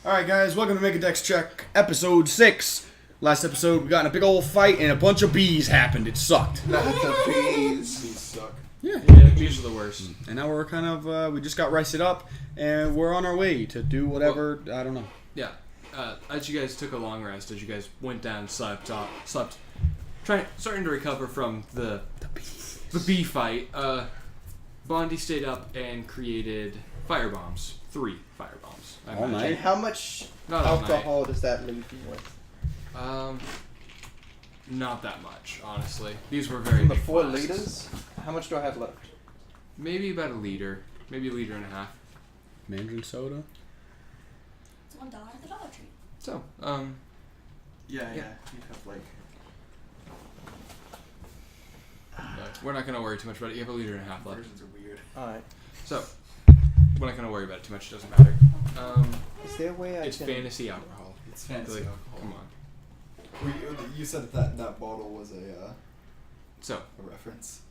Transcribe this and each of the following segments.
Alright guys, welcome to Make a Dex Check, episode 6. Last episode we got in a big old fight and a bunch of bees happened. It sucked. Not the bees. Bees suck. Yeah, Bees are the worst. and now we're kind of, we just got rested up and we're on our way to do whatever, I don't know. Yeah. As you guys took a long rest, as you guys went down, slept, starting to recover from the bee fight, Bondi stayed up and created firebombs. 3 firebombs. I All imagine. night? And how much Not all alcohol does that leave you with? Not that much, honestly. These were very From the big 4 flasks. liters, how much do I have left? Maybe about a liter. Maybe a liter and a half. Mandarin soda? It's $1 at the Dollar Tree. So, Yeah. Yeah. You have like. we're not going to worry too much about it. You have a liter and a half left. Versions are weird. Alright. So, we're not going to worry about it too much. It doesn't matter. Is there a way I It's can... fantasy alcohol. It's fancy Like, alcohol. come on. You said that bottle was a So, reference.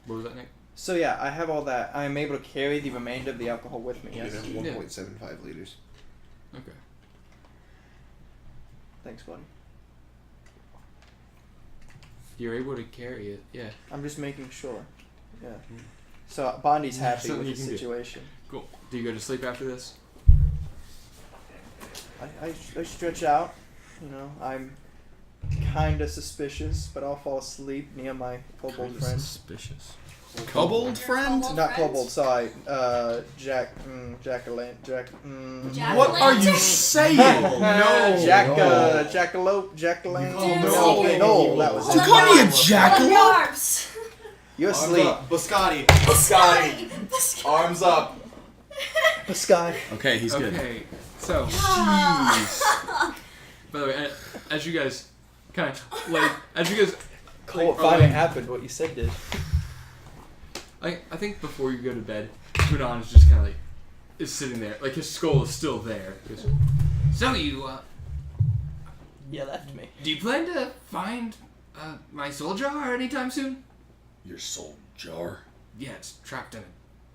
what was that, Nick? So yeah, I have all that. I am able to carry the remainder of the alcohol with me, You yes? have 1.75 liters. Okay. Thanks, buddy. You're able to carry it, yeah. I'm just making sure. Yeah. So Bondi's happy Something with you the can do. situation. Cool. Do you go to sleep after this? I stretch out. You know, I'm kinda suspicious, but I'll fall asleep near my kobold Kinda friend. suspicious. Kobold friend? Kobold Not friend? kobold, sorry. Jack. Jack- What are you Lantern? saying? No. Jackalope, Jackalane. call him No, that was You it. call me a Hold jackalope? arms. You're Arms asleep. up. Biscotti. Biscotti. Biscotti. Arms up. The sky. Okay, he's good. Okay, so, Ah. by the way, as you guys kind of, like, as you guys, Cool, it are finally laying- happened what you said did. I think before you go to bed, Mudan is just kind of like, is sitting there, like his skull is still there. He goes, so you, Yeah, left me. do you plan to find, my soul jar anytime soon? Your soul jar? Yeah, it's trapped in a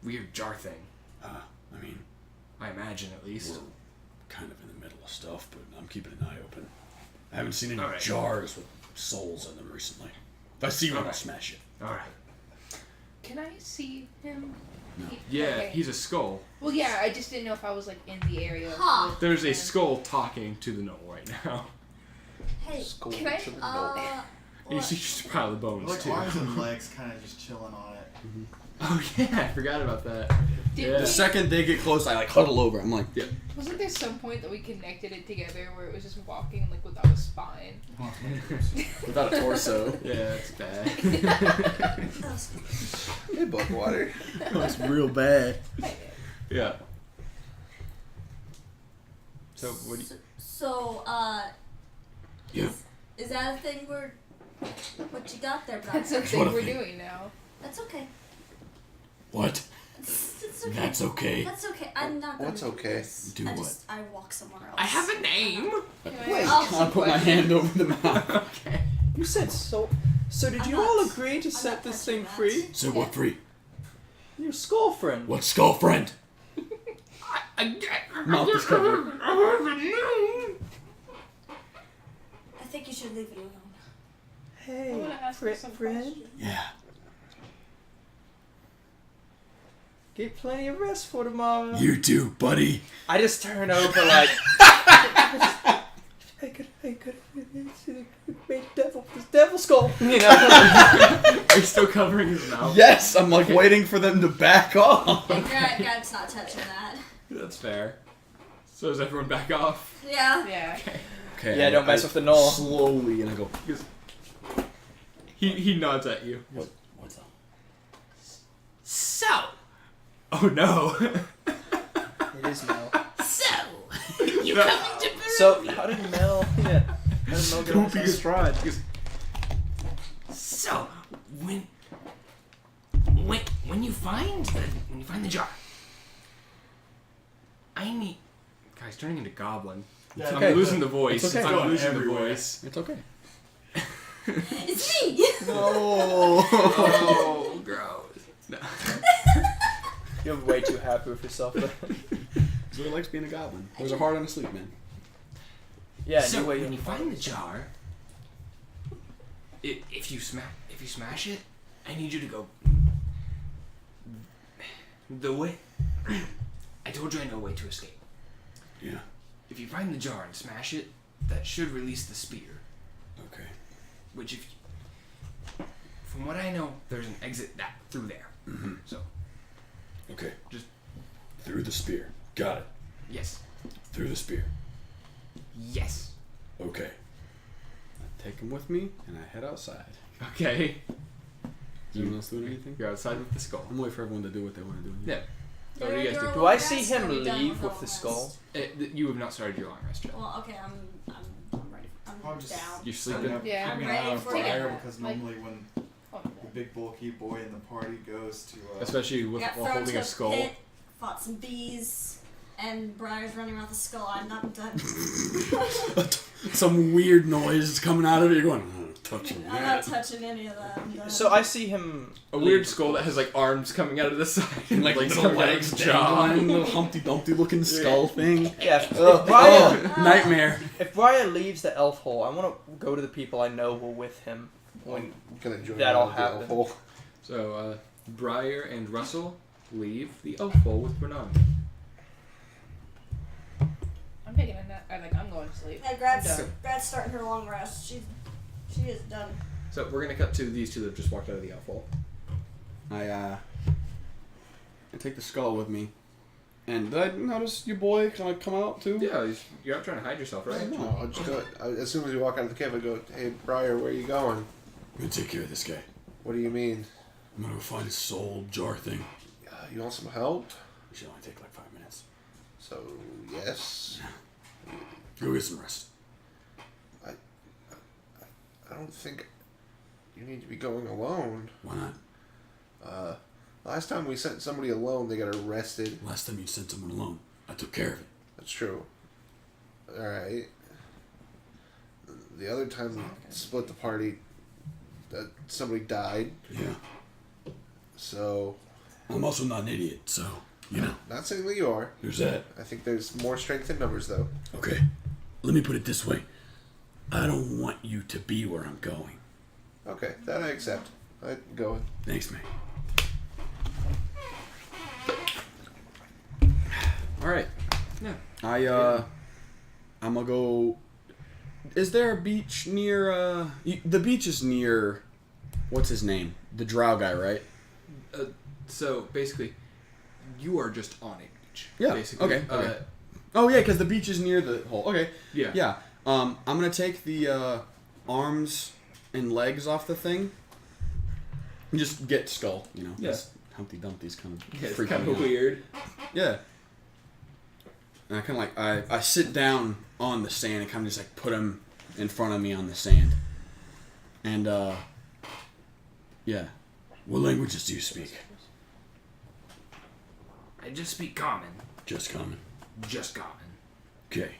weird jar thing. I mean, I imagine, at least. we're kind of in the middle of stuff, but I'm keeping an eye open. I haven't seen any Alright. jars with souls in them recently. If I see one, I'll Okay. smash it. Alright. Can I see him? No. Yeah, Okay. he's a skull. Well, yeah, I just didn't know if I was like in the area. Huh. with There's a him. skull talking to the gnoll right now. Hey, Skull Can I- to the knoll. And you see just a pile of bones, Like too. arms and legs, kind of just chilling on it. Oh, yeah, I forgot about that. Did Yeah. The we, second they get close, I like huddle over. I'm like, wasn't there some point that we connected it together where it was just walking like without a spine? without a torso. Yeah, it's bad. Hey, Buckwater. That's real bad. Yeah. So, what do you... So, Yeah. is that a thing what you got there, That's Brian? the thing What a we're thing. doing now. That's okay. What? It's okay. That's okay. That's okay. I'm not gonna What's do okay? this. Do what? I walk somewhere else. I have a name! Can Wait, Oh. I'll put my hand over the mouth. Okay. You said so. So did I'm you not- all agree to I'm set not this touching thing that. free? So what free? Your skull friend. What skull friend? Mouth is covered. I think you should leave it alone. I Hey, wanna ask you some friend. questions. Yeah. Get plenty of rest for tomorrow. You too, buddy. I just turn over like. I could make this devil skull. You know. Are you still covering his mouth? Yes, I'm like waiting for them to back off. Yeah, Greg's not touching that. That's fair. So does everyone back off? Yeah. Yeah. Okay. Yeah, don't mess with the knoll. Slowly, and I go. He nods at you. What's up? So! Oh no! It is Mel. So, you coming to So how did Mel? Yeah. How did Mel get on this? stride. So, when you find the jar, I need. Guys, turning into goblin. Yeah, I'm okay. losing the voice. It's okay. I'm losing the Everywhere. voice. It's okay. It's me. No. Oh, gross. No. You're way too happy with yourself. what it likes being a goblin. Those are hard on the sleep, man. Yeah. So anyway, when you find the jar, if you smash it, I need you to go the way. I told you I know a way to escape. Yeah. If you find the jar and smash it, that should release the spear. Okay. Which, from what I know, there's an exit through there. Mm-hmm. So. Okay. Just through the spear. Got it. Yes. Through the spear. Yes. Okay. I take him with me and I head outside. Okay. Is anyone else doing anything? You're outside with the skull. I'm waiting for everyone to do what they want to do. Yeah. So what do you guys do? do I see him leave with the skull? You have not started your long rest yet. Well, okay, I'm ready. I'll I'm just- down. You're sleeping. Yeah. I'm I'm ready out of for fire it. because Like- normally when Oh, the big bulky boy in the party goes to Especially I got while thrown holding to a skull. pit, fought some bees, and Briar's running around the skull. I'm not done. Some weird noise is coming out of it. You're going, oh, touching I'm not touching any of that. I'm done. So I see him. A weird skull that has like arms coming out of the side and Like legs little coming out of legs its jaw. dangling, little Humpty Dumpty looking skull thing. Yeah. If Oh, Briar, nightmare. if Briar leaves the elf hole, I want to go to the people I know were with him when I'm gonna join that you all on the elf happened. hole. So, Briar and Russell leave the elf hole with Renan. I'm taking a nap. I'm going to sleep. Yeah, I'm Grad's done. starting her long rest. She is done. So we're gonna cut to these two that have just walked out of the elf hole. I take the skull with me. And did I notice your boy kind of come out too? Yeah, you're out trying to hide yourself, right? No, I'll just go. As soon as we walk out of the cave, I go, "Hey, Briar, where are you going?" I'm gonna take care of this guy. What do you mean? I'm gonna go find his soul jar thing. You want some help? It should only take like 5 minutes. So yes. Go get some rest. I don't think you need to be going alone. Why not? Last time we sent somebody alone, they got arrested. Last time you sent someone alone, I took care of it. That's true. Alright. The other time we split the party, somebody died. Yeah. So, I'm also not an idiot, so, you know. not saying that you are. There's that. I think there's more strength in numbers, though. Okay. Let me put it this way. I don't want you to be where I'm going. Okay, that I accept. I go with. Thanks, man. Alright. Yeah. I'm gonna go. Is there a beach near, the beach is near. What's his name? The drow guy, right? So basically, you are just on a beach. Yeah, Basically. okay, okay. Oh, yeah, because the beach is near the hole. Okay. Yeah. Yeah. I'm gonna take the, arms and legs off the thing. And just get skull, you know. Yeah. This Humpty Dumpty's kind of Yeah, it's freaking kind me of out. weird. Yeah. And I kind of like, I sit down on the sand and kind of just like put him in front of me on the sand. And, yeah. What languages do you speak? I just speak common. Just common. Just common. Okay.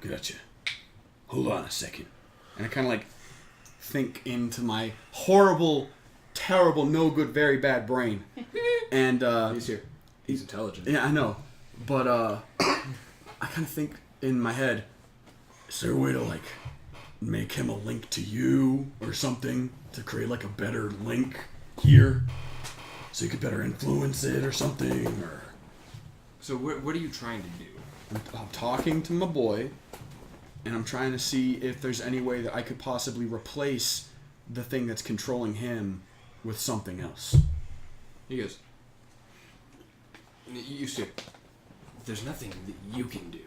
Gotcha. Hold on a second. And I kind of like think into my horrible, terrible, no good, very bad brain. And, He's here. He's intelligent. yeah, I know. But, I kind of think in my head, is there a way to, like, make him a link to you or something to create, like, a better link here? So you could better influence it or something? Or So what are you trying to do? I'm talking to my boy, and I'm trying to see if there's any way that I could possibly replace the thing that's controlling him with something else. He goes, you see, there's nothing that you can do.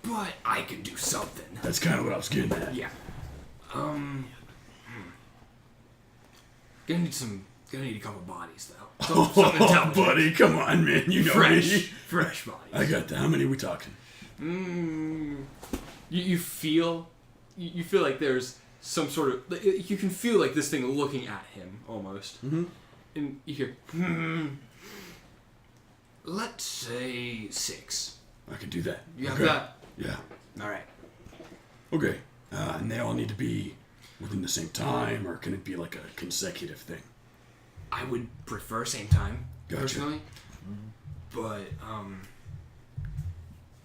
But I can do something. That's kind of what I was getting at. Yeah. Gonna need a couple bodies though. Something Oh, intelligent. buddy, come on, man. You know me. Fresh bodies. I got that. How many are we talking? You feel like there's some sort of, you can feel like this thing looking at him almost. Mm-hmm. And you hear, let's say 6. I can do that. You have Okay. that? Yeah. All right. Okay. And they all need to be within the same time, or can it be like a consecutive thing? I would prefer same time, Gotcha. personally. but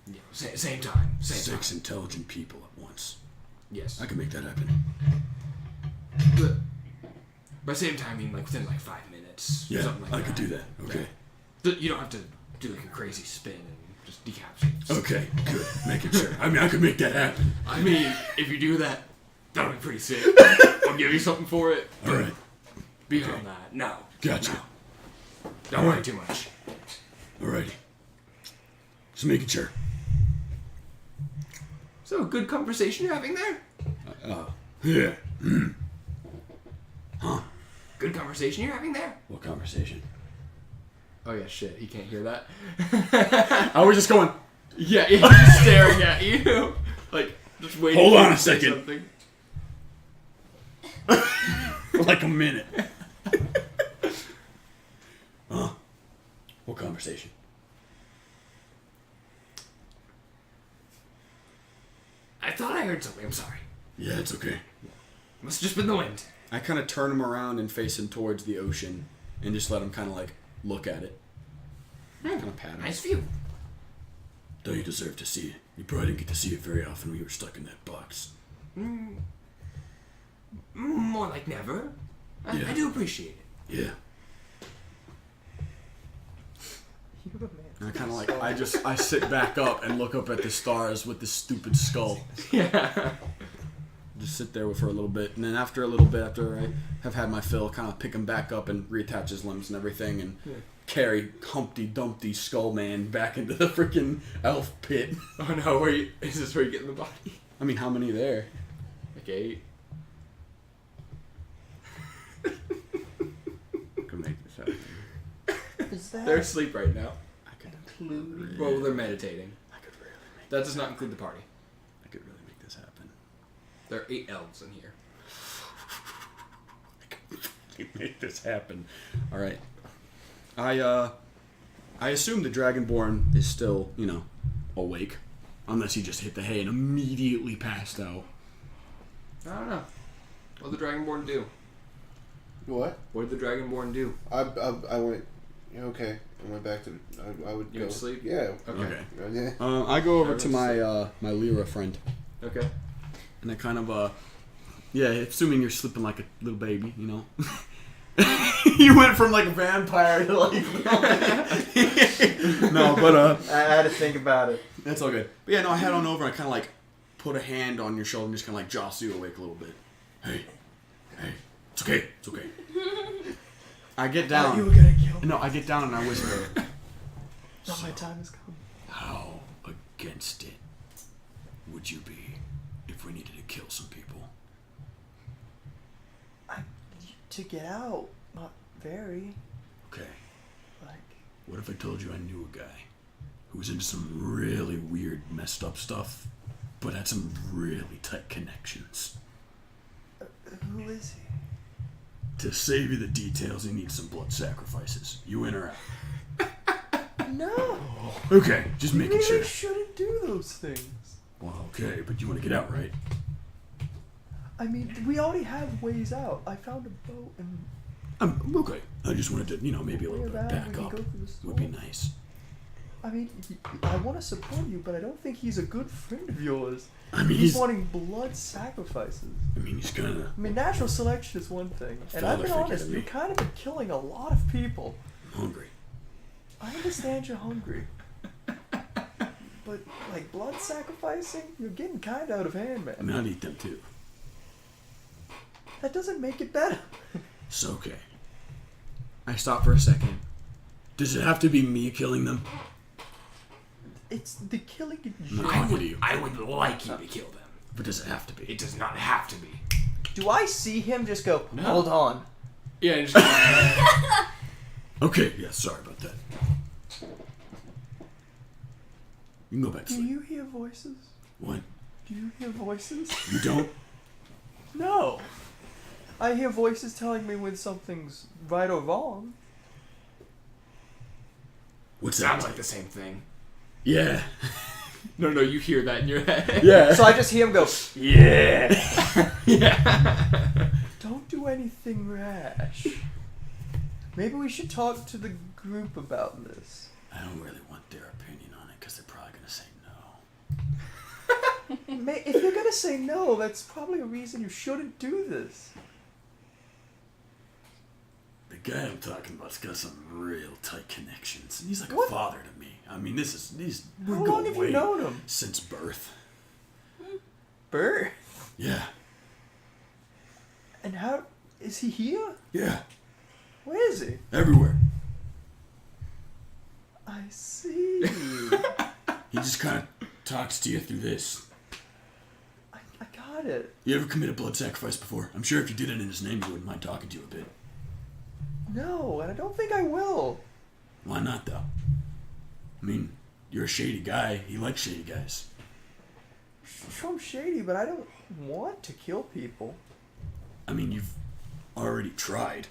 yeah, same time. Same Six time. intelligent people at once. Yes. I can make that happen. But by same time, I mean like within like 5 minutes. Yeah, something like I that. could do that. Okay. You don't have to do like a crazy spin and just decapitate. Okay, good. Making sure. I mean, I could make that happen. I mean, if you do that, that'll be pretty sick. I'll give you something for it. All right. Beyond that, no. Gotcha. No. Don't worry too much. Alrighty. Just making sure. So, good conversation you're having there? Yeah. Good conversation you're having there? What conversation? Oh yeah, shit. He can't hear that. I was just going. Yeah, he's just staring at you. Like, just waiting Hold for on you a to say second. something. For like a minute. What conversation? I thought I heard something. I'm sorry. Yeah, it's okay. Must have just been the wind. I kind of turn him around and face him towards the ocean and just let him kind of like look at it. Kind of pat him. Nice view. Though you deserve to see it. You probably didn't get to see it very often when you were stuck in that box. More like never. Yeah. I do appreciate it. Yeah. And I kind of like, I sit back up and look up at the stars with this stupid skull. Yeah. Just sit there for a little bit. And then after a little bit, after I have had my fill, kind of pick him back up and reattach his limbs and everything and carry Humpty Dumpty Skull Man back into the freaking elf pit. Oh no, is this where you get in the body? I mean, how many there? Like 8. Could make this happen. Is that They're asleep right now. I could including? Well, they're meditating. I could really make That does not include the party. I could really make this happen. There are 8 elves in here. I could really make this happen. All right. I assume the Dragonborn is still, awake. Unless he just hit the hay and immediately passed out. I don't know. What did the Dragonborn do? What? What did the Dragonborn do? I went. Yeah, okay. I went back to. I would You go. went to sleep? Yeah. Okay. Yeah. I go over to Everyone's my Lyra friend. Okay. And I kind of, assuming you're sleeping like a little baby, You went from like a vampire to like. No, but I had to think about it. that's all good. But yeah, no, I head on over and I kind of like put a hand on your shoulder and just kind of like jostle you awake a little bit. Hey, it's okay, it's okay. I get down. You were gonna kill me. No, I get down and I whisper. Now my time has come. How against it would you be if we needed to kill some people? To get out, not very. Okay. Like, What if I told you I knew a guy who was into some really weird, messed up stuff, but had some really tight connections? who is he? To save you the details, he needs some blood sacrifices. You in or out? No. Okay, just You making really sure. shouldn't do those things. Well, okay, but you want to get out, right? I mean, we already have ways out. I found a boat and Okay. I just wanted to, maybe a little we're bit back. back We can up go through the would be storm. nice. I mean, I want to support you, but I don't think he's a good friend of yours. I mean, He's he's wanting blood sacrifices. kind of. I mean, natural selection is one thing, and I've been Father figure honest. to You're me. kind of been killing a lot of people. hungry. I understand you're hungry, but like blood sacrificing, you're getting kind of out of hand, man. I mean, I'd eat them too. That doesn't make it better. It's okay. I stop for a second. Does it have to be me killing them? It's the killing in No, general. what do you? I would like you to kill them. But does it have to be? It does not have to be. Do I see him just go, No. hold on? Yeah, and just Okay, yeah, sorry about that. You can go back to Do sleep. you hear voices? What? Do you hear voices? You don't? No. I hear voices telling me when something's right or wrong. What's that? sounds like the same thing. Yeah. No, you hear that in your head. Yeah. So I just hear him go, Yeah. Yeah. don't do anything rash. Maybe we should talk to the group about this. I don't really want their opinion on it because they're probably gonna say no. If you're gonna say no, that's probably a reason you shouldn't do this. The guy I'm talking about's got some real tight connections, and he's like What? a father to me. I mean, we're How long going have way you known him? since birth. Bert? Yeah, And how is he here? yeah, Where is he? everywhere. I see. He just kind of talks to you through this. I got it. You ever committed blood sacrifice before? I'm sure if you did it in his name, he wouldn't mind talking to you a bit. No, and I don't think I will. Why not, though? I mean, you're a shady guy. He likes shady guys. Sure, I'm shady, but I don't want to kill people. I mean, you've already tried.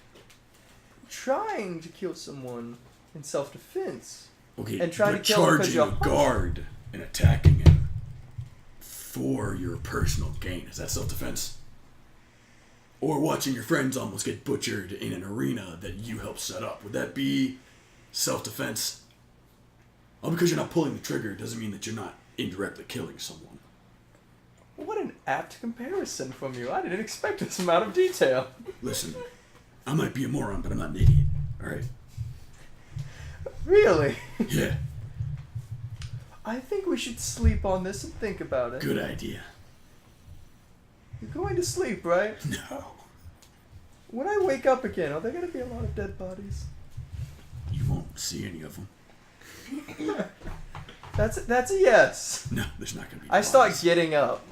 Trying to kill someone in self-defense. Okay, And trying but to kill him 'cause charging you're a hungry. guard and attacking him for your personal gain, is that self-defense? Or watching your friends almost get butchered in an arena that you helped set up, would that be self-defense? All because you're not pulling the trigger doesn't mean that you're not indirectly killing someone. What an apt comparison from you. I didn't expect this amount of detail. Listen, I might be a moron, but I'm not an idiot, alright? Really? Yeah, I think we should sleep on this and think about it. good idea. You're going to sleep, right? No, When I wake up again, are there going to be a lot of dead bodies? you won't see any of them. That's a yes. No, there's not gonna be I start bodies. getting up.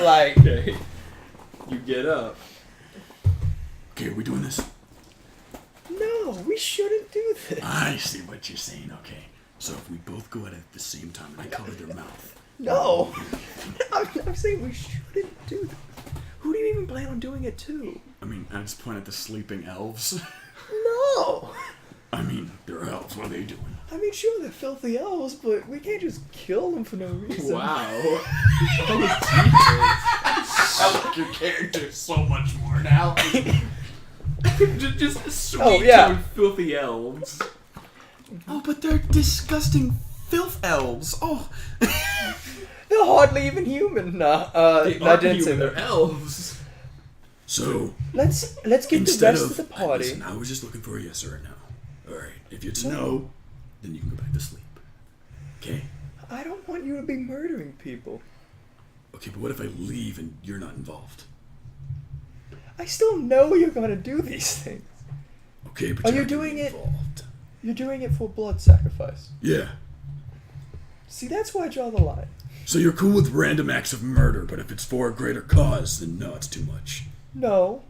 Like, Okay. You get up. Okay, are we doing this? no, we shouldn't do this. I see what you're saying, okay. So if we both go at it at the same time and I cover their mouth. No. I'm saying we shouldn't do this. Who do you even plan on doing it to? I mean, I just point at the sleeping elves. No. I mean, they're elves, what are they doing? I mean, sure, they're filthy elves, but we can't just kill them for no reason. Wow. I like your character so much more now. Just sweet Oh, yeah. toned filthy elves. Oh, but they're disgusting filth elves. Oh. They're hardly even human. They I aren't didn't say human, they're that. elves. So, Let's get the instead rest of, of the party. Listen, I was just looking for a yes or a no. Alright, if it's no, then you can go back to sleep. Okay? I don't want you to be murdering people. Okay, but what if I leave and you're not involved? I still know you're going to do these things. Okay, but Are you're you not gonna doing be it- involved. You're doing it for blood sacrifice. Yeah. See, that's where I draw the line. So you're cool with random acts of murder, but if it's for a greater cause, then no, it's too much. No.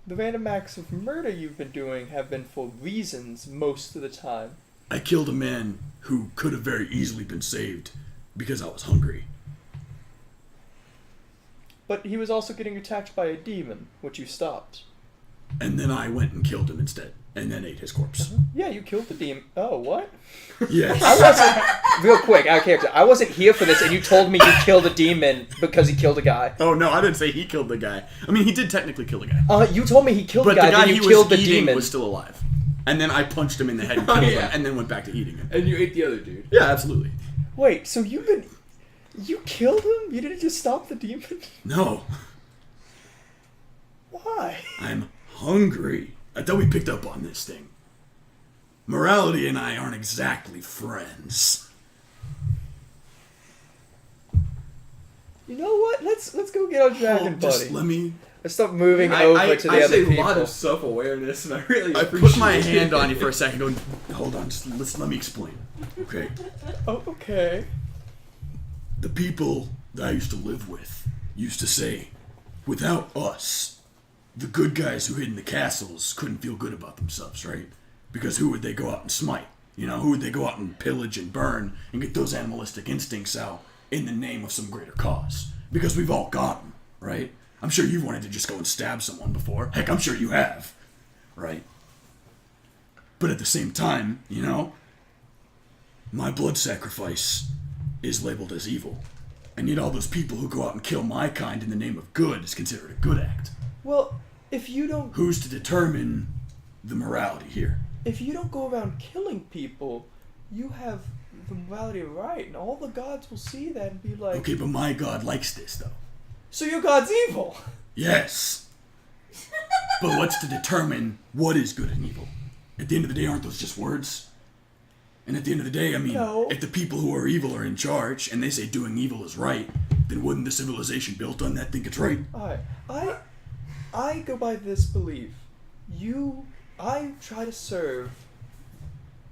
The random acts of murder you've been doing have been for reasons most of the time. I killed a man who could have very easily been saved because I was hungry. But he was also getting attacked by a demon, which you stopped. And then I went and killed him instead, and then ate his corpse. Yeah, you killed the demon. Oh, what? Yes. I wasn't... Real quick, out of character. I wasn't here for this, and you told me you killed a demon because he killed a guy. Oh no, I didn't say he killed the guy. I mean, he did technically kill the guy. You told me he killed But the guy, the guy then he you killed was the eating demon. was still alive. And then I punched him in the head and Oh, killed yeah. him, and then went back to eating him. And you ate the other dude. Yeah, absolutely. Wait, so you killed him? You didn't just stop the demon? No, Why? I'm hungry. I thought we picked up on this thing. Morality and I aren't exactly friends. You know what? Let's go get our dragon Oh, just buddy. let me. Let's start moving over to the I other say people. a lot of self-awareness, and I really I appreciate put my it. hand on you for a second. Going, hold on, just let me explain. Okay, Oh, okay. the people that I used to live with used to say, without us, the good guys who hid in the castles couldn't feel good about themselves, right? Because who would they go out and smite? You know, who would they go out and pillage and burn and get those animalistic instincts out in the name of some greater cause? Because we've all got them, right? I'm sure you've wanted to just go and stab someone before. Heck, I'm sure you have, right? But at the same time, you know, my blood sacrifice is labeled as evil. And yet all those people who go out and kill my kind in the name of good is considered a good act. Well, if you don't Who's to determine the morality here? go around killing people, you have the morality of right, and all the gods will see that and be like, Okay, but my god likes this, though. so your god's evil. Yes. But what's to determine what is good and evil? At the end of the day, aren't those just words? And at the end of the day, I mean, No. if the people who are evil are in charge and they say doing evil is right, then wouldn't the civilization built on that think it's right? Alright, I go by this belief. I try to serve,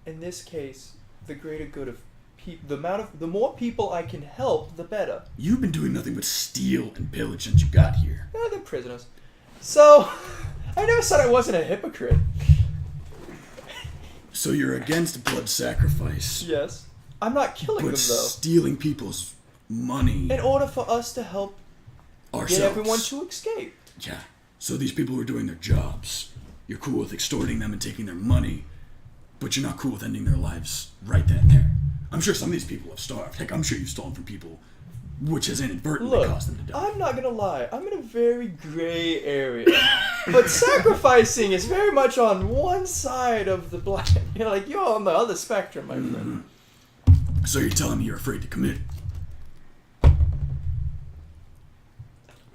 in this case, the greater good of people. The more people I can help, the better. You've been doing nothing but steal and pillage since you got here. They're prisoners. So, I never said I wasn't a hypocrite. So you're against blood sacrifice, Yes. I'm not killing but them, though. stealing people's money In order for us to help ourselves. get everyone to escape. Yeah. So these people who are doing their jobs, you're cool with extorting them and taking their money, but you're not cool with ending their lives right then and there. I'm sure some of these people have starved. Heck, I'm sure you've stolen from people, which has inadvertently Look, caused them to die. I'm not gonna lie. I'm in a very gray area. But sacrificing is very much on one side of the black. You're on the other spectrum, my friend. So you're telling me you're afraid to commit?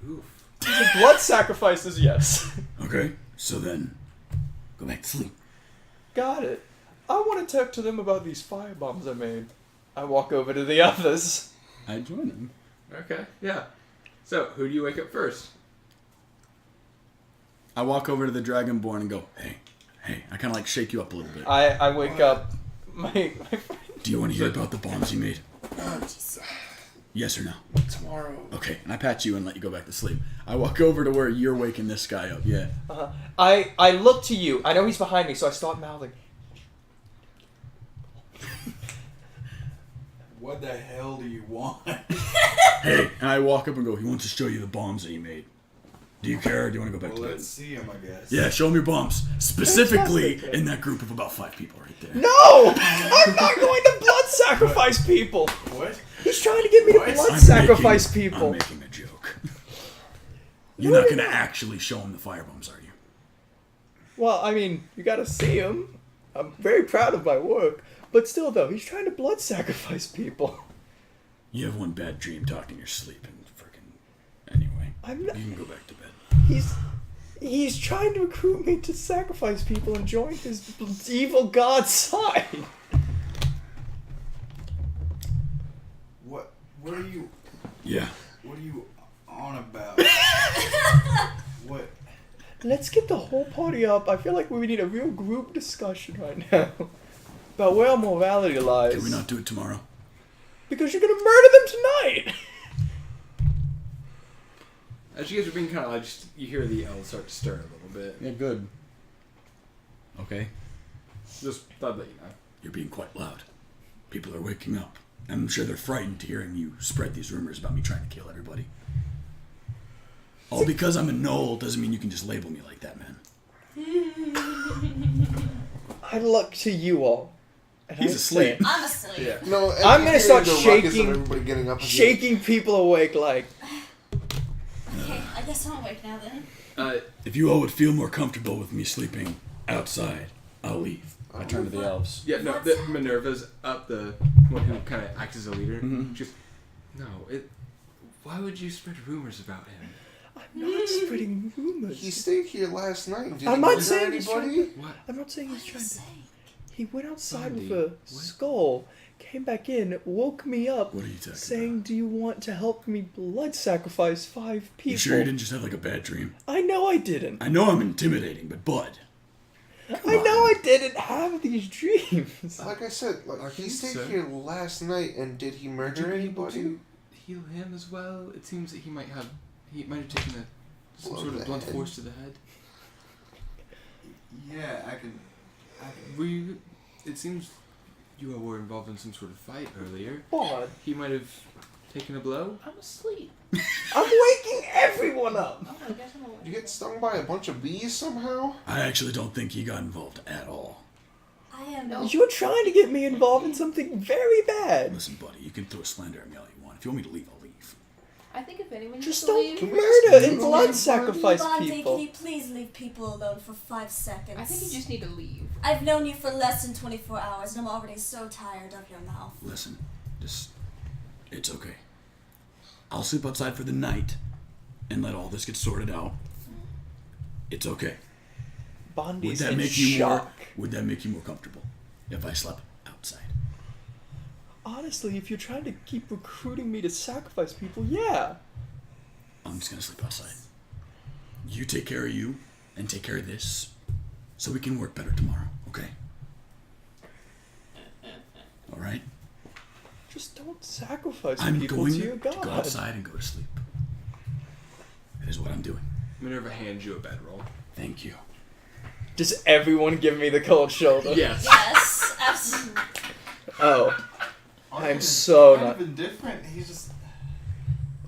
Oof. The blood sacrifices, yes. Okay. So then, go back to sleep. Got it. I want to talk to them about these firebombs I made. I walk over to the others. I join them. Okay, yeah. So, who do you wake up first? I walk over to the Dragonborn and go, hey. I kind of like shake you up a little bit. I wake up. My friend. Do you want to hear about the bombs you made? Yes or no? Tomorrow. Okay, and I pat you and let you go back to sleep. I walk over to where you're waking this guy up, yeah. I look to you. I know he's behind me, so I start mouthing. What the hell do you want? Hey, and I walk up and go, he wants to show you the bombs that he made. Do you care or do you want to go back Well, to bed? let's see him, I guess. Yeah, show him your bombs. Specifically Fantastic. in that group of about 5 people right there. No! I'm not going to blood sacrifice people! What? He's trying to get me to What? blood I'm sacrifice making- people. I'm making a joke. You're No, not you're going to not. actually show him the firebombs, are you? Well, I mean, you gotta see him. I'm very proud of my work. But still, though, he's trying to blood sacrifice people. You have one bad dream talking in your sleep and freaking... Anyway, I'm not... you can go back to bed. He's trying to recruit me to sacrifice people and join his evil god side. What are you? Yeah. What are you on about? What? Let's get the whole party up. I feel like we need a real group discussion right now about where our morality lies. Can we not do it tomorrow? Because you're gonna murder them tonight. As you guys are being kind of like, you hear the elves start to stir a little bit. Yeah, good. Okay. Just thought that you know. You're being quite loud. People are waking up. I'm sure they're frightened hearing you spread these rumors about me trying to kill everybody. All because I'm a gnoll doesn't mean you can just label me like that, man. I look to you all. And He's I asleep. say- I'm asleep. Yeah. No, I'm gonna start the ruckus shaking- of everybody getting up again. shaking people awake like, Okay, I guess I'm awake now then. If you all would feel more comfortable with me sleeping outside, I'll leave. I turn to the elves. Yeah, no, Minerva's up, the one who kind of acts as a leader. Mhm. She goes, no, why would you spread rumors about him? I'm not spreading rumors. He stayed here last night. Did I'm he not murder saying he's anybody? What? I'm not saying What he's are you trying to. saying? He went outside Bundy, with a what? skull, came back in, woke me up, What are you talking saying, about? "Do you want to help me blood sacrifice 5 people?" You sure you didn't just have like a bad dream? I know I didn't. I know I'm intimidating, but Bud. I know I didn't have these dreams. Like I said, like he Arcane, stayed sir. here last night, and did he Would murder you be able anybody? to heal him as well? It seems that he might have taken some Blow sort to of the blunt head. force to the head. Yeah, I can. Were you? It seems you all were involved in some sort of fight earlier. God, He might have taken a blow. I'm asleep. I'm waking everyone up. Oh, I guess I'm awake. Did you get stung by a bunch of bees somehow? I actually don't think he got involved at all. I am. No. You're trying to get me involved in something very bad. Listen, buddy, you can throw slander at me all you want. If you want me to leave, I'll leave. I think if anyone Just needs to don't leave, murder and blood sacrifice Bondi, people. can you please leave people alone for 5 seconds? I think you just need to leave. I've known you for less than 24 hours, and I'm already so tired of your mouth. Listen, it's okay. I'll sleep outside for the night and let all this get sorted out. It's okay. Bondi's in shock. Would that make you more comfortable if I slept outside? Honestly, if you're trying to keep recruiting me to sacrifice people, yeah. I'm just gonna sleep outside. You take care of you and take care of this so we can work better tomorrow, okay? Alright? Just don't sacrifice I'm people going to your to god. go outside and go to sleep. That is what I'm doing. Minerva hands you a bedroll. Thank you. Just everyone give me the cold shoulder. Yes. Yes, absolutely. Oh. I'm so kind not. of indifferent. He's just.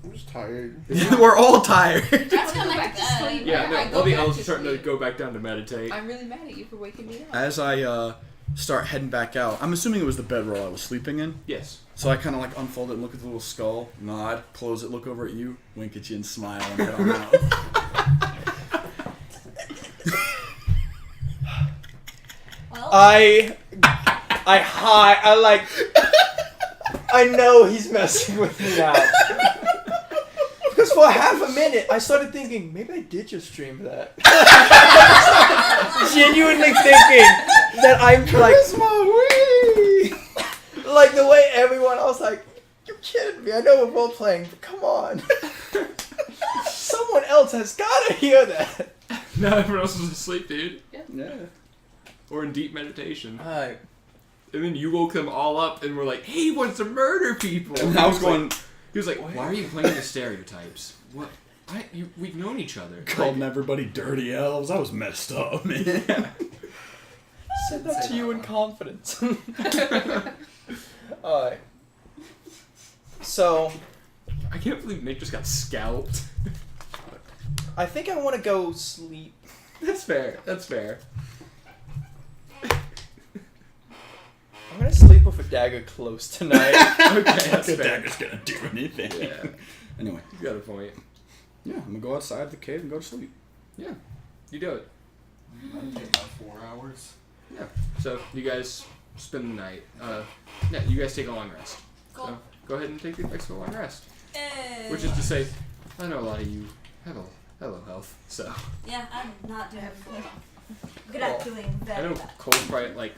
I'm just tired. We're all tired. Let's Go go back back to to sleep. bed. Yeah, I no, go all the back elves to are starting to sleep. go back down to meditate. I'm really mad at you for waking me up. As I start heading back out, I'm assuming it was the bedroll I was sleeping in. Yes. So I kind of like unfold it and look at the little skull, nod, close it, look over at you, wink at you, and smile and head on out. Well, I know he's messing with me now. Because for half a minute, I started thinking, maybe I did just stream that. Genuinely thinking that I'm like the way everyone else like, you're kidding me. I know we're role playing, but come on. Someone else has gotta hear that. No, everyone else is asleep, dude. Yeah. Or in deep meditation. Alright. And then you woke them all up and were like, hey, he wants to murder people. And I was going, He was like, why are you playing the stereotypes? What? We've known each other. calling everybody dirty elves. I was messed up, man. Said that to you in confidence. Alright. So, I can't believe Nick just got scalped. I think I want to go sleep. That's fair. That's fair. I'm gonna sleep with a dagger close tonight. Okay, that's The fair. dagger's gonna do anything. Yeah. Anyway, You got a point. yeah, I'm gonna go outside the cave and go to sleep. Yeah. You do it. Meditate about 4 hours. Yeah. So you guys spend the night. Yeah, you guys take a long rest. cool. So go ahead and take the extra long rest. Which Eh. is to say, I know a lot of you have a hello health, so Yeah, I'm not doing good at doing I very know bad. Cole's probably at, like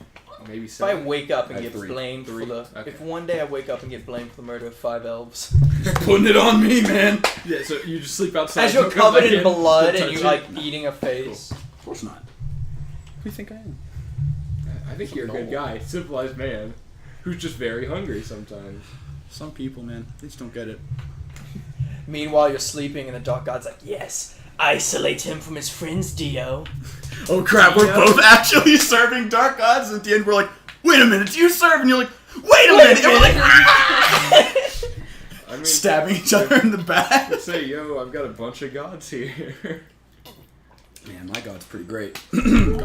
maybe If I 7. wake up I and have get 3. blamed for 3? the... Okay. If one day I wake up and get blamed for the murder of 5 elves. Putting it on me, man. Yeah, so you just sleep outside. As you're don't come covered back in blood don't and you touch like it. eating a face. Of course not. Who do you think I am? I think you're a good guy, civilized man, who's just very hungry sometimes. Some people, man, they just don't get it. Meanwhile, you're sleeping and the Dark God's like, yes, isolate him from his friends, Dio. Oh crap, we're both actually serving dark gods, and at the end we're like, wait a minute, you serve? And you're like, wait a minute! And we're like, I mean, stabbing each other in the back. let's say, yo, I've got a bunch of gods here. Man, my god's pretty great. I'm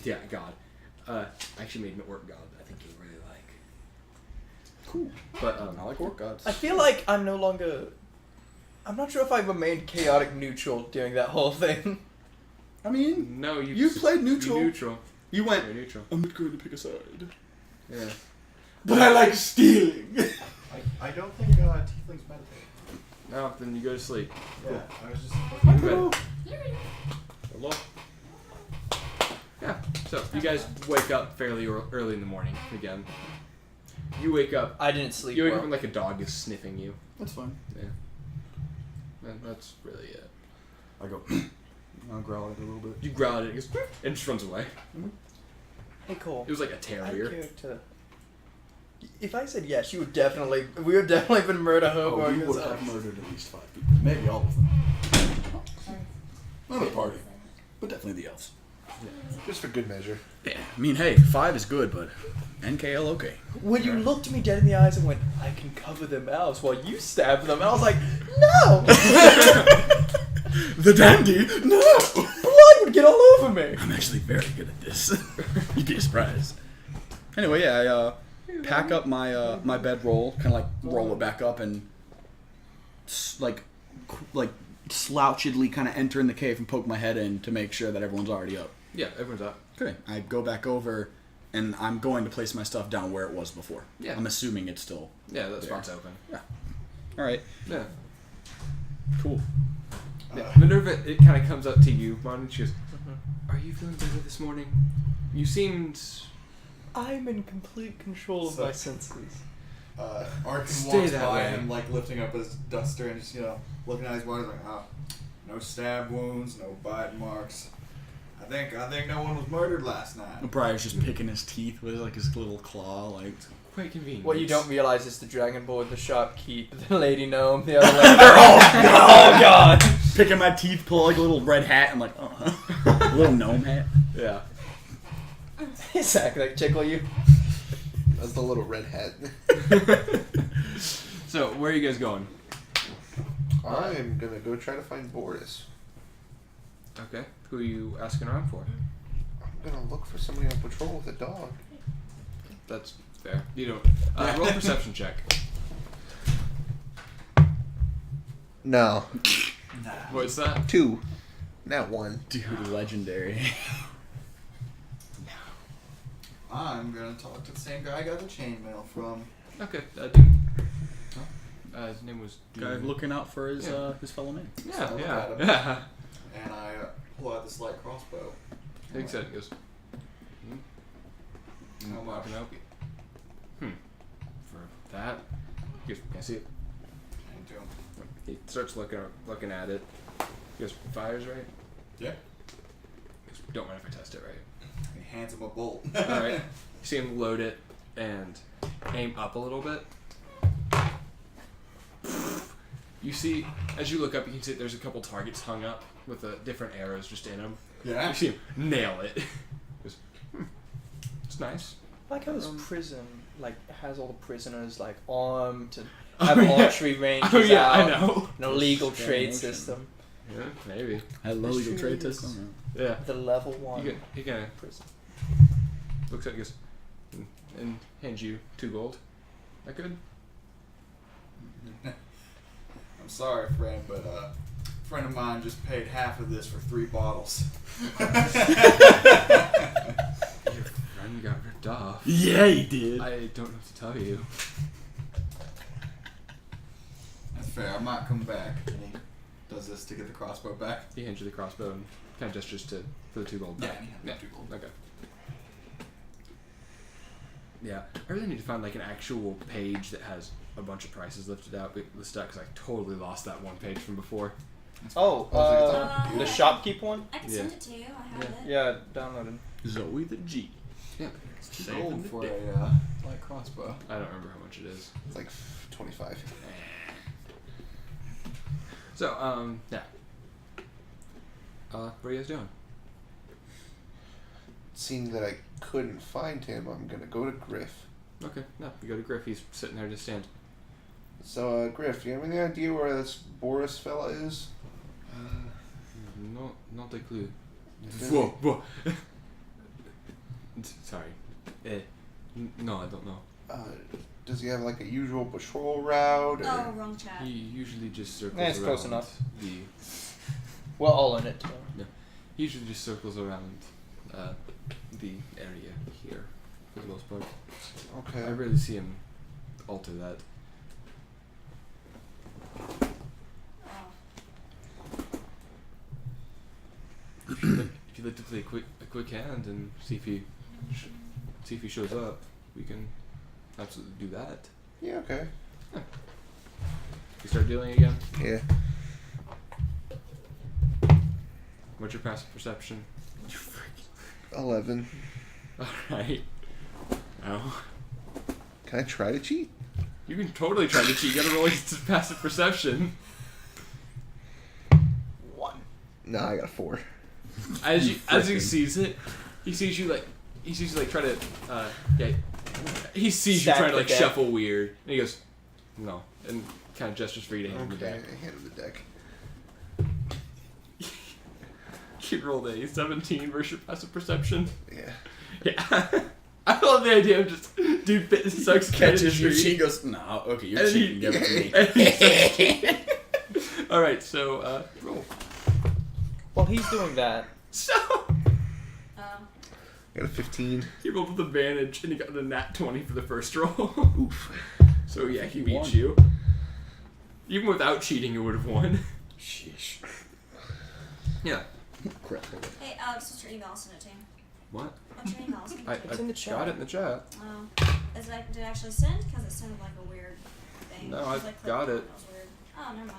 yeah, God. I actually made an orc god that I think you'll really like. Cool. But I like orc gods. I feel like I'm no longer... I'm not sure if I remained chaotic neutral during that whole thing. I mean, no, you played neutral. You're neutral. You went, You're neutral. I'm not going to pick a side. Yeah. But I like stealing. I don't think tieflings meditate. No, then you go to sleep. Yeah, I was just. Go to bed. Hello. Yeah. So you guys wake up fairly early in the morning again. You wake up. I didn't sleep You wake well. up and like a dog is sniffing you. That's fine. Yeah. And that's really it. I go, I'll growl at it a little bit. You growl at it and it goes, and just runs away. Hey, Cole. It was like a I terrier. care to... If I said yes, you would definitely... We would definitely been murder Oh, hobo. we would have murdered at least 5 people. Maybe all of them. Not the party, but definitely the elves. Just for good measure. Yeah, I mean, hey, 5 is good, but NKL okay. When you looked me dead in the eyes and went, I can cover their mouths while you stab them, and I was like, no! The dandy? No! Blood would get all over me! I'm actually very good at this. You'd be surprised. Anyway, yeah, I pack up my my bedroll, kind of like roll it back up and slouchedly kind of enter in the cave and poke my head in to make sure that everyone's already up. Yeah, everyone's up. Okay. I go back over, and I'm going to place my stuff down where it was before. Yeah. I'm assuming it's still. Yeah, that there. spot's open. Yeah. All right. Yeah. Cool. Yeah. Minerva, it kind of comes up to you, Mon, and she goes, "Are you feeling better this morning? You seemed." I'm in complete control of my senses. Arkin Stay walks that by way. him, like lifting up his duster and just looking at his body like, no stab wounds, no bite marks. I think no one was murdered last night. Briar's just picking his teeth with like his little claw, like. Quite convenient. What you don't realize is the Dragonborn, the shopkeep, the lady gnome, the other lady. They're all gone. Picking my teeth, pull like a little red hat, and like, a little gnome hat. Yeah. Exactly, like tickle you. That's the little red hat. So, where are you guys going? I'm gonna go try to find Boris. Okay. Who are you asking around for? I'm gonna look for somebody on patrol with a dog. That's fair. You don't. Roll a perception check. No. What's that? 2. Not 1. Dude, legendary. I'm gonna talk to the same guy I got the chainmail from. Okay. Dude. His name was. Guy looking out for his his fellow man. Yeah, So I look yeah, at him. yeah. And I pull out this light crossbow. He said, he goes, How much? Can I help you? For that? He goes, can I see it? And to him. He starts looking at it. He goes, fires, right? Yeah. He goes, don't mind if I test it, right? He hands him a bolt. Alright. You see him load it and aim up a little bit. You see, as you look up, you can see there's a couple targets hung up with different arrows just in them. Yeah. You see him nail it. He goes, it's nice. I like how this prison, has all the prisoners, armed to Oh, have yeah. archery ranges Oh yeah, out. I know. An illegal trade Discrimination. system. Yeah, maybe. I love legal trade Mysteries. system. Yeah. The level 1 He kind of prison. looks at it and goes, and hands you 2 gold. That good? I'm sorry, friend, but a friend of mine just paid half of this for 3 bottles. Your friend got ripped off. Yeah, he did. I don't know what to tell you. That's fair. I might come back. And he does this to get the crossbow back. He hands you the crossbow and kind of gestures for the 2 gold back. Yeah, 2 gold. Okay. Yeah, I really need to find an actual page that has a bunch of prices listed out because I totally lost that one page from before. Oh, the shopkeep one? I can Yeah. send it to you. I have it. Yeah, downloaded. Zoe the G. Yeah. It's Saving gold the for day. a light crossbow. I don't remember how much it is. It's like 25. So, yeah. What are you guys doing? Seeing that I couldn't find him, I'm gonna go to Griff. Okay, no, you go to Griff. He's sitting there just stand. So, Griff, you have any idea where this Boris fella is? No, not a clue. Does Whoa, whoa. Sorry. No, I don't know. Does he have a usual patrol route? Or? Oh, wrong chat. He usually just circles Yeah, it's around. close enough. The We're all in it. So. he usually just circles around the area here for the most part. Okay. I rarely see him alter that. Oh. If you'd like to play a quick hand and see if he shows up, we can absolutely do that. Yeah, okay. You start dealing again. Yeah. What's your passive perception? 11. All right. Oh, Can I try to cheat? you can totally try to cheat. You gotta roll your passive perception. 1. No, I got a 4. As he sees it, he sees you try to he sees you Stack trying to the deck. shuffle weird, and he goes, no, and kind of gestures for you to hand him the Okay, deck. I hand him the deck. You rolled a 17 versus your passive perception. Yeah. Yeah. I love the idea of just dude sucks Catches your chemistry. cheat, goes, no, okay, you're And cheating, give it to me. and he starts- All right, so roll. While he's doing that, So Got a 15. he rolled with advantage, and he got a nat 20 for the first roll. Oof. So yeah, he Won. beat you. Even without cheating, you would have won. Sheesh. Yeah. Crap. Hey, Alex, what's your email? I'll send it to you. What? What's your email? I'll send it to you. It's in the chat. Got it in the chat. Oh, did it actually send? Because it sounded like a weird thing. No, 'Cause I clicked got on it. It was weird. Oh, never mind.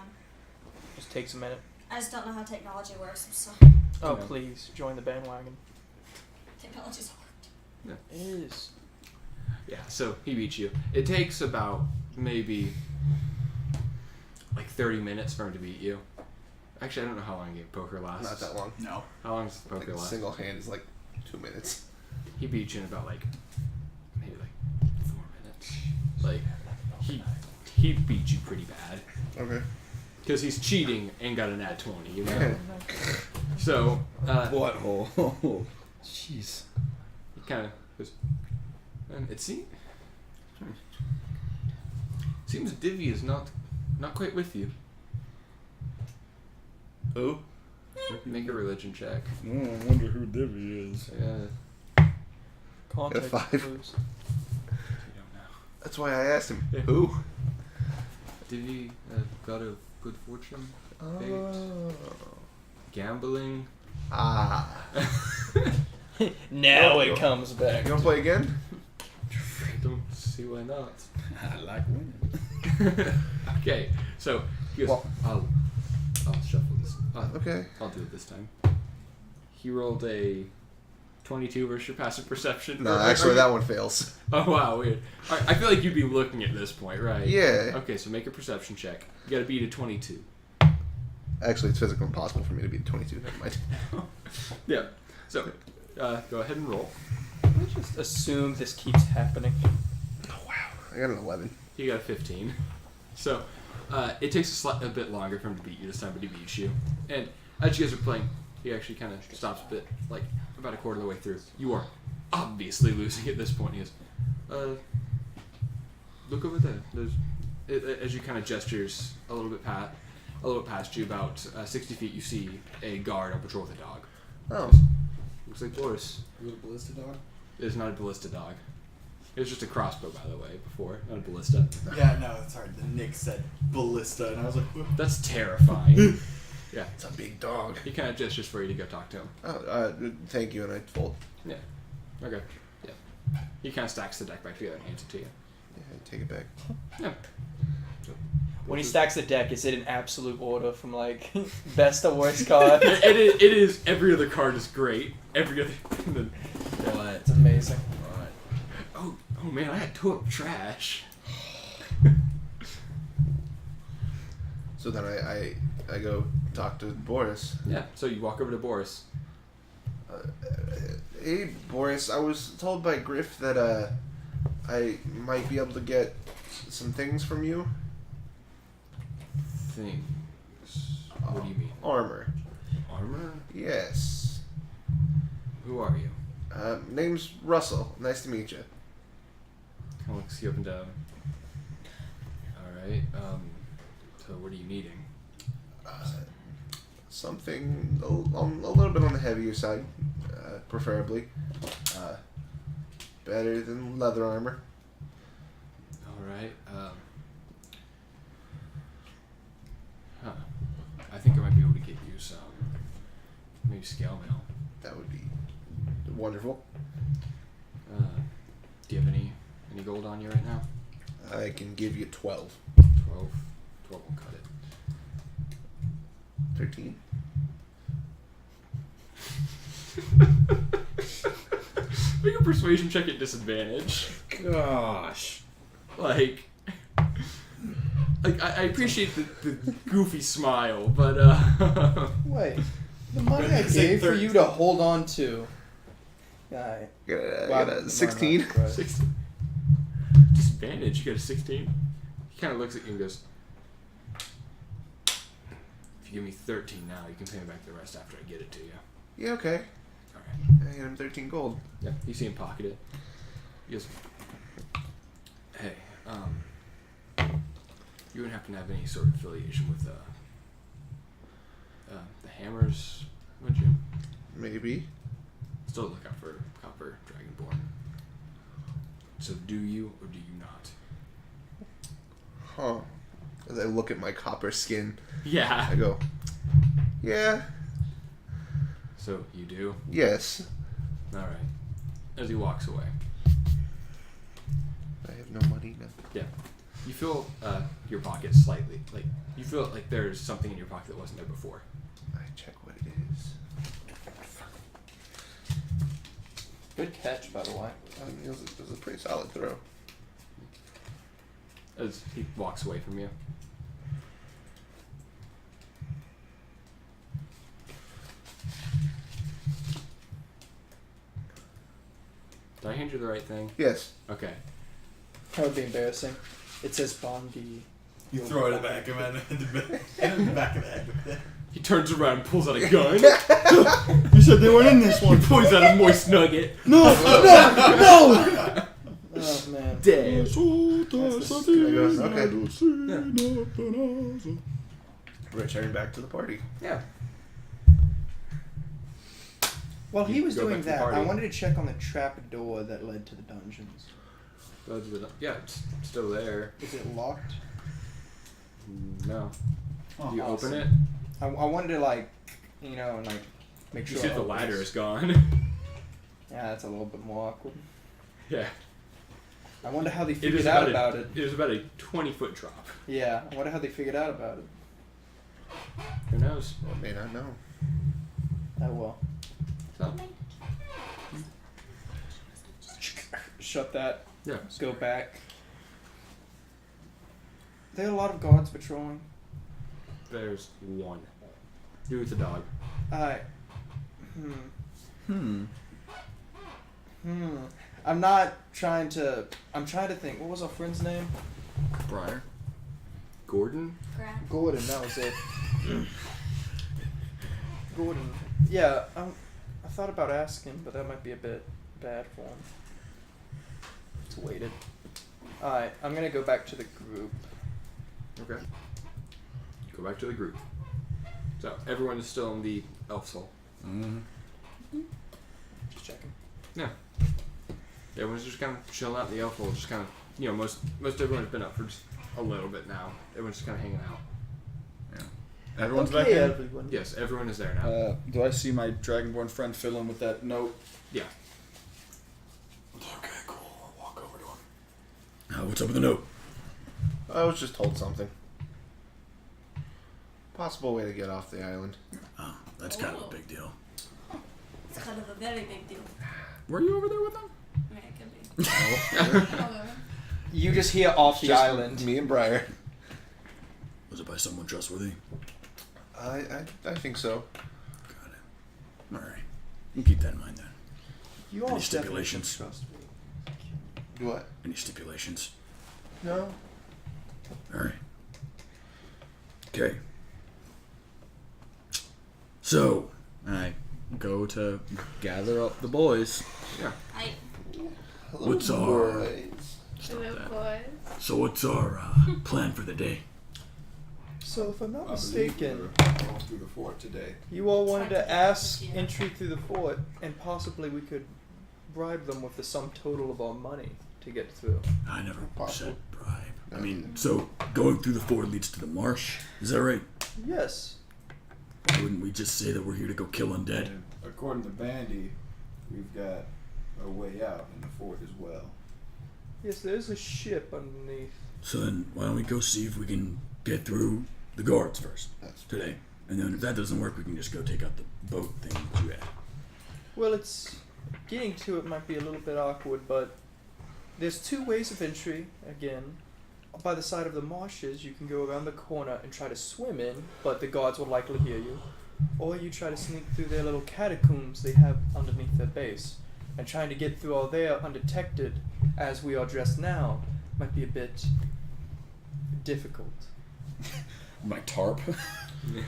just takes a minute. I just don't know how technology works. I'm sorry. Oh, Yeah. please join the bandwagon. Technology's hard. It is. Yeah, so he beats you. It takes about maybe like 30 minutes for him to beat you. Actually, I don't know how long a game of poker lasts. Not that long. No. How long does poker Like a last? single hand is like 2 minutes. He beat you in about like maybe like 4 minutes. Like he beat you pretty bad Okay. because he's cheating and got a nat 20. You know. Okay. So Butthole. Jeez. he kind of goes. And it seems Divvy is not quite with you. Oh. Make a religion check. Oh, I wonder who Divvy is. Yeah. Context Got a 5. clues. You don't know. That's why I asked him. Yeah. Who? Divvy got a good fortune. Oh. Gambling. Ah. Now Oh, it comes back. You want to play again? I don't see why not. I like winning. Okay, so he goes, Well- I'll shuffle this. Okay. I'll do it this time. He rolled a 22 versus your passive perception. No, Or- actually, that one fails. Oh wow, weird. Alright, I feel like you'd be looking at this point, right? Yeah. Okay, so make a perception check. You gotta beat a 22. Actually, it's physically impossible for me to beat 22. Never mind. Yeah. So, go ahead and roll. I just assume this keeps happening. Oh, wow. I got an 11. He got a 15. So, it takes a bit longer for him to beat you this time, but he beats you. And as you guys are playing, he actually kind of stops a bit, like about a quarter of the way through. You are obviously losing at this point. He goes, look over there. There's, as you kind of gestures a little bit past you, about 60 feet, you see a guard on patrol with a dog. Oh. Looks like Boris. You a ballista dog? It is not a ballista dog. It was just a crossbow, by the way, before, not a ballista. Yeah, no, it's hard. The Nick said ballista, and I was like, "Whoa." That's terrifying. Yeah. It's a big dog. He kind of gestures for you to go talk to him. Oh, thank you, and I fold. Yeah. Okay. Yeah. He kind of stacks the deck back together and hands it to you. Yeah, take it back. Yeah. When he stacks the deck, is it in absolute order from like best to worst card? It is. Every other card is great. Every other. What? It's amazing. Oh man, I had total trash. So then I go talk to Boris. Yeah. So you walk over to Boris. Hey, Boris, I was told by Griff that I might be able to get some things from you. Things. What do you mean? Armor. Armor? Yes. Who are you? Name's Russell. Nice to meet you. Kind of looks you up and down. All right. So what are you needing? Something a little bit on the heavier side, preferably. Better than leather armor. All right. I think I might be able to get you some, maybe scale mail. That would be wonderful. Do you have any gold on you right now? I can give you 12. 12 will cut it. 13. Make a persuasion check at disadvantage. Gosh. Like I appreciate the goofy smile, but Wait, the money I gave for you to hold on to. Guy. I got a 16. 16. Disadvantage, you got a 16. He kind of looks at you and goes, if you give me 13 now, you can pay me back the rest after I get it to you. Yeah, okay. Alright. I got him 13 gold. Yeah, you see him pocket it. He goes, hey, you wouldn't happen to have any sort of affiliation with hammers, would you? Maybe. Still look out for copper dragonborn. So do you or do you not? Huh. As I look at my copper skin, Yeah. I go, yeah, So you do? yes. Alright. As he walks away. I have no money now. Yeah. You feel your pocket slightly. Like, you feel like there's something in your pocket that wasn't there before. I check what it is. Good catch, by the way. I mean, it was a pretty solid throw. As he walks away from you. Did I hand you the right thing? Yes. Okay. That would be embarrassing. It says Bondi. You throw it back him in the back of the head. He turns around and pulls out a gun. You said they weren't in this He one. points out a moist nugget. No! Oh man. Damn. Okay. Return back to the party. Yeah. While he You was go back doing to the that, I party. wanted to check on the trap door that led to the dungeons. Yeah, it's still there. Is it locked? No. Oh, You awesome. open it. I wanted to like make You sure. see it the opens. ladder is gone. Yeah, that's a little bit more awkward. Yeah. I wonder how they It figured is out about about it. It was about a 20-foot drop. Yeah, I wonder how they figured out about it. Who knows? Well, may not know. Oh well. So, Shut that. yeah. Go back. There are a lot of guards patrolling. There's one. You with the dog. Hmm. I'm trying to think. What was our friend's name? Briar. Gordon? Grab. Gordon, that was it. Gordon. Yeah, I thought about asking, but that might be a bit bad for him. It's weighted. Alright, I'm gonna go back to the group. Okay. Go back to the group. So, everyone is still in the elf soul. Mm-hmm. Just checking. Yeah. Everyone's just kind of chilling out in the elf hole. Just kind of, most everyone's been up for just a little bit now. Everyone's just kind of hanging out. Everyone's okay, back in? everyone. Yes, everyone is there now. Do I see my Dragonborn friend fill in with that note? Yeah. Okay, cool. I'll walk over to him. What's up with the note? I was just told something. Possible way to get off the island. Oh, that's kind of a big deal. It's kind of a very big deal. Were you over there with them? I mean, it could be. You just hear off the Just island. Me and Briar. Was it by someone trustworthy? I think so. Got it. Alright. We'll keep that in mind then. You all Any definitely stipulations? can trust me. What? Any stipulations? No. Alright. Okay. So, I go to gather up the boys. Yeah. Hello, What's our- boys. Stop Hello, that. boys. So what's our plan for the day? So, if I'm not I believe mistaken, we're going through the fort today. you all wanted to ask Yeah. entry through the fort, and possibly we could bribe them with the sum total of our money to get through. I never Possible. said bribe. I mean, so going through the fort leads to the marsh. Is that right? Yes. Why wouldn't we just say that we're here to go kill undead? And according to Bandy, we've got a way out in the fort as well. Yes, there's a ship underneath. So then, why don't we go see if we can get through the guards first That's today? And then if that doesn't work, we can just go take out the boat thing that you had. Well, it's getting to it might be a little bit awkward, but there's two ways of entry. Again, by the side of the marshes, you can go around the corner and try to swim in, but the guards will likely hear you. Or you try to sneak through their little catacombs they have underneath their base. And trying to get through all there undetected, as we are dressed now, might be a bit difficult. My tarp?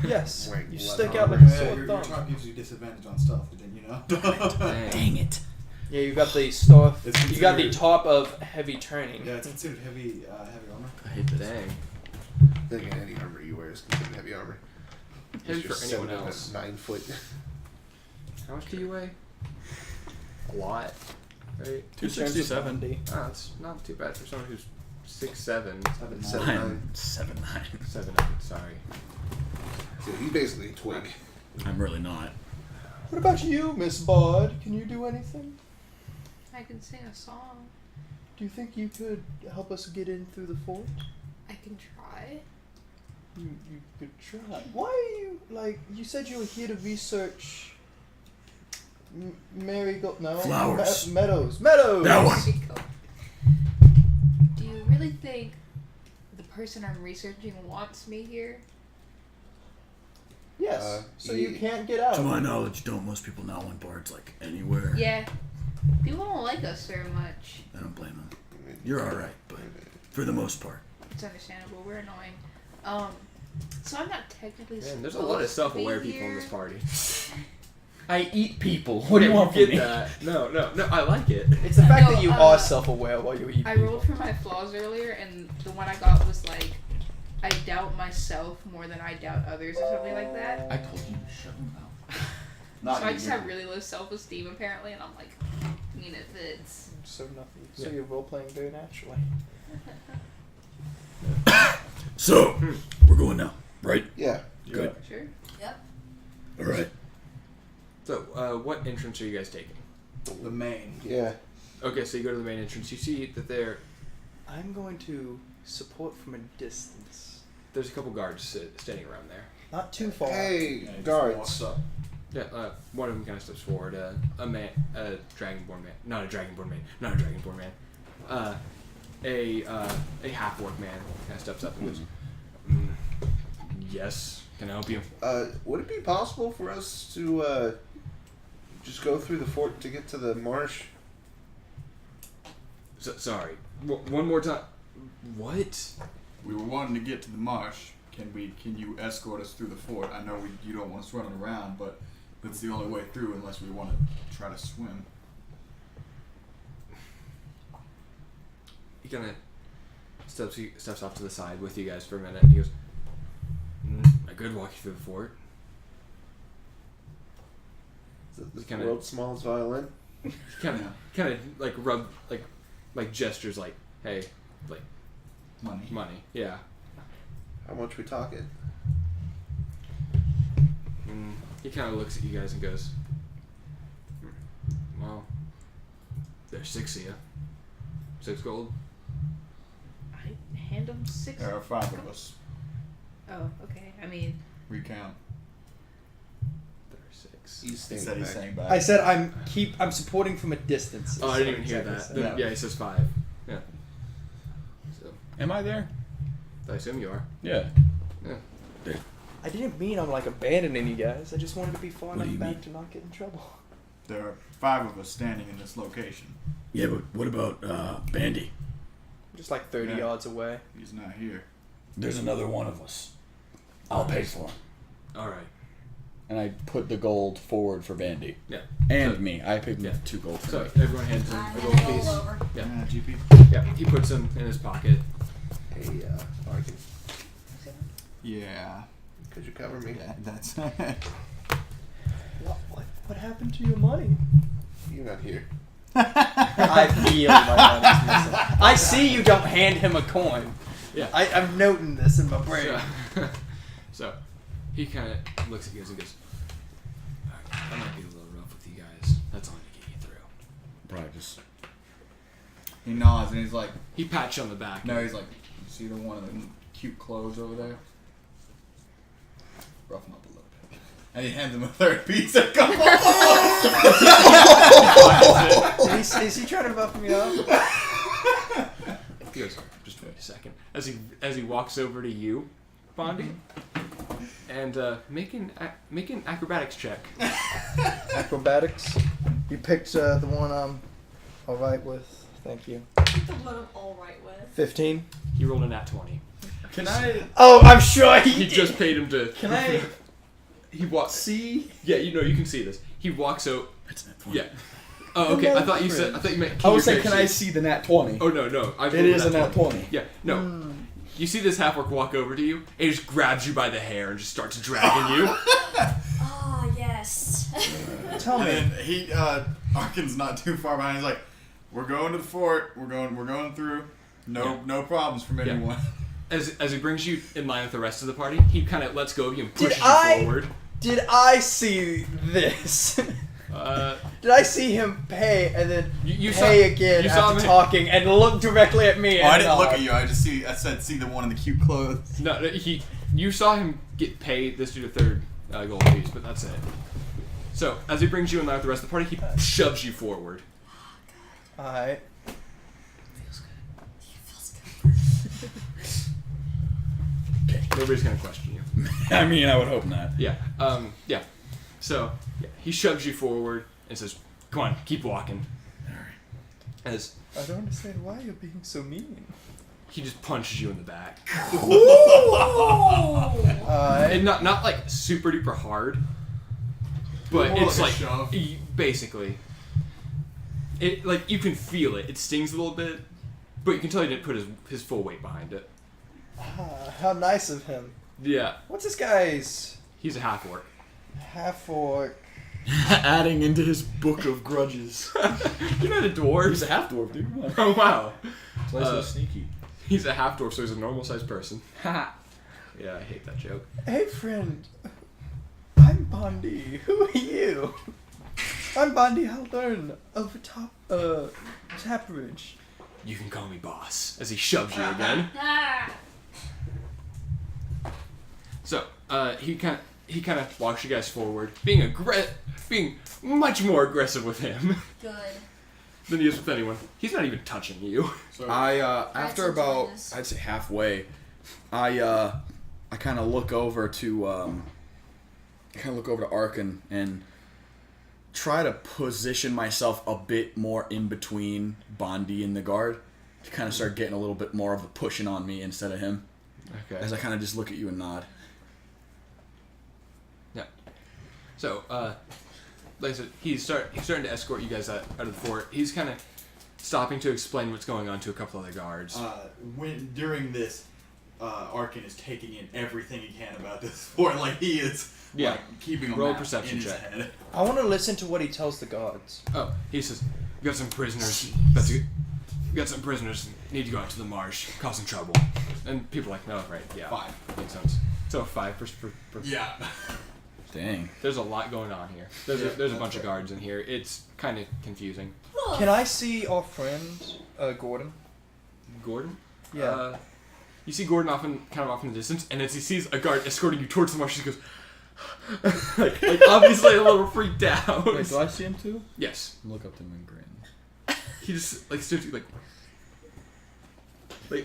Yes, Wearing you leather stick out armor. like a Yeah, sore your thumb. top gives you disadvantage on stuff, didn't you know? Dang it. Yeah, you got the stuff. It's You got the considered- top of heavy turning. Yeah, it's considered heavy armor. I hate this. Dang. Then again, any armor you wear is considered heavy armor. Heavy You're for anyone 7 else. 9 foot. How much do you weigh? A lot, right? 267. Oh, that's not too bad for someone who's 6'7". 7 9. 7'9". 7'8", sorry. So he's basically a twig. I'm really not. What about you, Miss Bard? Can you do anything? I can sing a song. Do you think you could help us get in through the fort? I can try. You could try. Why are you, like, you said you were here to research Marigold, no? Flowers. Meadows. That one. Do you really think the person I'm researching wants me here? Yes. So you yeah. can't get out. To my knowledge, don't most people not want bards like anywhere? Yeah. People don't like us very much. I don't blame them. You're alright, but for the most part. It's understandable. We're annoying. So I'm not technically. Man, there's a lot of supposed to be self-aware people in here. this party. I eat people. What do you want from get me? that? No, I like it. It's the fact No, that you uh, are self-aware while you eat I people. rolled for my flaws earlier, and the one I got was like, I doubt myself more than I doubt others, or something like that. I told you to shut your mouth. So I just have really low self-esteem apparently, and I'm like, I mean, it fits. So nothing. So Yeah. you're role-playing very naturally. So, we're going now, right? Yeah. Good. Sure. Yep. Alright. So, what entrance are you guys taking? The main. Yeah. Okay, so you go to the main entrance. You see that I'm going to support from a distance. there's a couple guards standing around there. Not too far. Hey, Yeah, he just guards. walks up. Yeah, one of them kind of steps forward. A dragonborn man, not a dragonborn man. A half orc man kind of steps up and goes, "Yes, can I help you?" Would it be possible for us to just go through the fort to get to the marsh? Sorry, one more time. What? We were wanting to get to the marsh. Can you escort us through the fort? I know you don't want us running around, but that's the only way through unless we want to try to swim. He kind of steps off to the side with you guys for a minute. And he goes, "I could walk you through the fort." Is it the Kinda- world's smallest violin? He kind of like rub like gestures like, "Hey, like money, yeah." How much we talking? He kind of looks at you guys and goes, "Well, there's 6 of you. 6 gold." I hand him 6. There are 5 of us. Oh, okay. I mean, Recount. There's 6. He's He staying said he's back. saying back. I said I'm supporting from a distance. Oh, I didn't even That's hear what I that. said. Then, Yeah. yeah, he says 5. Yeah. So Am I there? I assume you are. Yeah. Yeah. I didn't mean I'm like abandoning you guys. I just wanted to be far What do enough you back mean? to not get in trouble. There are 5 of us standing in this location. Yeah, but what about Bandy? Just like 30 Yeah. yards away. He's not here. There's another one of us. I'll pay for him. All right. And I put the gold forward for Bandy. Yeah. And So- me. I picked Yeah. 2 gold for So me. everyone hands him I a hand gold it all piece. over. Yeah. GP. Yeah. He puts them in his pocket. Hey, Arkin, Yeah. could you cover me? Yeah, that's. What happened to your money? You're not here. I feel my money's missing. I see you don't hand him a coin. Yeah. I'm noting this in my brain. So, so he kind of looks at you guys and goes, "Alright, I might be a little rough with you guys. That's all to get you through." Probably just. He nods and he's like, He pats you on the back. no, he's like, you see the one of the cute clothes over there? Rough him up a little bit. And he hands him a 3rd piece of gold. Is he trying to buff me up? He goes, "Just wait a second." As he walks over to you, Bondi, and make an acrobatics check. Acrobatics. You picked the one I'm alright with. Thank you. The one I'm all right with. 15. He rolled a nat 20. Can I. Oh, I'm sure He just paid him to. Can I. He walks. See? Yeah, you can see this. He walks out. That's not funny. Yeah. Oh, okay. I thought you meant. I was saying, can I see? see the nat 20? Oh no. It is a nat 20. Yeah. No. you see this half-orc walk over to you, and he just grabs you by the hair and just starts dragging you. Ah, yes. Tell And me. then he, Arkin's not too far behind. He's like, "We're going to the fort. We're going through. No problems from anyone." As he brings you in line with the rest of the party, he kind of lets go of you and pushes you forward. Did I see this? Did I see him pay and then You pay again you saw after him- talking and look directly at me? Oh, I and didn't look nod? at you. I said, see the one in the cute clothes. No, you saw him get paid this dude a third gold piece, but that's it. So as he brings you in line with the rest of the party, he shoves you forward. Alright. Okay, nobody's gonna question you. I mean, I would hope not. Yeah. Yeah. So he shoves you forward and says, "Come on, keep walking." As I don't understand why you're being so mean. he just punches you in the back, Alright. and not like super duper hard, but More it's like like a shove. basically, it like you can feel it. It stings a little bit, but you can tell he didn't put his full weight behind it. How nice of him. Yeah, What's this guy's he's a half orc. half-orc? Adding into his book of grudges. You're not a dwarf. He's a half dwarf, dude. Come on. Oh wow. That's why he's so sneaky. He's a half dwarf, so he's a normal sized person. Ha. Yeah, I hate that joke. Hey friend, I'm Bondi. Who are you? I'm Bondi Haldern of Tapridge. You can call me boss. As he shoves you again. Ah. So, he kind of walks you guys forward, being much more aggressive with him Good. than he is with anyone. He's not even touching you. So I after That's about ingenious. I'd say halfway, I kind of look over to Arkin and try to position myself a bit more in between Bondi and the guard to kind of start getting a little bit more of a pushing on me instead of him. Okay. As I kind of just look at you and nod. Yeah. So, like I said, he's starting to escort you guys out of the fort. He's kind of stopping to explain what's going on to a couple other guards. when during this, Arkin is taking in everything he can about this fort. Like he is. Yeah. Like, keeping a Roll a map perception in his check. head. I want to listen to what he tells the guards. Oh, he says, "We got some prisoners. We got some prisoners. Need to go out to the marsh, causing trouble." And people are like, "No, right? Yeah, 5. makes sense." So 5 per. Yeah. Dang. There's a lot going on here. There's a that's bunch of right. guards in here. It's kind of confusing. Can I see our friend, Gordon? Gordon? Yeah. You see Gordon kind of off in the distance, and as he sees a guard escorting you towards the marsh, he goes, like obviously a little freaked out. Wait, do I see him too? Yes. Look up to him and grin. He just like stares at you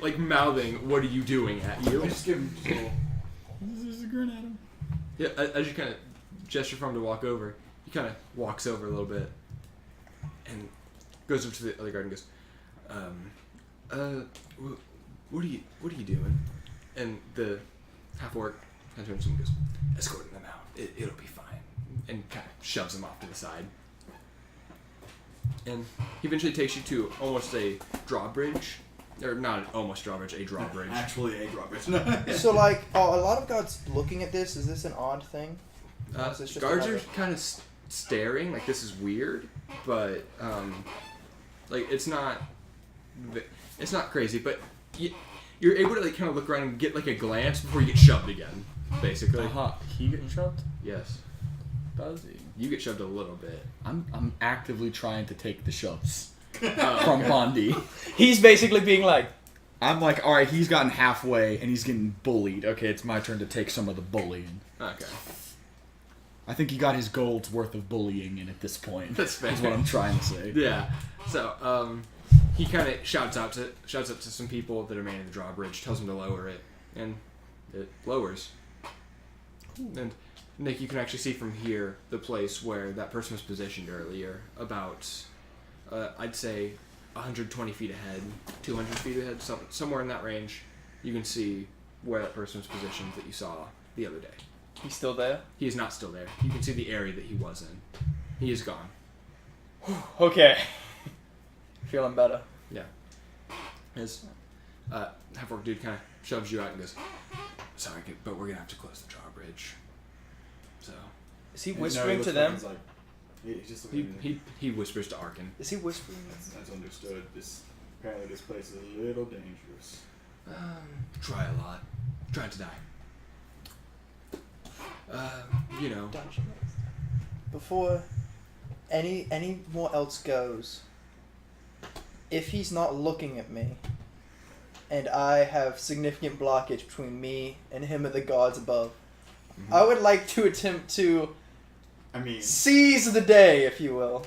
like mouthing, "What are you doing?" at you. Just give him just a little. There's a grin at him. Yeah, as you kind of gesture for him to walk over, he kind of walks over a little bit and goes over to the other guard and goes, what are you doing?" And the half orc kind of turns to him and goes, "Escorting them out. It'll be fine." And kind of shoves him off to the side. And he eventually takes you to almost a drawbridge. Or not almost drawbridge, a drawbridge. Actually, a drawbridge. So, like, are a lot of guards looking at this? Is this an odd thing? Or is this just Guards are another- kind of staring, like this is weird, but like it's not crazy. But you're able to like kind of look around and get like a glance before you get shoved again, basically. Aha. He getting shoved? Yes, Does he? you get shoved a little bit. I'm actively trying to take the shoves Oh, from okay. Bondi. He's basically being like, I'm like, all right, he's gotten halfway and he's getting bullied. Okay, it's my turn to take some of the bullying. Okay, I think he got his gold's worth of bullying in at this point. that's fair. Is what I'm trying to say. Yeah. So he kind of shouts up to some people that are manning the drawbridge, tells them to lower it, and it lowers. And Nick, you can actually see from here the place where that person was positioned earlier, about I'd say 120 feet ahead, 200 feet ahead, somewhere in that range. You can see where that person was positioned that you saw the other day. he's still there? He is not still there. You can see the area that he was in. He is gone. Okay. Feeling better. Yeah. His half-orc dude kind of shoves you out and goes, "Sorry, but we're gonna have to close the drawbridge." So Is he And whispering he to looks them? He's like, he's just looking at me. he whispers to Arkin. Is he whispering? That's understood. Apparently this place is a little dangerous. Try a lot. Trying to die. You know. Before any more else goes, if he's not looking at me, and I have significant blockage between me and him and the gods above, I would like to attempt to I mean, seize the day, if you will.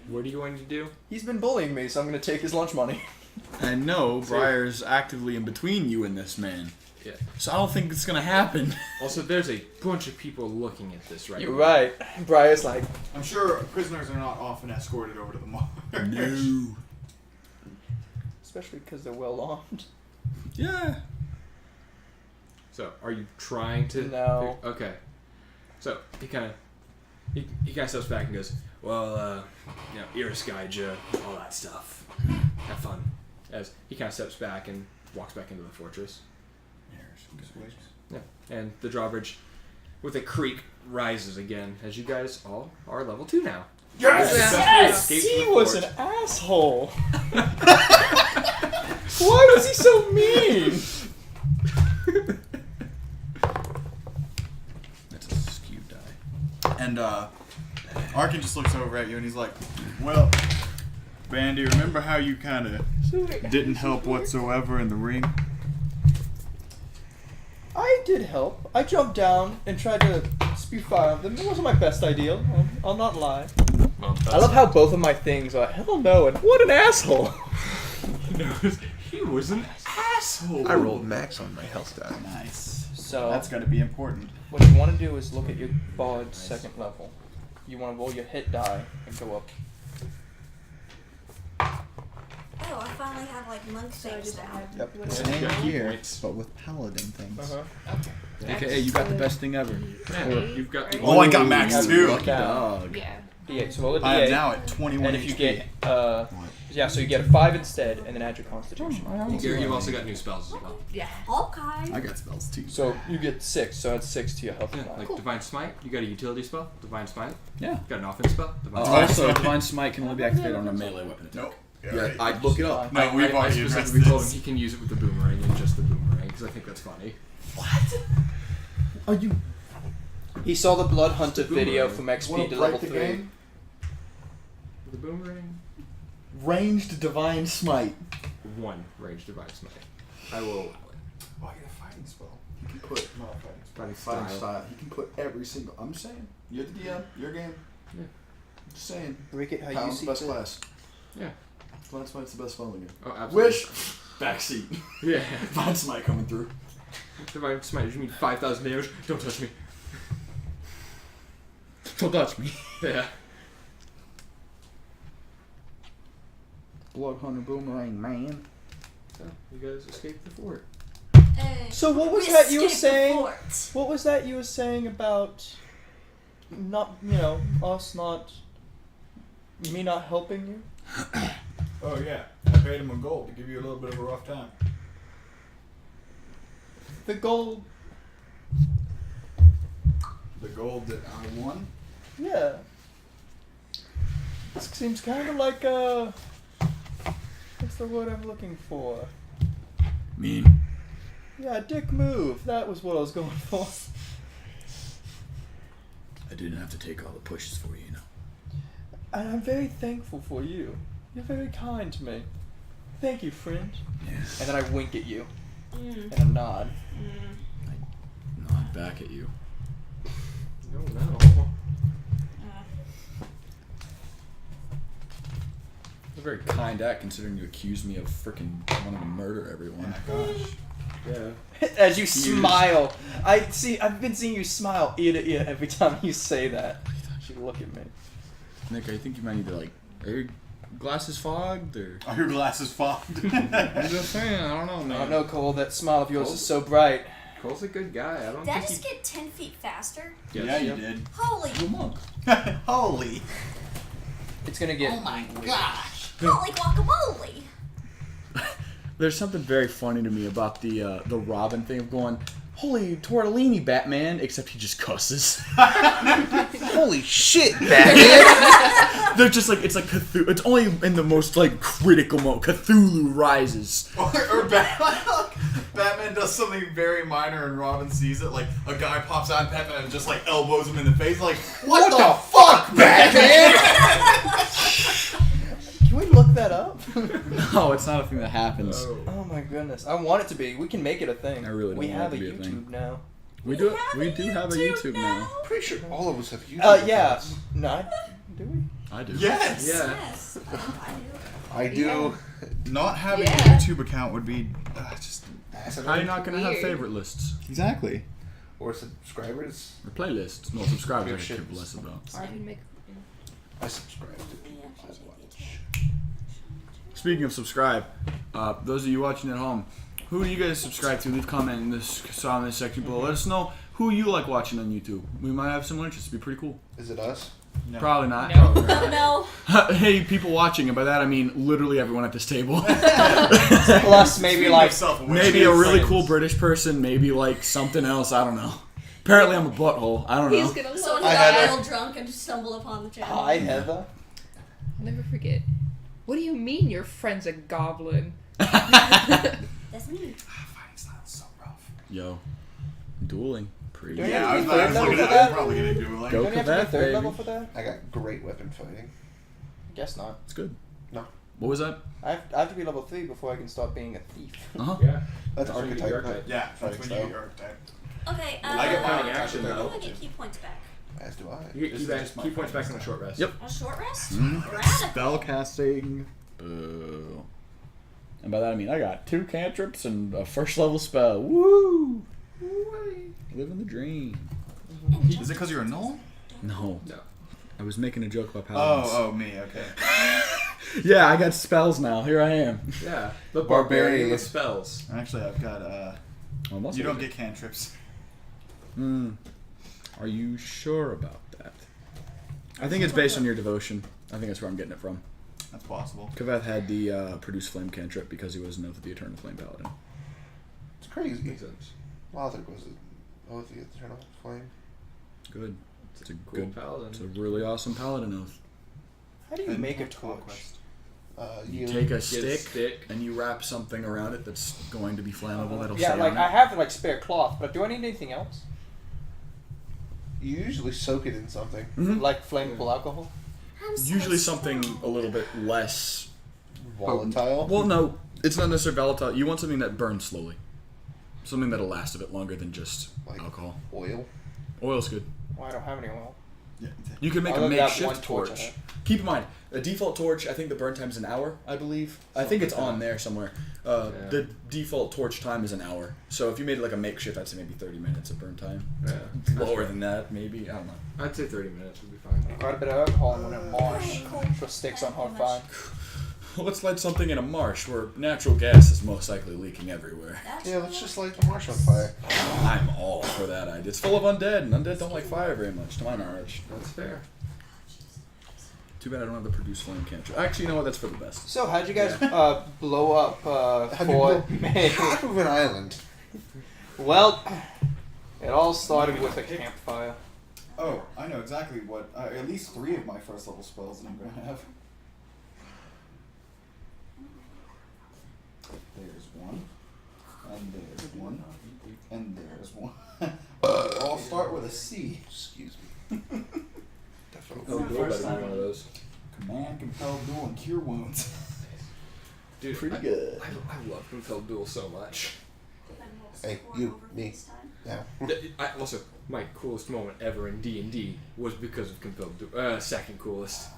What are you going to do? He's been bullying me, so I'm going to take his lunch money. I know Briar's actively in between you and this man. Yeah. So I don't think it's gonna happen. Also, there's a bunch of people looking at this right You're now. right. Briar's like, I'm sure prisoners are not often escorted over to the marsh. No. especially because they're well armed. Yeah. So, are you trying to? No. Okay. So he kind of steps back and goes, "Well, Iris guide you, all that stuff. Have fun." As he kind of steps back and walks back into the fortress. Yeah, and the drawbridge, with a creak, rises again as you guys all are level 2 now. Yes! Escape He from the was fort. an asshole. Why was he so mean? That's a skew die. And Arkin just looks over at you and he's like, "Well, Bandy, remember how you kind of didn't help whatsoever in the ring?" I did help. I jumped down and tried to spew fire on them. It wasn't my best idea. I'll not lie. Well, I love how both of my things are hell no and what an asshole. he was an asshole. I rolled max on my health die. Nice. So That's got to be important. what you want to do is look at your bard's second level. You want to roll your hit die and go up. Oh, I finally have like monk So I things just now. add Yep. whatever. Same Yeah. here, Points. but with paladin things. Uh-huh. AKA, you got the best thing ever. Yeah, you've got. Right? Oh, I got max Have too. lucky down. Dog. Yeah. D8. So roll a I am D8. now at 21 And if you HP. get, yeah, so you get a 5 instead, and then add your constitution. You've also got new spells as well. Yeah. Okay. I got spells too. So you get 6, so that's 6 to your health. Yeah, like Divine Smite. You got a utility spell, Divine Smite. Yeah. Got an offense spell, Divine Smite. Also, Divine Smite can only be activated on a melee weapon attack. Nope. Yeah, I'd look it up. No, I we've already addressed specifically told him this. he can use it with the boomerang and just the boomerang because I think that's funny. Are you? He saw the Blood Hunter It's the boomerang. video from XP to level 3. The boomerang. Ranged Divine Smite. 1 range Divine Smite. I will allow it. Oh, I get a fighting spell. He can put Fighting fighting style. style. He can put every single. I'm just saying. You're the DM. Your game. Yeah. I'm just saying. Break it how you Pound's see the best fit. class. Yeah. Divine Smite's the best spell in the game. Oh, absolutely. Wish. Backseat. Yeah. Divine Smite coming through. Divine Smite. You mean 5,000 damage? Don't touch me. Don't touch me. Yeah. Blood Hunter Boomerang, man. So, you guys escaped the fort. So what was We that you were escaped the saying? fort. What was that you were saying about not, us not, me not helping you? Oh yeah, I paid him a gold to give you a little bit of a rough time. The gold, The gold that I won. yeah. This seems kind of like what's the word I'm looking for? Mean. Yeah, dick move. That was what I was going for. I didn't have to take all the pushes for you, you know. And I'm very thankful for you. You're very kind to me. Thank you, friend. Yes. And then I wink at you Mm. and a nod. Nod back at you. No, no. A very kind act considering you accused me of freaking wanting to murder everyone. Gosh. Yeah. As you smile, I've been seeing you smile ear to ear every time you say that. You look at me. Nick, I think you might need to are your glasses fogged or? Are your glasses fogged? I'm just saying, I don't know, man. I don't know, Cole. That smile of yours is so bright. Cole's a good guy. I don't Did I think just get 10 feet faster? he... Yeah, you did. Holy, You're a monk. Holy. It's gonna get. oh my gosh. Holy guacamole. There's something very funny to me about the Robin thing of going, holy tortellini, Batman, except he just cusses. Holy shit, Batman! They're just like, it's like Cthulhu. It's only in the most like critical moment. Cthulhu rises. Or Batman does something very minor and Robin sees it. Like a guy pops out and Batman just like elbows him in the face. Like, what the fuck, Batman? Can we look that up? No, it's not a thing that happens. Oh my goodness. I want it to be. We can make it a thing. I really don't We want have it a to be a thing. YouTube now. We do have a YouTube now. Pretty sure all of us have YouTube. Yeah. accounts. No, do we? I do. Yes. Yeah. Yes. I do. Not having Yeah. a YouTube account would be just How are you not going to have Weird. favorite lists? exactly. Or subscribers. Or playlists? No, subscribers I could Subscriptions. care less about. So I can make. I subscribe to. I watch. Speaking of subscribe, those of you watching at home, who do you guys subscribe to? Leave a comment in this comment section below. Let us know who you like watching on YouTube. We might have similar interests. It'd be pretty cool. Is it us? No. Probably not. No. Oh no. Hey, people watching, and by that I mean literally everyone at this table. Plus maybe like Maybe a really cool British person, maybe like something else, I don't know. Apparently I'm a butthole, I don't know. He's gonna Someone love who I got had a little drunk and just stumbled upon the channel. hi Heather. I'll never forget. What do you mean your friend's a goblin? That's me. Fighting style's so rough. Yo, dueling. Pretty Do you good. Yeah, I was, Third I was level looking for at that? I'm probably gonna do like Go. Don't you have to be Kaveth, third baby. level for that? I got great weapon fighting. Guess not. It's good. No. What was that? I have to be level 3 before I can start being a thief. Uh-huh. Yeah. That's when you get archetype. your archetype. Yeah, that's Fighting when style. you get your archetype. Okay, I get my action, I though. want to get key points back. As do I. You get This key, is back, just my key points back on fighting a short rest. Yep. A short rest? Mhm. Radical. Spell casting. Boo. And by that I mean I got 2 cantrips and a first level spell. Woo! Living the dream. Is it because you're a null? No. No. I was making a joke about paladins. Oh, me. Okay. Yeah, I got spells now. Here I am. Yeah. The Barbarian. barbarian with spells. Actually, I've got I'm also you don't get cantrips. Are you sure about that? I think it's based on your devotion. I think that's where I'm getting it from. That's possible. Kaveth had the produce flame cantrip because he was an Oath of the Eternal Flame Paladin. It's crazy. Makes sense. Lothric was Oath of the Eternal Flame. Good. It's a Cool good. paladin. It's a really awesome paladin oath. How do you And make a conquest. torch? You take a Get a stick, stick. and you wrap something around it that's going to be flammable. That'll Yeah, stay like on I it. have like spare cloth, but do I need anything else? You usually soak it in something. Mhm. Like flammable alcohol? I'm so Usually something strong. a little bit less. Volatile. Well, no, it's not necessarily volatile. You want something that burns slowly. Something that'll last a bit longer than just Like alcohol. oil. Oil's good. Well, I don't have any oil. Yeah. You can make Other a than that makeshift one torch I torch. have. Keep in mind, a default torch, I think the burn time's an hour, I believe. I think it's on there somewhere. Yeah. The default torch time is an hour. So if you made it like a makeshift, I'd say maybe 30 minutes of burn time. Yeah. Lower than that, maybe. I don't know. I'd say 30 minutes would be fine. Quite a bit of alcohol in a marsh. So sticks on hot fire. Let's light something in a marsh where natural gas is most likely leaking everywhere. That's Yeah, let's just light the marsh on fire. I'm all for that idea. It's full of undead, and undead don't like fire very much, to my knowledge. That's fair. Too bad I don't have the produce flame cantrip. Actually, you know what? That's for the best. So how'd you guys blow up How do you Fort blow- May? Half of an island. Well, it all started with a campfire. Oh, I know exactly what. At least 3 of my first level spells that I'm gonna have. There's one, and there's one, and there's one. They all start with a C. Excuse me. Definitely. Oh, not Bill first better be time. one of those. Command, compel, duel, and cure wounds. Dude, Pretty good. I love Compelled Duel so much. Hey, you, me. Now. Also, my coolest moment ever in D&D was because of Compelled Duel. Second coolest.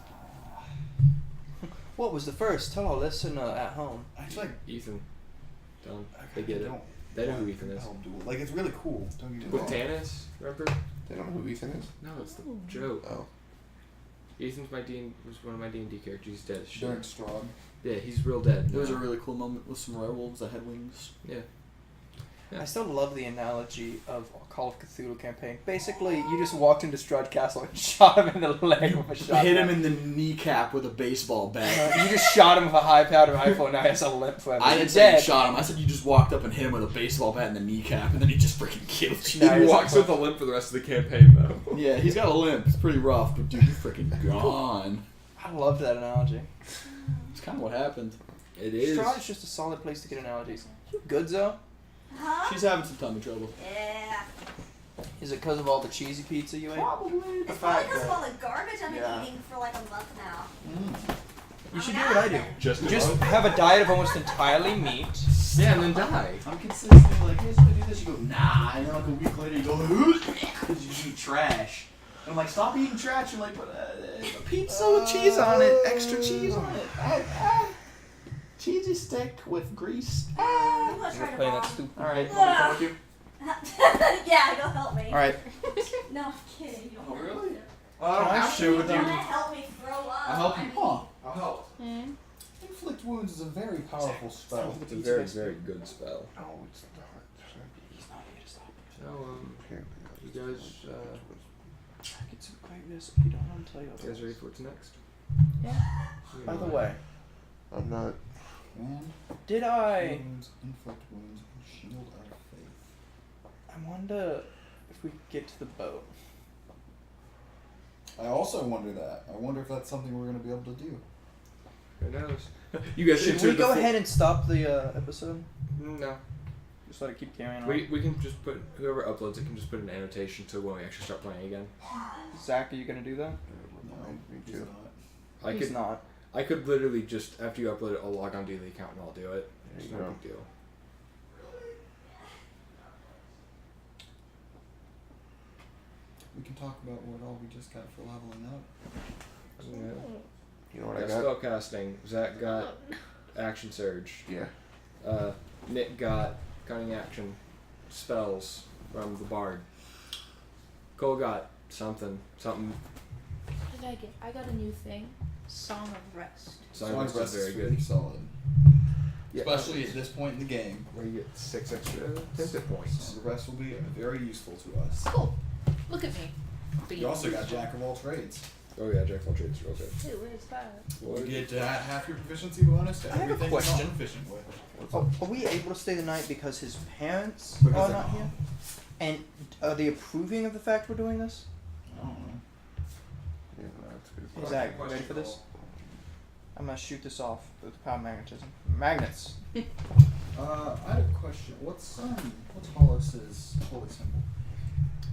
What was the first? Tell our listener at home. Actually, Ethan. Done. I They get it. don't They know who want Ethan is. compel duel. Like, it's really cool. Don't get me With wrong. Tanis, remember? They don't know who Ethan is. No, it's the joke. Oh. Ethan's was one of my D&D characters. He's dead as shit. During Strong. Yeah, he's real dead. It was a now. really cool moment with some werewolves that had wings. Yeah. I still love the analogy of Call of Cthulhu campaign. Basically, you just walked into Strahd Castle and shot him in the leg with a shotgun. Hit him in the kneecap with a baseball bat. You just shot him with a high-powered rifle, and now he has a limp forever. I He's didn't say you dead. shot him. I said you just walked up and hit him with a baseball bat in the kneecap, and then he just freaking killed you. No, He he's walks like- with a limp for the rest of the campaign, though. Yeah, he's got a limp. It's pretty rough, but dude, you're freaking gone. I love that analogy. It's kind of what happened. It is. Strahd is just a solid place to get analogies. You good, Zoe? Huh? She's having some tummy trouble. Yeah. Is it because of all the cheesy pizza you ate? Probably. The It's probably fact because of that all the garbage I've been Yeah. eating for like a month now. you should do what I do. Just Have a diet of almost entirely meat. yeah, and then die. I'm consistently like, hey, so do this. You go, nah. And then like a week later, you go, because you eat trash. And I'm like, stop eating trash. You're like, but pizza with cheese on it, extra cheese on it. Cheesy stick with grease. I'm gonna You're try to playing that bomb. stupid. Alright, Ah. thank you. Yeah, go help me. Alright. No, I'm kidding. You don't Oh, have really? to. I don't have to with You you. wanna help me throw up? I'll help you. I mean, Huh. I'll help. Inflict wounds is a very powerful spell. It's a very, very good spell. No, it's not. He's not here to stop. So, you guys, It's a greatness. You don't want to tell you. you guys ready for what's next? Yeah. By the way, I'm not. Command did I? wounds, inflict wounds, and shield our faith. I wonder if we could get to the boat. I also wonder that. I wonder if that's something we're going to be able to do. Who knows? You guys Should should we go ahead and stop the episode? No. Just let it keep carrying on. We can just put, whoever uploads it can just put an annotation to when we actually start playing again. Zach, are you gonna do that? No, Me he's too. not. I He's could not. I could literally just, after you upload it, I'll log onto the account and I'll do it. There It's you no go. big deal. We can talk about what all we just got for leveling up. You know what I Got got? spell casting. Zach got action surge. Yeah. Nick got cunning action spells from the bard. Cole got something. What did I get? I got a new thing. Song of Rest. Song of Rest is very really good. solid. Yeah. Especially at this point in the game. Where you get 6 extra hit points. The rest will be very useful to us. Cool. Look at me. You also got Jack of all trades. Oh yeah, Jack of all trades is real good. Hey, where's that? You get to add half your proficiency bonus to I have a everything you're question. not proficient with. Oh, are we able to stay the night because his parents Because are they're not gone. here? And are they approving of the fact we're doing this? I don't know. Yeah, no, that's good. Is Zach ready for this? I'm gonna shoot this off with the power of magnetism. Magnets. I had a question. What's Hollis's holy symbol?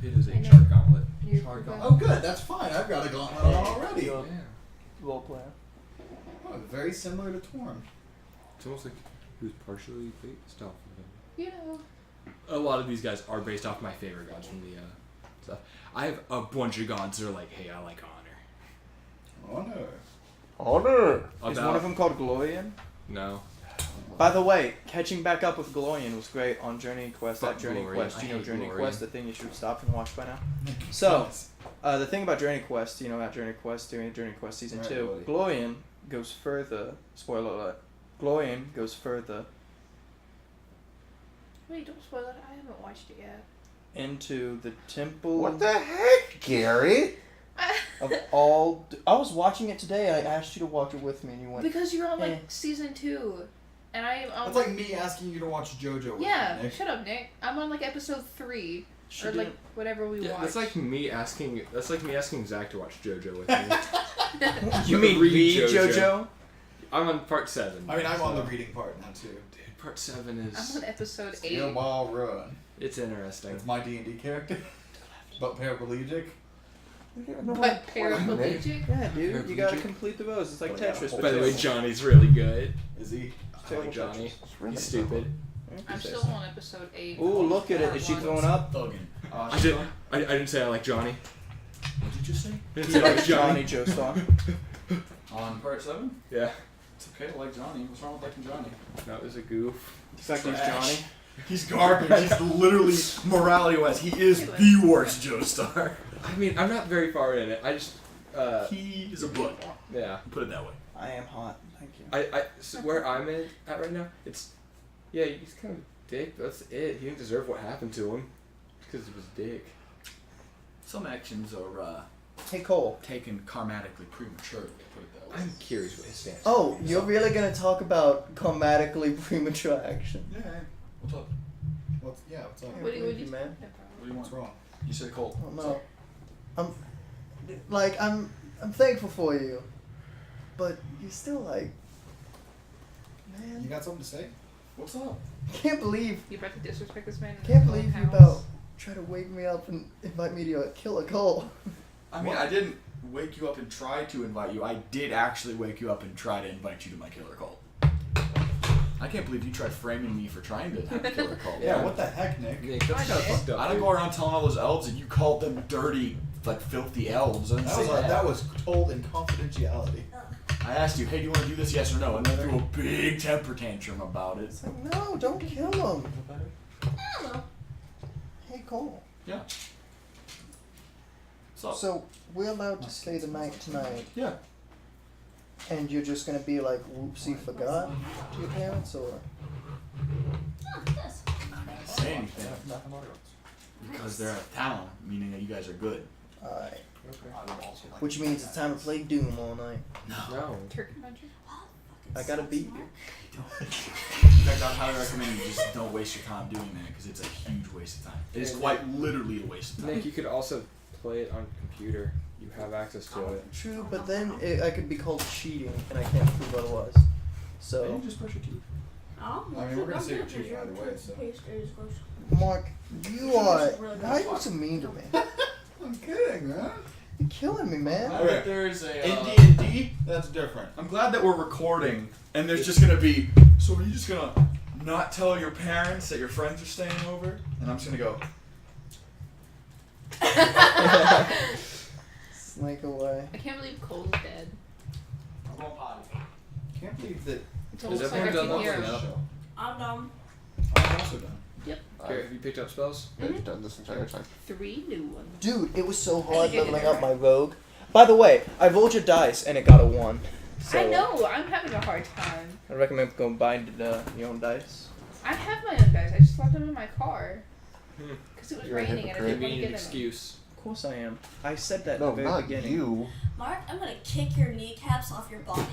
It is I a know. chart gauntlet. Shard gauntlet. Oh, good. That's fine. I've got a gauntlet on already. Yeah. Oh, Role player. very similar to Torm. It's almost like he was partially based off of him. You know. A lot of these guys are based off my favorite gods from the stuff. I have a bunch of gods that are like, hey, I like honor. Honor! Is one of them called Glorian? No. By the way, catching back up with Glorian was great on Journey Quest. Fuck That Journey Glorian. Quest, I you know hate Journey Glorian. Quest, the thing you should have stopped and watched by now. So, the thing about Journey Quest, you know about Journey Quest, doing Journey Quest Season Right, 2, buddy. Glorian goes further, spoiler alert, Glorian goes further Wait, don't spoil it. I haven't watched it yet. into the temple What the heck, Gary? of all... I was watching it today, I asked you to watch it with me and you went... Because you're on like Eh. season 2, and I'm on That's like me asking you to watch JoJo with yeah. me, Nick. Shut up, Nick. I'm on like episode 3 She or like didn't- whatever we Yeah, watched. that's like me asking. That's like me asking Zach to watch JoJo with me. You mean Read read JoJo. JoJo? I'm on part 7. I mean, I'm on the so- reading part now too. Dude, part 7 I'm is. on episode 8. Steel Ball Run. It's interesting. It's my D&D character, but paraplegic. But paraplegic? Yeah, dude, you gotta Paraplegic. complete the rows. It's like Oh, yeah. Tetris. By the way, Tetris. Johnny's really good. Is he? I like Johnny. really He's stupid. I'm still on episode 8. Ooh, look at it. Is she throwing up? Thuggin'. I didn't say I like Johnny. What did you say? I didn't say I like Johnny Johnny. Joestar. On part 7? Yeah. It's okay to like Johnny. What's wrong with liking Johnny? That was a goof. The fact that he's Trash. Johnny. He's garbage. He's literally, morality-wise, he is the worst Joestar. I mean, I'm not very far in it. I just. He is a book. Yeah. Put it that way. I am hot. Thank you. So where I'm at right now, it's. Yeah, he's kind of Dick, that's it. He didn't deserve what happened to him. Because he was a dick. Some actions are Hey Cole. taken karmatically prematurely. Put it that way. I'm curious what his stance is. Oh, you're really gonna talk about karmatically premature action? Yeah. What's up? What's up? Yeah. What do Thank you you, man. No problem. What do you What's want? wrong? You said Colt. Oh no. I'm thankful for you. But you're still like, You man, got something to say? What's up? I can't believe You about to disrespect this man? in can't his believe own you house? about try to wake me up and invite me to kill a Cole. I mean, I didn't wake you up and try to invite you. I did actually wake you up and try to invite you to my killer cult. I can't believe you tried framing me for trying to have a killer cult. Yeah, what the heck, Nick? Nick, that's I kind of did. fucked up. I don't dude. go around telling all those elves that you called them dirty, like filthy elves. I didn't say that. That was told in confidentiality. I asked you, hey, do you want to do this, yes or no? And then threw a big temper tantrum about it. It's like, no, don't kill him. I don't know. Hey Cole. Yeah. So, So we're allowed to stay the night tonight, yeah. and you're just gonna be like, whoopsie, forgot to your parents, or? Oh, this. I'm not going to say anything because they're out of town, meaning that you guys are good. Alright. Okay. Which means it's time to play Doom all night. No. Turkey country? I gotta beat you. In fact, I'd highly recommend you just don't waste your time doing that because it's a huge waste of time. It is Yeah, quite literally a waste of time. Nick, you could also play it on computer. You have access to it. True, but then I could be called cheating, and I can't prove otherwise. Then So, you just brush your teeth. Oh, I mean, we're gonna say you're cheating either way, so. Mark, you are. Why are you so mean to me? I'm kidding, man. You're killing me, man. I bet there's a. In D&D, that's different. I'm glad that we're recording, and there's just gonna be. So are you just gonna not tell your parents that your friends are staying over? And I'm just gonna go. Slink away. I can't believe Cole's dead. I'm going potty. Can't believe that. It's almost like I everyone can done hear that him. for now? I'm dumb. I'm also done. Okay, have you picked up spells? I've done this entire time. 3 new ones. Dude, it was so hard leveling up my rogue. By the way, I rolled your dice, and it got a 1. So I know, I'm having a hard time. I recommend going buying your own dice. I have my own dice, I just left them in my car. Because it was You're a raining and I hypocrite. didn't We want to need get an in them. excuse. Of course I am. I said that No, at the very not beginning. you. Mark, I'm gonna kick your kneecaps off your body.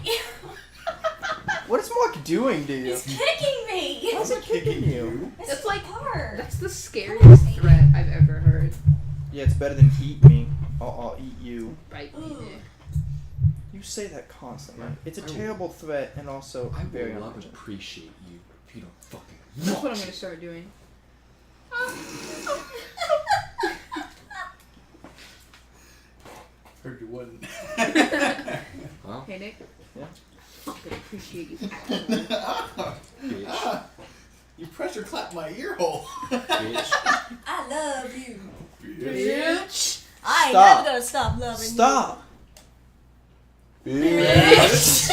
What is Mark doing to you? He's kicking me. How's he kicking you? It's That's like- hard. That's the scariest threat I've ever heard. Yeah, it's better than eat me. I'll eat you. Bite me, Ooh. Nick. You say that constantly. Yeah. It's a I will- terrible threat and also I very will love and unfortunate. appreciate you if you don't fucking That's what I'm watch gonna it. start doing. Heard you wouldn't. Well, Hey, Nick. Yeah? I'm gonna appreciate you. asshole. bitch. You pressure clapped my ear hole. Bitch. I love you. Bitch! I ain't Stop. never gonna stop loving Stop! Bitch.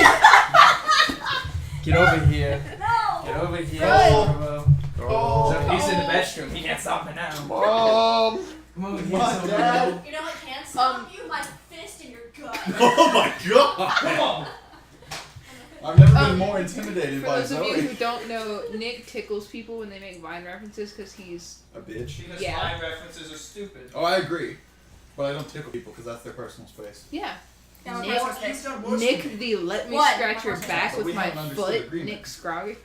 Get over here. you. No. Get over here. Run. So he's in the bedroom. He can't stop me now. Mom! Come over here. My so dad. You know what can't stop you? My fist in your gut. Oh my god! Come on. I've never been more intimidated For by those of you Zoe. who don't know, Nick tickles people when they make Vine references because he's A bitch. Because Yeah. my references are stupid. Oh, I agree. But I don't tickle people because that's their personal space. yeah. That was Nick- my first fist. Nick the let me What? scratch your What? back But with we my haven't understood foot, agreement. Nick Scroggy.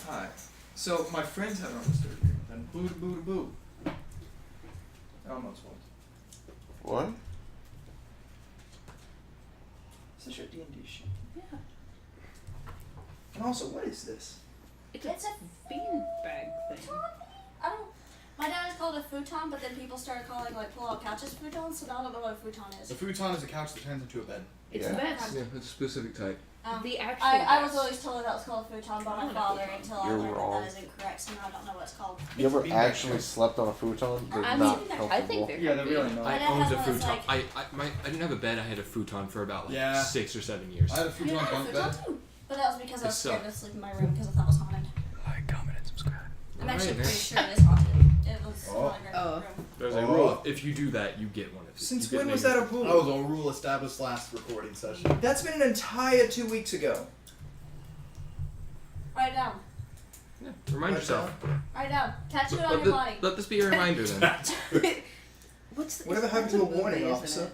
Hi. So my friends haven't understood agreement. Then boo to boo to boo. Almost was. What? Such a D&D shit. Yeah. And also, what is this? It's It's a a bean bag thing. I don't. My dad always called it a futon, but then people started calling like pull-out couches futons, so now I don't know what a futon The is. futon is a couch that turns into a bed. It's Yeah. the best. Yeah, it's a specific type. The actual I was best. always told that was called a futon by I my want a father futon. until I You're learned wrong. that is incorrect, so now I don't know what it's called. You ever Beanbag actually chair. slept on a futon? They're I not mean, comfortable. I think they're Yeah, they're really not. My I dad owned has a one that's futon. like- I didn't have a bed. I had a futon for about like Yeah. 6 or 7 years. I had a I futon had a bunk futon bed. too, but that was because I was It scared to sucked. sleep in my room because I thought it was haunted. Like, comment, and subscribe. I'm Alright, actually man. pretty sure it is haunted. It was Oh. not a great Oh. room. There's a Oh. rule. If you do that, you get one of these. Since You get when was negative. that a That was rule? a rule established last recording session. That's been an entire 2 weeks ago. Write it down. Yeah. Remind yourself. Right now, tattoo it on Let, your body. let this be a reminder then. Whatever happened to a warning, officer?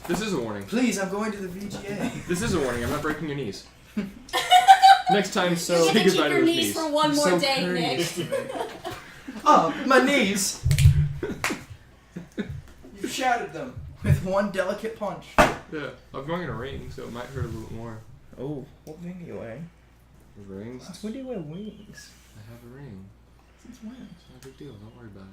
This is a warning. Please, I'm going to the VGA. This is a warning. I'm not breaking your knees. Next time, You say get to keep goodbye to your those knees knees. for one You're more so day, Nick. courteous to me. Oh, my knees! You shattered them with one delicate punch. Yeah, I'm going in a ring, so it might hurt a little more. Oh, what ring are you wearing? Rings? Since when do you wear wings? I have a ring. Since when? It's not a big deal. Don't worry about it.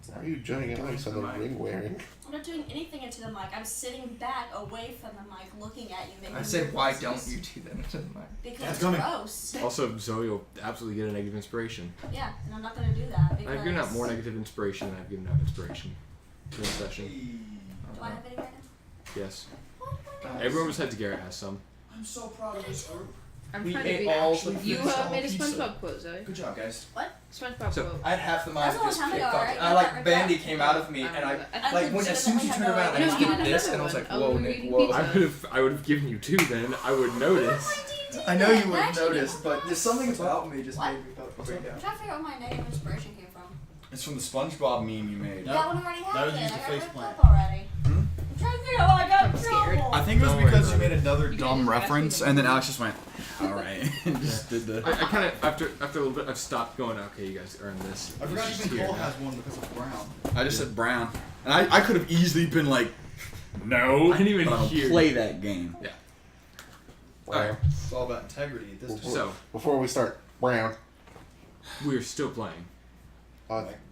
Why are you judging Alex on the ring wearing? I'm not doing anything into the mic. I'm sitting back away from the mic looking at you. Making I said, why noises. don't you do that into the mic? Because That's it's coming. gross. Also, Zoe will absolutely get a negative inspiration. Yeah, and I'm not going to do that because... I've given out more negative inspiration than I've given out inspiration during the session. Do I have any right now? Yes. Everyone besides Garrett has some. I'm so proud of this group. I'm We trying to ate be all actually. the You pizza. made a Pizza. SpongeBob quote, Zoe. Good job, guys. SpongeBob So- quote. I had half the That's mind a long just time kicked ago, off. right? I You like got ripped Bandy up. came out of me, and I like when as soon as you turned around, I No, just you did did this, another and I was one. like, Oh, whoa, we were Nick, eating whoa. pizza. I would have given you two then. I would notice. I know you would That have actually noticed, but there's something about me just What? made me feel break I'm down. trying to figure out where my negative inspiration came from. It's from the SpongeBob meme you made. That one already that happened. was I used got to face ripped plant. up already. Hmm? I'm trying to figure out why I got in scared. trouble. I think it was Don't worry because you about made another You dumb can just reference, ask me and then to- Alex just went, "Alright," and just did the. I kind of after a little bit I've stopped going. Okay, you guys earned this. I forgot It's even here Cole now. has one because of Brown. I just said brown, and I could have easily been like, no, I didn't even but I don't hear. play that game. Alright, It's all about integrity at this point. so Before we start, Brown. we're still playing.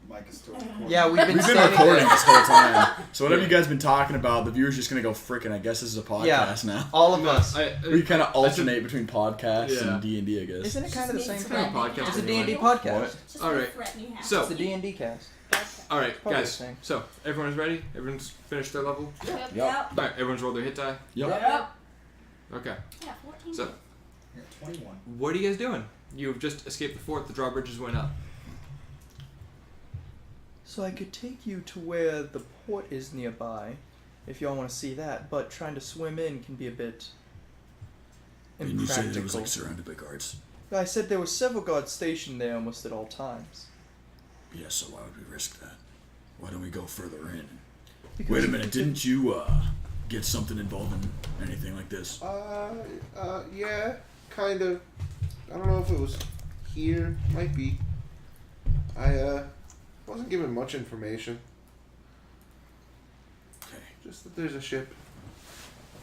Mike is still recording. Yeah, we've been We've been standing recording there. this whole time, so whatever you guys been talking about, the viewers just gonna go frickin'. I guess this is a podcast now. All of us. We kind of alternate between podcasts Yeah. and D&D, I guess. Isn't it kind of the Just same means thing? kind of podcast It's a anyway. D&D podcast. It's just All a right. threat you have. So- It's the D&D cast. All right, Probably guys. the same. So everyone's ready. Everyone's finished their level. Yep. Yep. All right, everyone's rolled their hit die. Yep. Yep. Okay. Yeah, 14. So You're 21. what are you guys doing? You've just escaped the fort. The drawbridges went up. So I could take you to where the port is nearby, if y'all want to see that. But trying to swim in can be a bit And you impractical. said it was like surrounded by guards. I said there were several guards stationed there almost at all times. Yeah, so why would we risk that? Why don't we go further in? Because Wait a you minute, could didn't you get something involved in anything like this? Yeah, kind of. I don't know if it was here. Might be. I wasn't given much information. Okay, Just that there's a ship.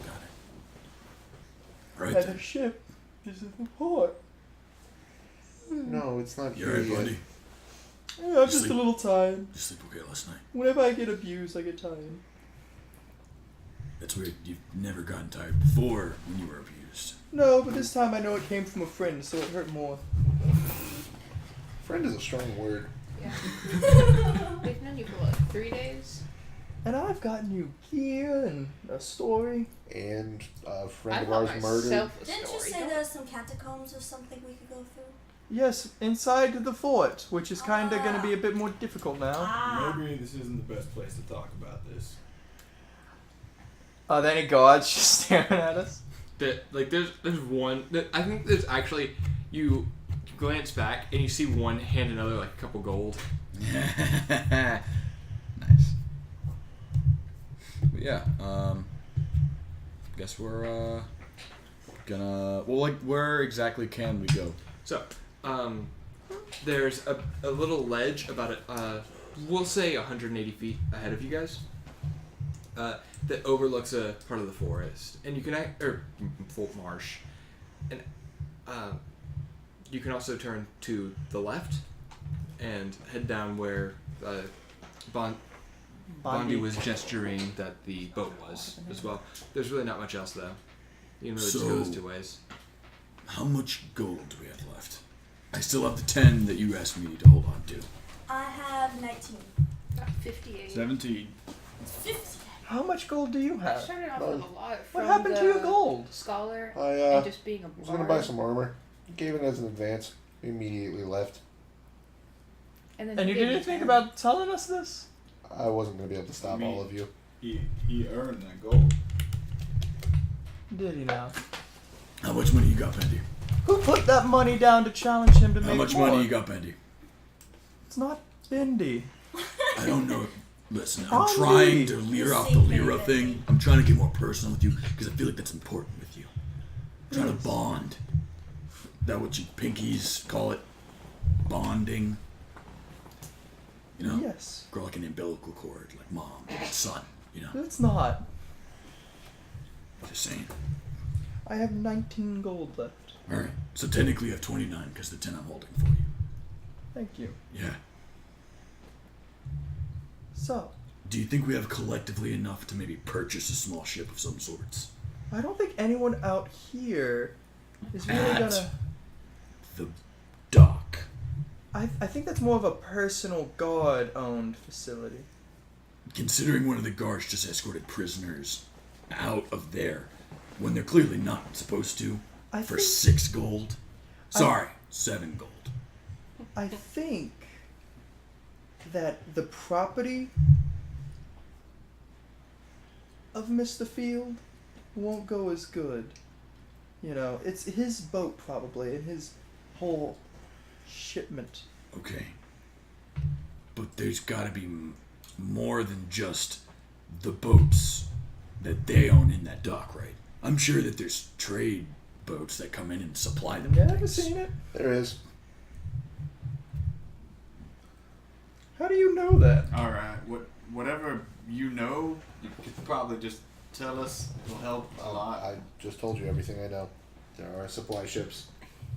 got it. Right And then. the ship is in the port. No, it's not You're here right, yet. buddy. Yeah, I'm just Sleep. a little tired. Did you sleep okay last night? Whenever I get abused, I get tired. That's weird. You've never gotten tired before when you were abused. No, but this time I know it came from a friend, so it hurt more. Friend is a strong word. Yeah. We've known you for what, 3 days? And I've gotten you gear and a story. And a friend I of got ours murdered. myself a Didn't you story. say Don't- there was some catacombs or something we could go through? Yes, inside the fort, which is kind of going to be a bit more difficult now. Ah. Maybe this isn't the best place to talk about this. Are there any guards just staring at us? That like there's one. I think there's actually you glance back and you see one hand another like a couple gold. Nice. But yeah, guess we're gonna. Well, like, where exactly can we go? So, there's a little ledge about we'll say 180 feet ahead of you guys. That overlooks a part of the forest, and you can marsh, and you can also turn to the left and head down where Bondi was gesturing that the boat was as well. There's really not much else though. You can really just go those So- two ways. How much gold do we have left? I still have the 10 that you asked me to hold on to. I have 19. About 58. 17. It's 50. How much gold do you I have? started off with a lot. What from happened to your the gold? Scholar I and just being a was gonna buy some armor. Gave it as an advance. Immediately left. And then And he you gave didn't me think 10. about telling us this? I wasn't gonna be able to stop Me. all of you. He earned that gold. Did he now? How much money you got, Bendy? Who put that money down to challenge him to How make much more? money you got, Bendy? It's not Bendy. I don't know. Listen, I'm Bondy. trying to leer off the Lyra thing. I'm trying to get more personal with you because I feel like that's important with you. I'm trying to bond. That what you pinkies call it? Bonding. You know? Yes. Grow like an umbilical cord, like mom and son. You know? It's not. Just saying. I have 19 gold left. All right. So technically, you have 29 because the 10 I'm holding for you. Thank you. Yeah. So, Do you think we have collectively enough to maybe purchase a small ship of some sorts? I don't think anyone out here is really At gonna. the dock. I think that's more of a personal guard-owned facility. Considering one of the guards just escorted prisoners out of there when they're clearly not supposed to I for think 6 gold. Sorry, 7 gold. I think that the property of Mr. Field won't go as good. You know, it's his boat probably and his whole shipment. Okay. But there's gotta be more than just the boats that they own in that dock, right? I'm sure that there's trade boats that come in and supply them. Yeah, with I've things. seen it. There is. How do you know that? All right. Whatever you know, you could probably just tell us. It'll help a lot. I just told you everything I know. There are supply ships.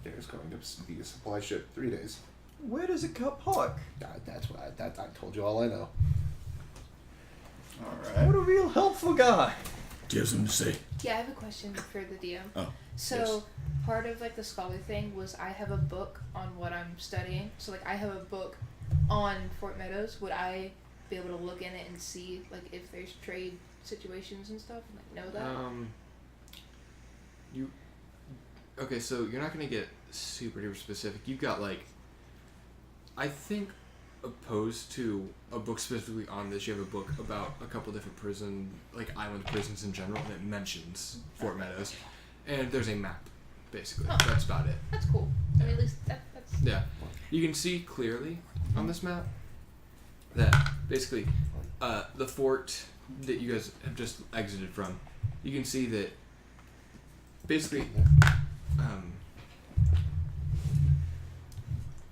There's going to be a supply ship 3 days. Where does it park? That's what I told you all I know. All What right. a real helpful guy. Do you have something to say? Yeah, I have a question for the DM. Oh, So yes. part of like the scholar thing was I have a book on what I'm studying. So like I have a book on Fort Meadows. Would I be able to look in it and see like if there's trade situations and stuff and like know that? You. Okay, so you're not gonna get super duper specific. You've got like. I think, opposed to a book specifically on this, you have a book about a couple different island prisons in general that mentions Fort Meadows, and there's a map, basically. Huh. That's about it. That's cool. I mean, at least that's. Yeah, you can see clearly on this map that basically the fort that you guys have just exited from, you can see that basically.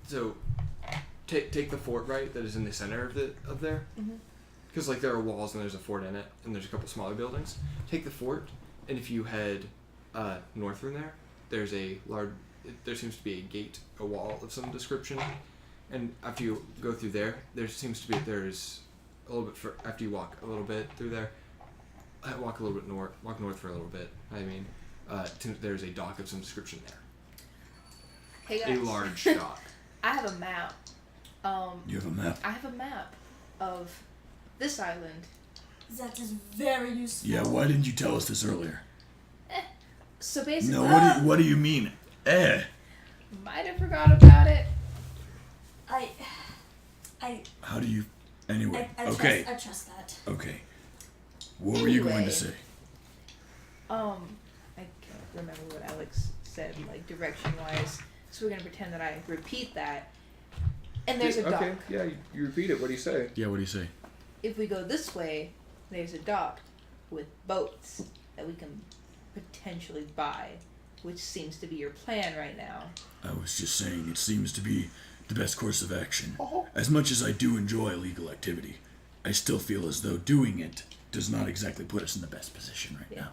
So, take the fort, right, that is in the center of there, because like there are walls and there's a fort in it, and there's a couple smaller buildings. Take the fort, and if you head north from there, there's a large. There seems to be a gate, a wall of some description, and after you go through there, there's a little bit after you walk a little bit through there. Walk a little bit north. Walk north for a little bit. There's a dock of some description there. Hey guys. A large dock. I have a map. You have a map? I have a map of this island. That is very useful. Yeah, why didn't you tell us this earlier? So basically, No, what do you mean? might have forgot about it. I How do you... Anyway, I okay. trust that. Okay. What were you going Anyway. to say? I can't remember what Alex said, like direction wise. So we're gonna pretend that I repeat that. And there's a dock. Okay, yeah, you repeat it. What do you say? Yeah, what do you say? If we go this way, there's a dock with boats that we can potentially buy, which seems to be your plan right now. I was just saying it seems to be the best course of action. As much as I do enjoy illegal activity, I still feel as though doing it does not exactly put us in the best position right now.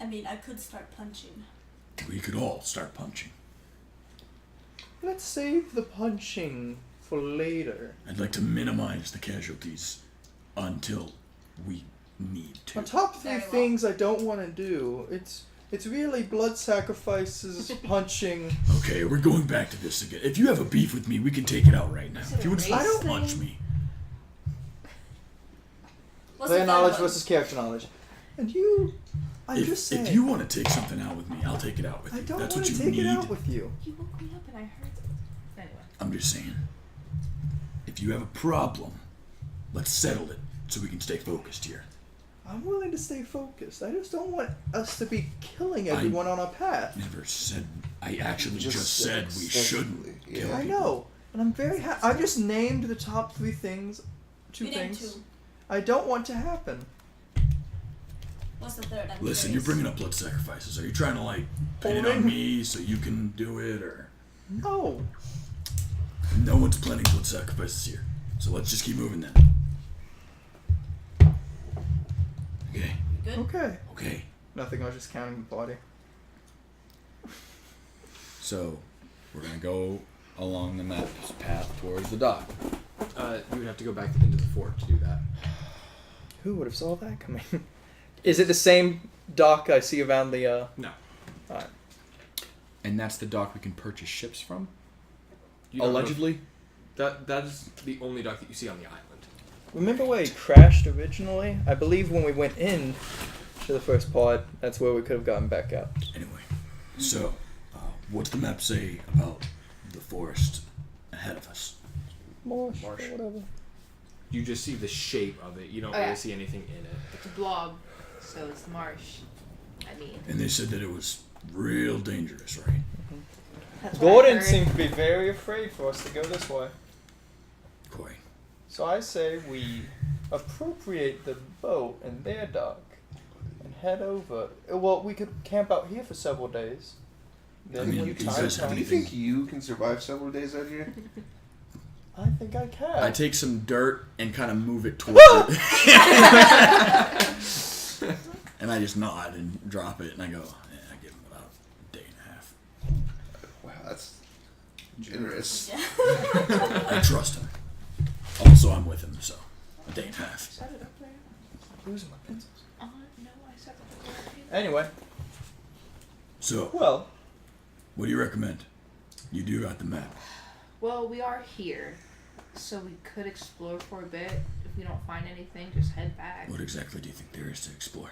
I mean, I could start punching. We could all start punching. Let's save the punching for later. I'd like to minimize the casualties until we need My to. top 3 Very well. things I don't want to do. It's really blood sacrifices, punching. Okay, we're going back to this again. If you have a beef with me, we can take it out right now. Is it If you want to a race start thing? punch me, What's Player the knowledge third one? versus character knowledge. And you, I'm just saying. if you want to take something out with me, I'll take it out with I you. don't That's want what to you take need. it out with you. You woke me up and I heard. Anyway. I'm just saying. If you have a problem, let's settle it so we can stay focused here. I'm willing to stay focused. I just don't want us to be killing everyone on our path. Never said. I actually Just just said we shouldn't extensively, kill yeah. I people. know, and I'm very happy. I've just named the top 3 things, 2 We named things 2. I don't want to happen. What's the third? I'm Listen, you're curious. bringing up blood sacrifices. Are you trying to like pin it on me so you can do it, or No. no one's planning blood sacrifices here? So let's just keep moving then. Okay. Good. Okay. Okay. Nothing. I was just counting the body. So, we're gonna go along the map's path towards the dock. You would have to go back into the fort to do that. Who would have saw that coming? Is it the same dock I see around the? No. Alright. And that's the dock we can purchase ships from? You don't know if- Allegedly? That is the only dock that you see on the island. Remember where he crashed originally? I believe when we went in to the first pod, that's where we could have gotten back out. Anyway, so what's the map say about the forest ahead of us? Marsh. Marsh. Or whatever. You just see the shape of it. You don't Oh, really yeah. see anything in it. It's a blob, so it's marsh. I mean, And they said that it was real dangerous, right? that's what I Gordon heard. seemed to be very afraid for us to go this way. Quite. So I say we appropriate the boat and their dock and head over. Well, we could camp out here for several days. Then I mean, when you time guys have Do you comes, think you can survive several days out here? I think I can. I take some dirt and kind of move it towards it. And I just nod and drop it, and I go, yeah, I give him about a day and a half. Wow, that's generous. Yeah. I trust him. Also, I'm with him, so a day and a half. Set it up there. Losing my pencils. No, I set it up there. Anyway, So, well, what do you recommend? You do got the map. Well, we are here, so we could explore for a bit. If we don't find anything, just head back. What exactly do you think there is to explore?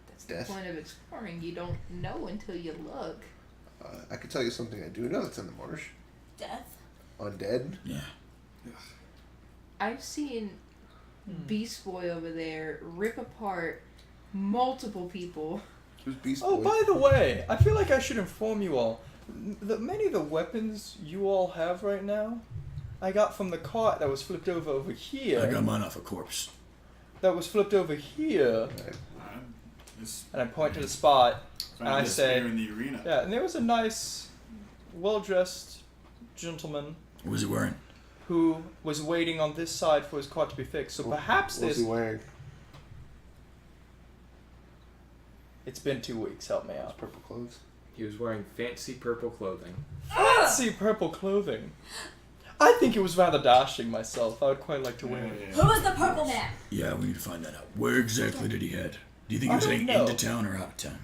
That's Death. the point of exploring. You don't know until you look. I could tell you something I do know that's in the marsh. Death. Undead. Yeah. I've seen Beast Boy over there rip apart multiple people. Who's Beast oh, Boy? by the way, I feel like I should inform you all. That many of the weapons you all have right now, I got from the cart that was flipped over here. I got mine off a corpse. That was flipped over here, This and I point to the spot. found I this say- here in the arena. Yeah, and there was a nice, well-dressed gentleman What was he wearing? who was waiting on this side for his cart to be fixed. So perhaps What's this. he wearing? It's been 2 weeks. Help me His out. purple clothes. He was wearing fancy purple clothing. Fancy purple clothing. I think it was rather dashing myself. I would quite like to wear it. Who was the purple man? Yeah, we need to find that out. Where exactly did he head? Do you think he was I don't heading know. into town or out of town?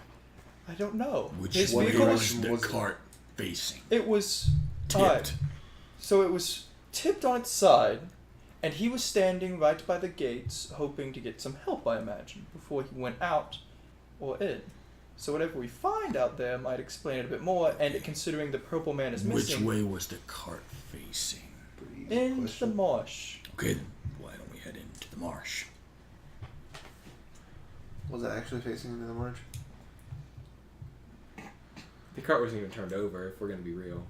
I don't know. Which His way vehicle was was. the was it? cart facing? It was Tipped. alright. So it was tipped on its side, and he was standing right by the gates, hoping to get some help, I imagine, before he went out or in. So whatever we find out there might explain it a bit more, and considering the purple man is Which missing, way was the cart facing? Pretty easy in the question. marsh. Okay, then why don't we head into the marsh? Was it actually facing into the marsh? The cart wasn't even turned over, if we're gonna be real.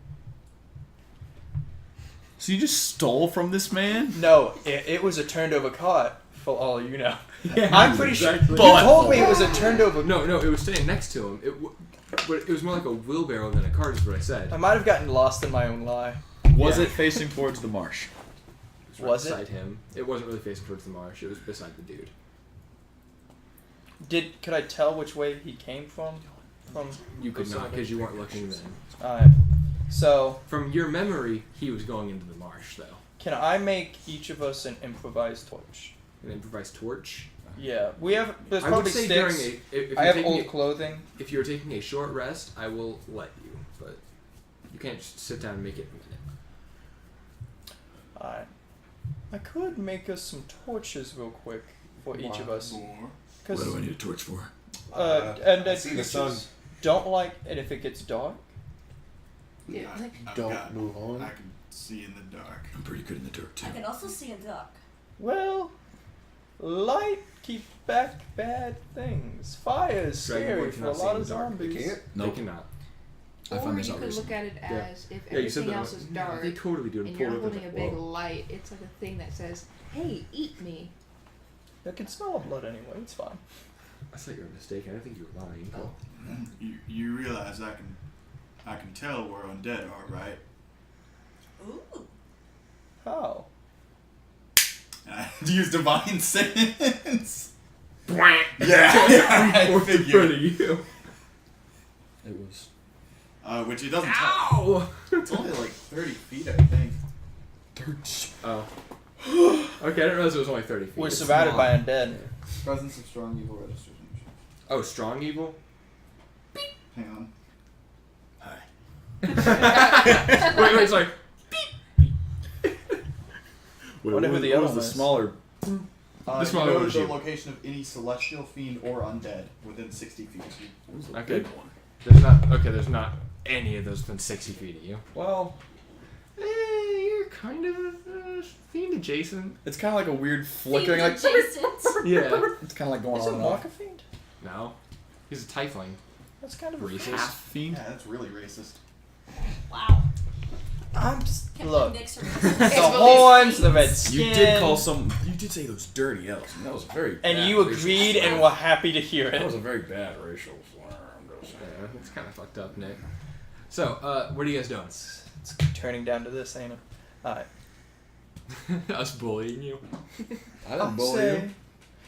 So you just stole from this man? No, it was a turned over cart, for all you know. Yeah, I'm pretty sure. exactly. You told me it was a turned over. No, it was standing next to him. But it was more like a wheelbarrow than a cart, is what I said. I might have gotten lost in my own lie. Was Yeah. it facing towards the marsh? Right Was it? beside him. It wasn't really facing towards the marsh. It was beside the dude. Could I tell which way he came from? You could not, because you weren't looking then. Alright. So, From your memory, he was going into the marsh, though. can I make each of us an improvised torch? An improvised torch. Yeah, we have. There's I would probably say sticks. during if I you're have taking old clothing. if you're taking a short rest, I will let you, but you can't just sit down and make it in a minute. Alright. I could make us some torches real quick for each of us. More. What Because do I need a torch for? and I see the sun. don't like it if it gets dark. Yeah, I- like- I've Don't got- move on. I can see in the dark. I'm pretty good in the dark too. I can also see in dark. Well, Light keeps back bad things. Fire is scary Dragonborn for a cannot lot see of in the dark. zombies. They can't? They Nope. cannot. I Or found this you out could look recently. at it Yeah. as if Yeah, you said everything that. else is dark They totally do. and you're Pull it up holding a and big whoa. light. It's like a thing that says, "Hey, eat me." I can smell blood anyway. It's fine. I thought you were mistaken. I think you were lying. Oh. You realize I can tell where undead are, right? Ooh. How? And I had to use divine sense. Yeah, I in front figured. of you. It was. Which it doesn't tell. Ow! It's only like 30 feet, I think. Oh. Okay, I didn't realize it was only 30 feet. We're It's surrounded small. by undead. Presence of strong evil registers. Oh, strong evil? Hang on. Hi. Wait, sorry. Wait, Wonder who what the was other the one is. smaller? The smaller you know one is the you. location of any celestial fiend or undead within 60 feet of you. What was the Okay. big one? There's not any of those within 60 feet of you. Well, You're kind of fiend adjacent. it's kind of like a weird flickering, like Adjacent. Yeah. it's kind of like going Is on it and off. Mark a fiend? No. He's a tiefling. That's kind of a Racist. Half fiend. Yeah, that's really racist. Wow. I'm just Can't look. believe Nick's a The racist. horns, the red skin. You did call some. You did say those dirty elves, and that was a very. And bad you racial agreed slur. and were happy to hear That it. was a very bad racial slur. I'm just saying. Yeah, it's kind of fucked up, Nick. So, what are you guys doing? It's turning down to this, ain't it? Alright. Us bullying you? I didn't I'd bully say, you.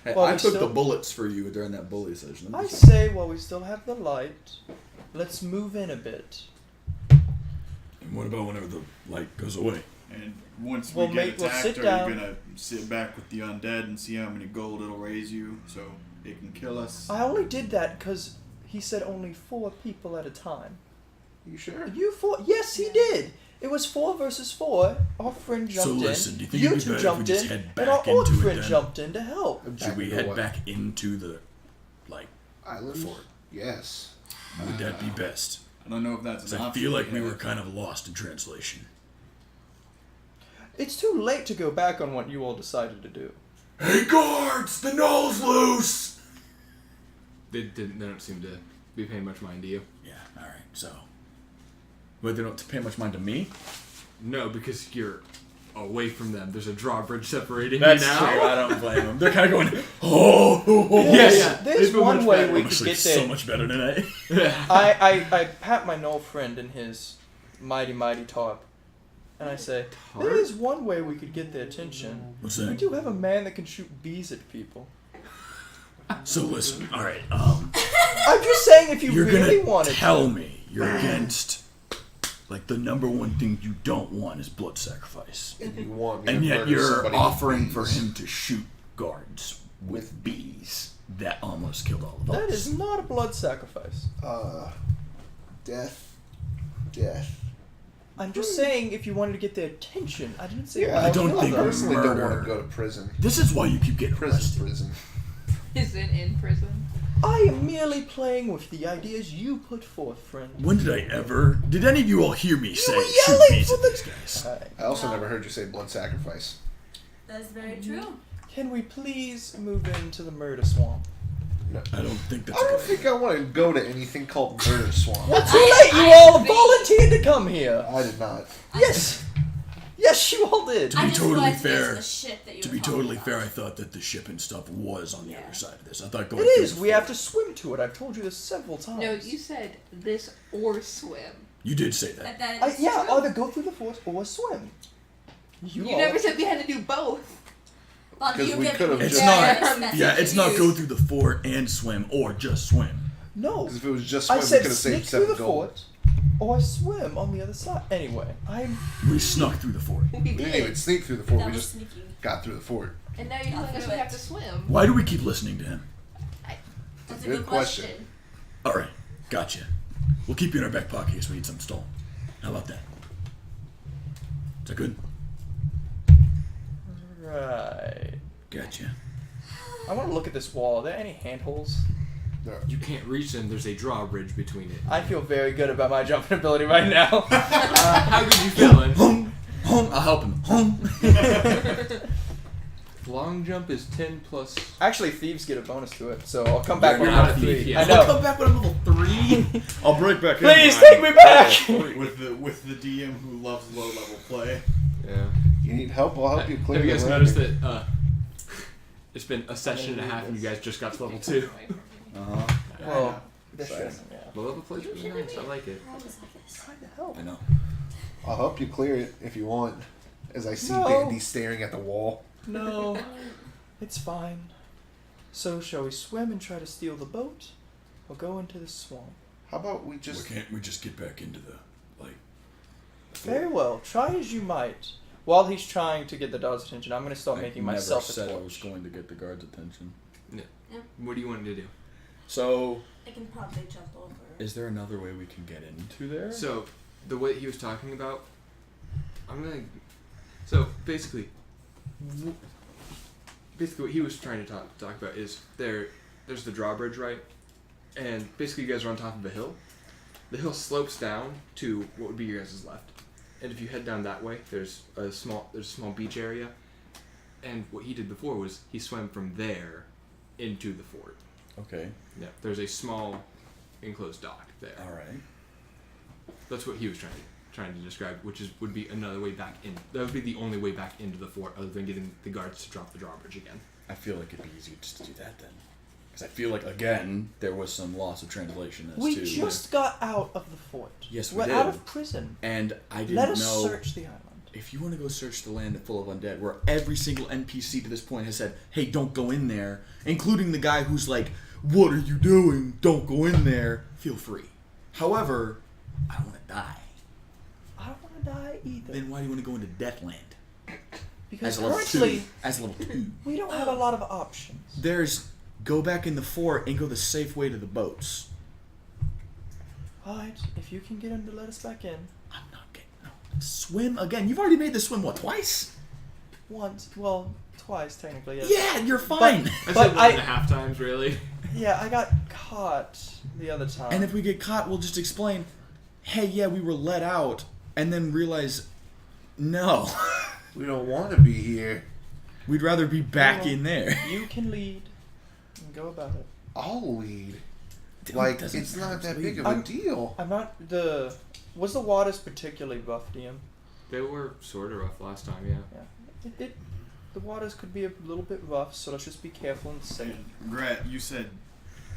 Hey, well, I we took still- the bullets for you during that bully session. I say while we still have the light, let's move in a bit. And what about whenever the light goes away? And once We'll we make- get we'll attacked, sit are down. you gonna sit back with the undead and see how many gold it'll raise you so it can kill us? I only did that because he said only 4 people at a time. You sure? You 4? Yes, he did. It was 4 versus 4. Our friend jumped So listen, in. do you think You it'd be two better if jumped we just in, head and our back old into it friend then? jumped in to help. Should we into head what? back into the, like, Island? fort? Yes. Would that be best? I don't know if that's 'Cause an I option. feel like we yet. were kind of lost in translation. It's too late to go back on what you all decided to do. Hey guards, the knoll's loose! They don't seem to be paying much mind to you. Yeah, alright, so. But they don't pay much mind to me? No, because you're away from them. There's a drawbridge separating That's you now. true, I don't blame them. They're kind of going, oh! Yeah. There's They feel one much way better. we I'm could sleep get there. so much better tonight. I pat my knoll friend in his mighty tarp, and I say, Tarp? there is one way we could get their attention. What's We that? do have a man that can shoot bees at people. So listen, alright, I'm just saying if you you're really gonna wanted tell me you're against, like, the number one thing you don't want is blood sacrifice. And you want me And to yet murder you're somebody with offering for bees. him to shoot guards with bees. That almost killed all of us. That is not a blood sacrifice. Death. I'm just saying if you wanted to get their attention. I didn't say Yeah, I don't kill think I them. personally don't want murder- to go to prison. This is why you keep getting arrested. Prison. Isn't in prison. I am merely playing with the ideas you put forth, friend. When did I ever? Did any of you all hear me say were shoot yelling bees for at the- these guys? Alright. I also No. never heard you say blood sacrifice. That's very true. Can we please move into the murder swamp? No. I don't think that's I a don't good think I want to go to anything called Murder Swamp. Well, too late. You all volunteered to come here. I did not. Yes. Yes, you all did. To be I just totally realized there's fair- the ship that you To were be talking totally about. fair, I thought that the ship and stuff was on the Yeah. other side of this. I thought going It through is. the We fort- have to swim to it. I've told you this several times. No, you said this or swim. You did say that. That is Yeah, true. either go through the fort or swim. You all- never said we had to do both. But 'Cause you we give could've me It's very not- honest message Yeah, it's to not use. go through the fort and swim or just swim. No. Because if it was just I swim, we said could have sneak saved through 7 the gold. fort or swim on the other side. Anyway, I'm. We snuck through the fort. We We didn't did. even sneak through the fort. That We was just sneaky. got through the fort. And now you're Got telling us through we it. have to swim. Why do we keep listening to him? That's a Good good question. question. All right, gotcha. We'll keep you in our back pocket in case we need something stolen. How about that? Is that good? Right. Gotcha. I want to look at this wall. Are there any handholds? No. You can't reach them. There's a drawbridge between it. I feel very good about my jumping ability right now. How good you feeling? Home, home. I'll help him. Home. long jump is 10 plus. Actually, thieves get a bonus to it, so I'll come back You're when not I'm a thief three. yet. I I'll know. come back when I'm level 3. I'll break back in. Please take me back. with the DM who loves low level play. Yeah. You need help? I'll help you clear Have you the guys landing. noticed that it's been a session and a half and you guys just got to level 2? Uh-huh. Well, this Exciting. shouldn't, yeah. Low level play's really nice. I like it. Always like this. Trying to help. I know. I'll help you clear it if you want. As I see No. Bandy staring at the wall. No, it's fine. So, shall we swim and try to steal the boat, or go into the swamp? How about we just... Can't we just get back into the Very well. Try as you might. While he's trying to get the dog's attention, I'm going to start I making never myself a said I torch. was going to get the guard's attention. What do you want to do? So, I can probably jump over. is there another way we can get into there? So, the way he was talking about, I'm gonna. So basically what he was trying to talk about is there's the drawbridge, right? And basically, you guys are on top of a hill. The hill slopes down to what would be your guys' left, and if you head down that way, there's a small beach area. And what he did before was he swam from there into the fort. Okay. Yeah, there's a small enclosed dock there. All right. That's what he was trying to describe, which would be another way back in. That would be the only way back into the fort, other than getting the guards to drop the drawbridge again. I feel like it'd be easier just to do that then. Because I feel like, again, there was some loss of translation as We to... just got out of the fort. Yes, we We're did. out of prison. And I didn't Let us know... search the island. If you want to go search the land full of undead, where every single NPC to this point has said, hey, don't go in there, including the guy who's like, what are you doing? Don't go in there. Feel free. However, I don't want to die. I don't want to die either. Then why do you want to go into Deathland? Because As a level currently, 2. As a level 2. we don't have a lot of options. There's go back in the fort and go the safe way to the boats. Alright, if you can get him to let us back in. I'm not getting... No. Swim again? You've already made the swim, what, twice? Once, well, twice technically, yes. Yeah, you're fine. I But said 1.5 times, really. Yeah, I got caught the other time. And if we get caught, we'll just explain, hey, yeah, we were let out, and then realize, no. We don't want to be here. We'd rather be back Well, in there. You can lead and go about it. I'll lead. Dude, Like, doesn't it's not that lead. big of a deal. I'm not was the waters particularly rough, DM? They were sort of rough last time, yeah. Yeah. The waters could be a little bit rough, so let's just be careful and safe. Grat, you said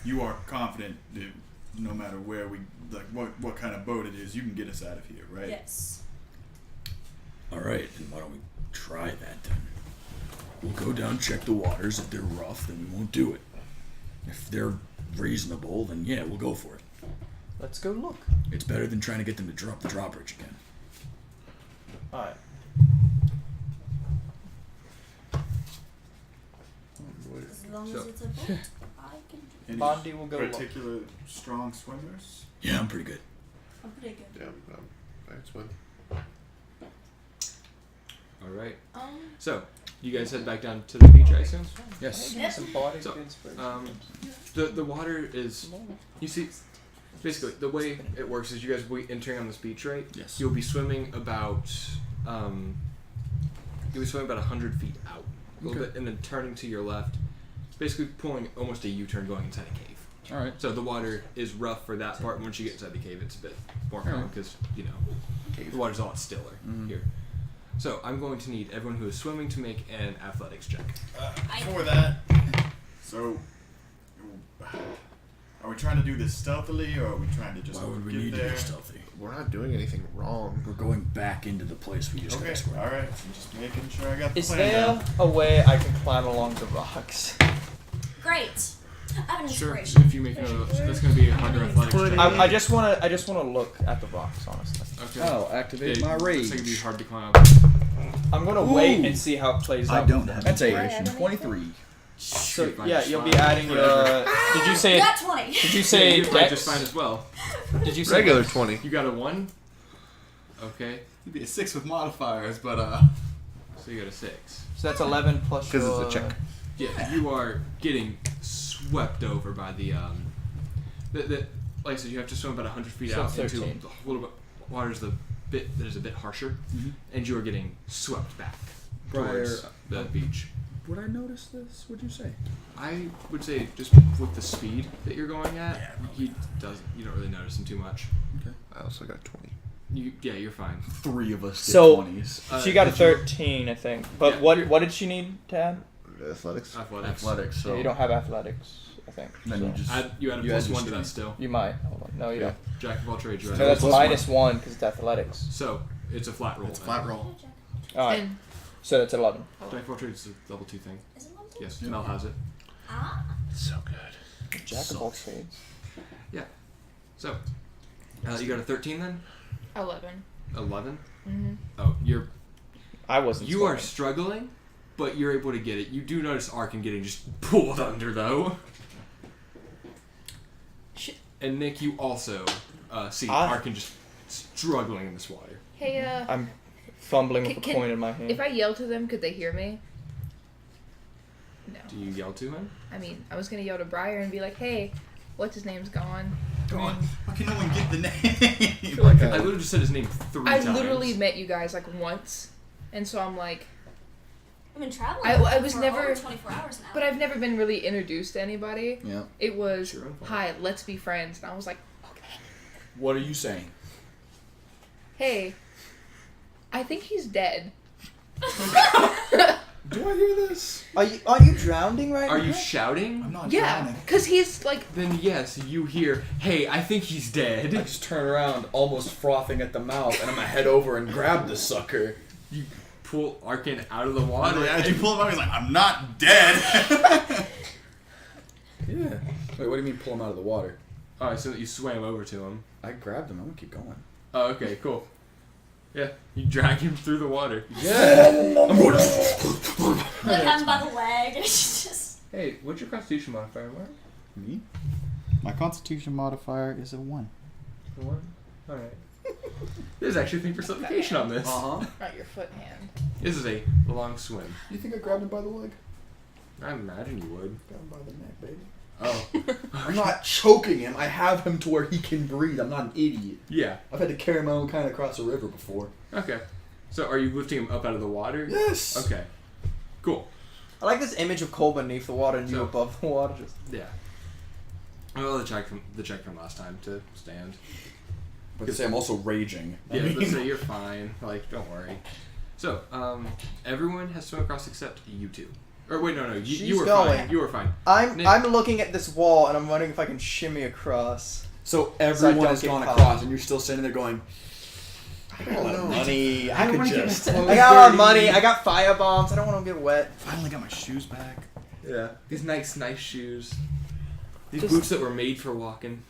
you are confident that no matter where we, like, what kind of boat it is, you can get us out of here, right? Yes. Alright, then why don't we try that then? We'll go down, check the waters. If they're rough, then we won't do it. If they're reasonable, then yeah, we'll go for it. Let's go look. It's better than trying to get them to drop the drawbridge again. Alright. As long So- as it's a boat, I can. Any Bondi will go look. particular strong swimmers? Yeah, I'm pretty good. I'm pretty good. Yeah, that's one. All right. Um. So, you guys head back down to the beach, I assume? Yes. Give me some body So, inspiration. The water is, you see, basically the way it works is you guys will be entering on this beach, right? Yes. You'll be swimming about, you'll be swimming about 100 feet out, a little Okay. bit, and then turning to your left, basically pulling almost a U-turn going inside a cave. All right. So the water is rough for that part, and once you get inside the cave, it's a bit more calm Alright. because, you know, the water's a lot stiller here. So I'm going to need everyone who is swimming to make an athletics check. For that, so are we trying to do this stealthily, or are we trying to just Why would we get need there? to be stealthy? We're not doing anything wrong. We're going back into the place we just Okay, got squared. all right. I'm just making sure I got the Is plan there down. a way I can climb along the rocks? Great. I have an Sure. inspiration. So if you make that's going to be a harder athletics check. I just wanna look at the rocks, honestly. Okay. Oh, activate Yeah, my rage. It's going to be hard to climb. I'm gonna Ooh. wait and see how it plays out. That's a Inspiration. 23. So Shoot, yeah, fine, you'll be fine. adding your. Did you say? Got 20. Did you say you did dex? just fine as well. Did you say Regular 20. You got a 1? Okay. It'd be a 6 with modifiers, but So you got a 6. So that's 11 plus. Because your, it's a check. Yeah, you are getting swept over by the like I said, you have to swim about 100 feet So out 13. into a little bit water's the bit that is a bit harsher, and you are getting swept back Prior- towards the beach. would I notice this? What'd you say? I would say just with the speed that you're going at, he doesn't. You don't really notice him too much. Okay. I also got 20. You're fine. 3 of us get So- 20s. She got a did you- 13, I think. But Yeah, what did she need to add? Athletics. Athletics. So Yeah, you don't have athletics, I think. then so. you just You add a You plus add 1 to your that still. You might. Hold on. No, you Yeah. don't. Jack of all trades. You So add that's plus minus 1 because it's athletics. So it's a flat roll. It's flat roll. Alright. And So that's 11. Jack of all trades is a level 2 thing. Is it one two? Yes, Mel has it. Ah. So good. Jack of all trades. So you got a 13 then? 11. 11. Mm-hmm. Oh, I wasn't. you are smoking. struggling, but you're able to get it. You do notice Arkin getting just pulled under though. Shit. And Nick, you also see I- Arkin just struggling in this water. Hey, I'm fumbling with a Can- coin in my hand. if I yell to them, could they hear me? No. Do you yell to him? I mean, I was gonna yell to Briar and be like, "Hey, what's his name's gone?" Go on. Why can no one get the name? like I literally just said his name 3 I times. literally met you guys like once, and so I'm like, I've been traveling. I was for never- over 24 hours now. but I've never been really introduced to anybody. Yeah. It was, It's your own fault. "Hi, let's be friends," and I was like, "Okay." What are you saying? Hey, I think he's dead. Do I hear this? Are you drowning right Are now? you shouting? I'm not Yeah, drowning. cause he's like, Then yes, you hear, hey, I think he's I dead. just turn around, almost frothing at the mouth, and I'm gonna head over and grab the sucker. You pull Arkin out of the water. As you pull him out, he's like, I'm not dead. Yeah. Wait, what do you mean pull him out of the water? Oh, so you swam over to him. I grabbed him. I'm gonna keep going. Oh, okay, cool. Yeah, you drag him through the water. Yeah. I'm going. Like have him by the leg, and it's just. Hey, what's your constitution modifier, Mark? Me? My constitution modifier is a 1. The one? Alright. There's actually a personification on this. huh. not your foot hand. This is a long swim. You think I grabbed him by the leg? I imagine you would. Grab him by the neck, baby. Oh. I'm not choking him. I have him to where he can breathe. I'm not an idiot. Yeah. I've had to carry my own kind across a river before. Okay. So are you lifting him up out of the water? Yes. Okay. Cool. I like this image of Cole beneath the water and you So- above the water. Just Yeah. Well, the check from last time to stand. But say I'm also raging. Yeah, let's say you're fine. Like, don't worry. So, everyone has swum across except you two. Or wait, no, you She's were going. fine. You were fine. I'm Nick. looking at this wall and I'm wondering if I can shimmy across. So I everyone don't has get gone caught. across, and you're still sitting there going, I got a lot of know. money. I I don't could wanna get just. my clothes I got a lot of dirty. money. I got fire bombs. I don't want to get wet. Finally got my shoes back. Yeah. These nice shoes. These Just- boots that were made for walking.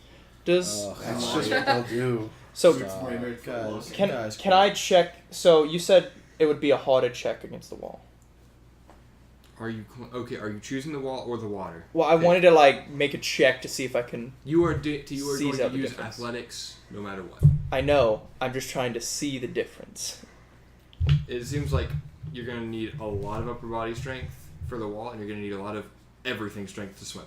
Does Ugh, That's come just on. what they'll do. so? Stop. Guys, Can guys, can I check? So you said it would be a harder check against the wall. Are you okay? Are you choosing the wall or the water? Well, I wanted to like make a check to see if I can. You are going Seize out to the use difference. athletics no matter what. I know. I'm just trying to see the difference. It seems like you're going to need a lot of upper body strength for the wall, and you're going to need a lot of everything strength to swim.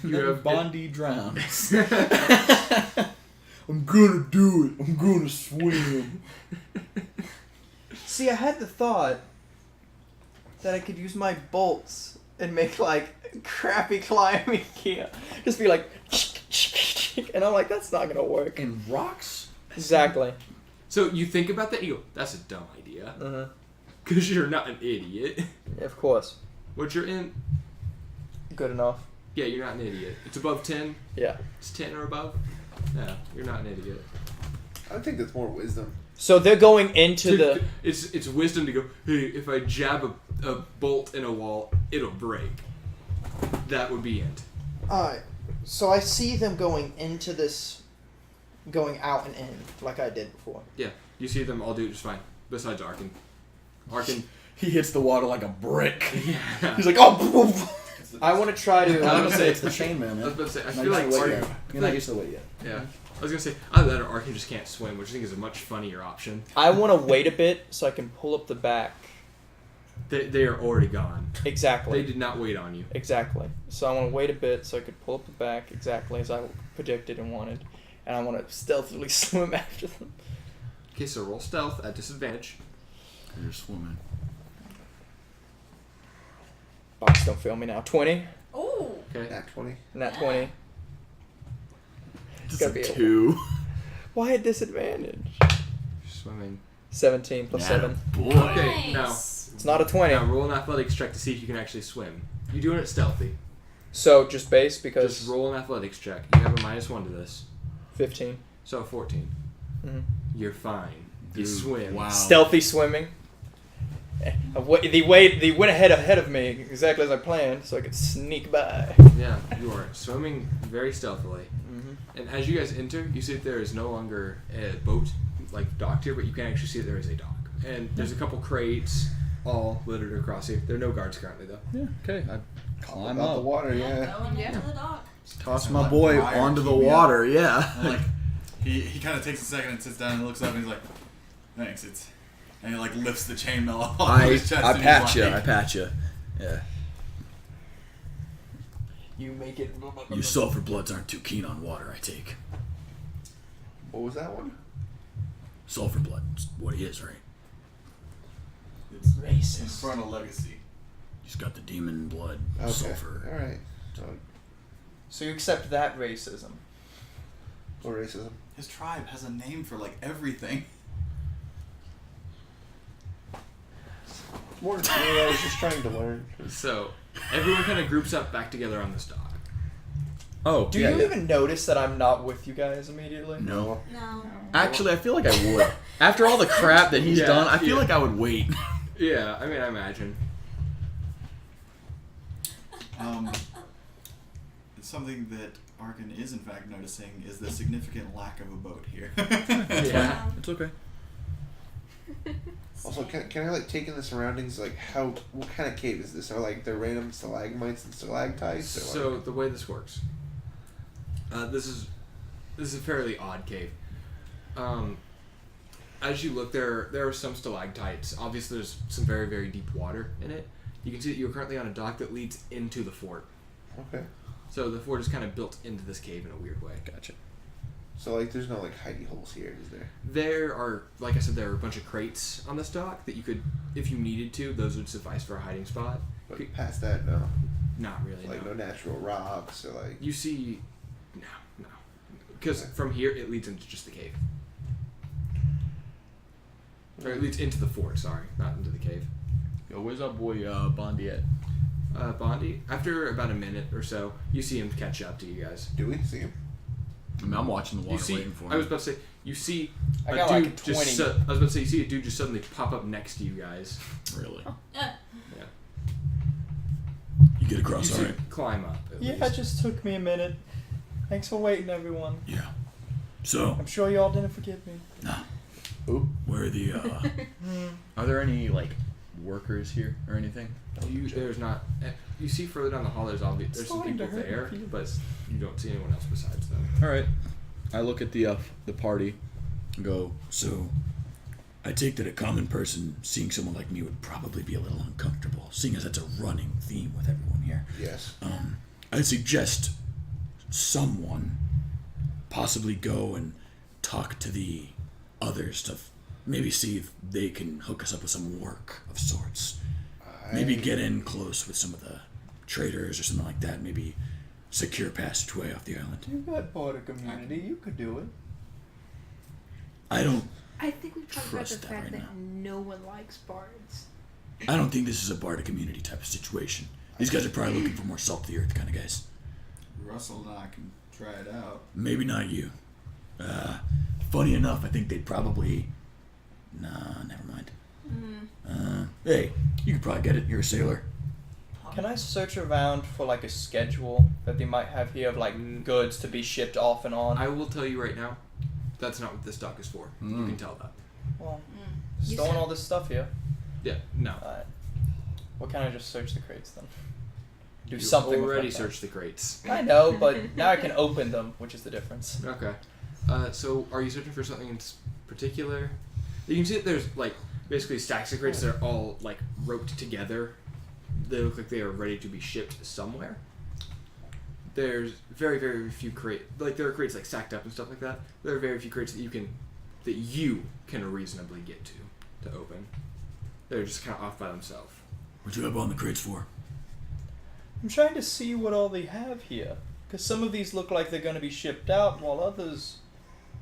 You have- have Bondi drowns. I'm gonna do it. I'm gonna swim. See, I had the thought that I could use my bolts and make like crappy climbing gear. Just be like, and I'm like, that's not gonna work. And rocks? Exactly. So you think about that, and you go, that's a dumb idea. Uh-huh. Because you're not an idiot. Yeah, of course. What you're in, Good enough. yeah, you're not an idiot. It's above 10. Yeah. It's 10 or above. Yeah, you're not an idiot. I think that's more wisdom. So they're going into the. It's wisdom to go, hey, if I jab a bolt in a wall, it'll break. That would be it. Alright. So I see them going into this. Going out and in, like I did before. Yeah, you see them all do just fine. Besides Arkin. Arkin. He hits the water like a brick. Yeah. He's like, oh. I want to try to. I'm gonna say it's the chainmail, man. I was about to say, I Not feel used like to the weight Arkin. yet. You're not used to the weight yet. Yeah. I was gonna say, either that or Arkin just can't swim, which I think is a much funnier option. I want to wait a bit so I can pull up the back. They are already gone. Exactly. They did not wait on you. Exactly. So I want to wait a bit so I could pull up the back exactly as I projected and wanted. and I want to stealthily swim after them. Okay, so roll stealth at disadvantage. You're swimming. Box, don't fail me now. 20. Ooh. Okay. Nat 20. Nat 20. Just gotta be a a- 2. Why at disadvantage? Swimming. 17 plus 7. Boy. Okay, now, It's not a 20. now roll an athletics check to see if you can actually swim. You're doing it stealthy. So just base because Just roll an athletics check. You have a -1 to this. 15. So 14. Mhm. You're fine. You Dude, swim. wow. Stealthy swimming. They went ahead of me exactly as I planned, so I could sneak by. Yeah, you are swimming very stealthily. Mm-hmm. And as you guys enter, you see that there is no longer a boat like docked here, but you can actually see that there is a dock. And there's a couple crates all littered across here. There are no guards currently though. Yeah, okay. I climb About the up. water, yeah. Going Yeah. into the dock. Toss And my like boy wire onto the keep me up. water, yeah. And like he kind of takes a second and sits down and looks up and he's like, "Thanks." And he like lifts the chainmail off of his chest. and he's like, pat you. Yeah. You make it. You sulfur bloods aren't too keen on water, I take. What was that one? Sulfur blood's what he is, right? It's Racist. Infernal Legacy. He's got the demon blood, Okay. sulfur. Alright. So, So you accept that racism? what racism? His tribe has a name for like everything. More than me, I was just trying to learn. So everyone kind of groups up back together on this dock. Oh, Do you even notice that I'm not with you guys immediately? No. No. Actually, I feel like I would. After all the crap that he's Yeah, done, I feel yeah. like I would wait. Yeah, I mean, I imagine. Something that Arkin is in fact noticing is the significant lack of a boat here. Yeah. It's okay. Also, can I like take in the surroundings? Like, what kind of cave is this? Are like there random stalagmites and stalactites? Or So like, the way this works, this is a fairly odd cave. As you look, there are some stalactites. Obviously, there's some very, very deep water in it. You can see that you're currently on a dock that leads into the fort. okay. So the fort is kind of built into this cave in a weird way. Gotcha. So like, there's no like hidey holes here, is there? There are, like I said, there are a bunch of crates on this dock that you could, if you needed to, those would suffice for a hiding spot. But past that, no. Not really. Like no. no natural rocks or like. You see, no, because from here it leads into just the cave. Or it leads into the fort. Sorry, not into the cave. Yo, where's our boy Bondi at? Bondi. After about a minute or so, you see him catch up to you guys. Do we see him? I mean, I'm watching the You water see, waiting for him. I was about to say, you see I a got dude like a just. 20. I was about to say, you see a dude just suddenly pop up next to you guys. Really? Yeah. You get You across, see alright? climb up. At Yeah, least. it just took me a minute. Thanks for waiting, everyone. Yeah. So, I'm sure y'all didn't forget me. Who? where are the, Are there any like workers here or anything? There's not. You see further down the hall. There's some Starting to people hurt there, my feelings. but you don't see anyone else besides them. All right. I look at the party and go, so, I take that a common person seeing someone like me would probably be a little uncomfortable, seeing as that's a running theme with everyone here. Yes. I suggest someone possibly go and talk to the others to maybe see if they can hook us up with some work of sorts. Maybe get in close with some of the traders or something like that. Maybe secure passageway off the island. You got part of community. You could do it. I don't think we've talked about the Trust that fact right that no one likes bards. think this is a barter community type of situation. These guys are probably looking for more salt of the earth kind of guys. Russell and I can try it out. Maybe not you. Funny enough, I think they'd probably. Nah, never mind. Hey, you could probably get it. You're a sailor. Can I search around for like a schedule that they might have here of like goods to be shipped off and on? I will tell you right now, that's not what this dock is for. You can tell that. Well, You stolen said- all this stuff here. Yeah, no. Alright. Well, can I just search the crates then? Do You something. with already my stuff. searched the crates. I know, but now I can open them, which is the difference. Okay. So are you searching for something in particular? You can see that there's like basically stacks of crates that are all like roped together. They look like they are ready to be shipped somewhere. there's very, very few crates. Like, there are crates, like, stacked up and stuff like that. There are very few crates that you can reasonably get to open. They're just kind of off by themselves. What you have on the crates for? I'm trying to see what all they have here. Because some of these look like they're going to be shipped out, while others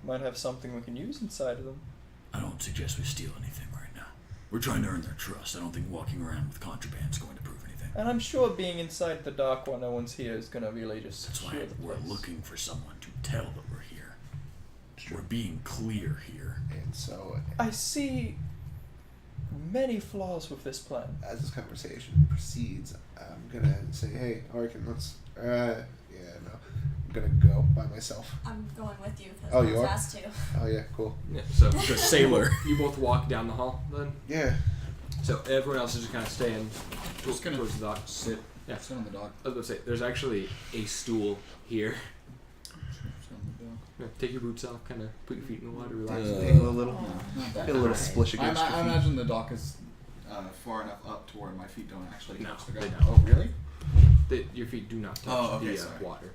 might have something we can use inside of them. I don't suggest we steal anything right now. We're trying to earn their trust. I don't think walking around with contraband is going to prove anything. And I'm sure being inside the dock while no one's here is going to really just That's why secure the we're place. looking for someone to tell that we're here. We're being clear here. And so, I see many flaws with this plan. as this conversation proceeds, I'm gonna say, "Hey, Arkin, let's." I'm gonna go by myself. I'm going with you because Oh, I you was are? asked to. Oh yeah, cool. Yeah, so The sailor. you both walk down the hall then. Yeah. So everyone else is just kind of staying Just gonna towards the dock. sit. Yeah. Sit on the dock. I was about to say, there's actually a stool here. Sit on the dock. Yeah, take your boots off, kind of put your feet in the water, relax. Angle a little. Not that Get a little high. splish against I your feet. imagine the dock is far enough up to where my feet don't actually No, touch the they ground. don't. Oh, really? Your feet do not touch Oh, okay, the sorry. water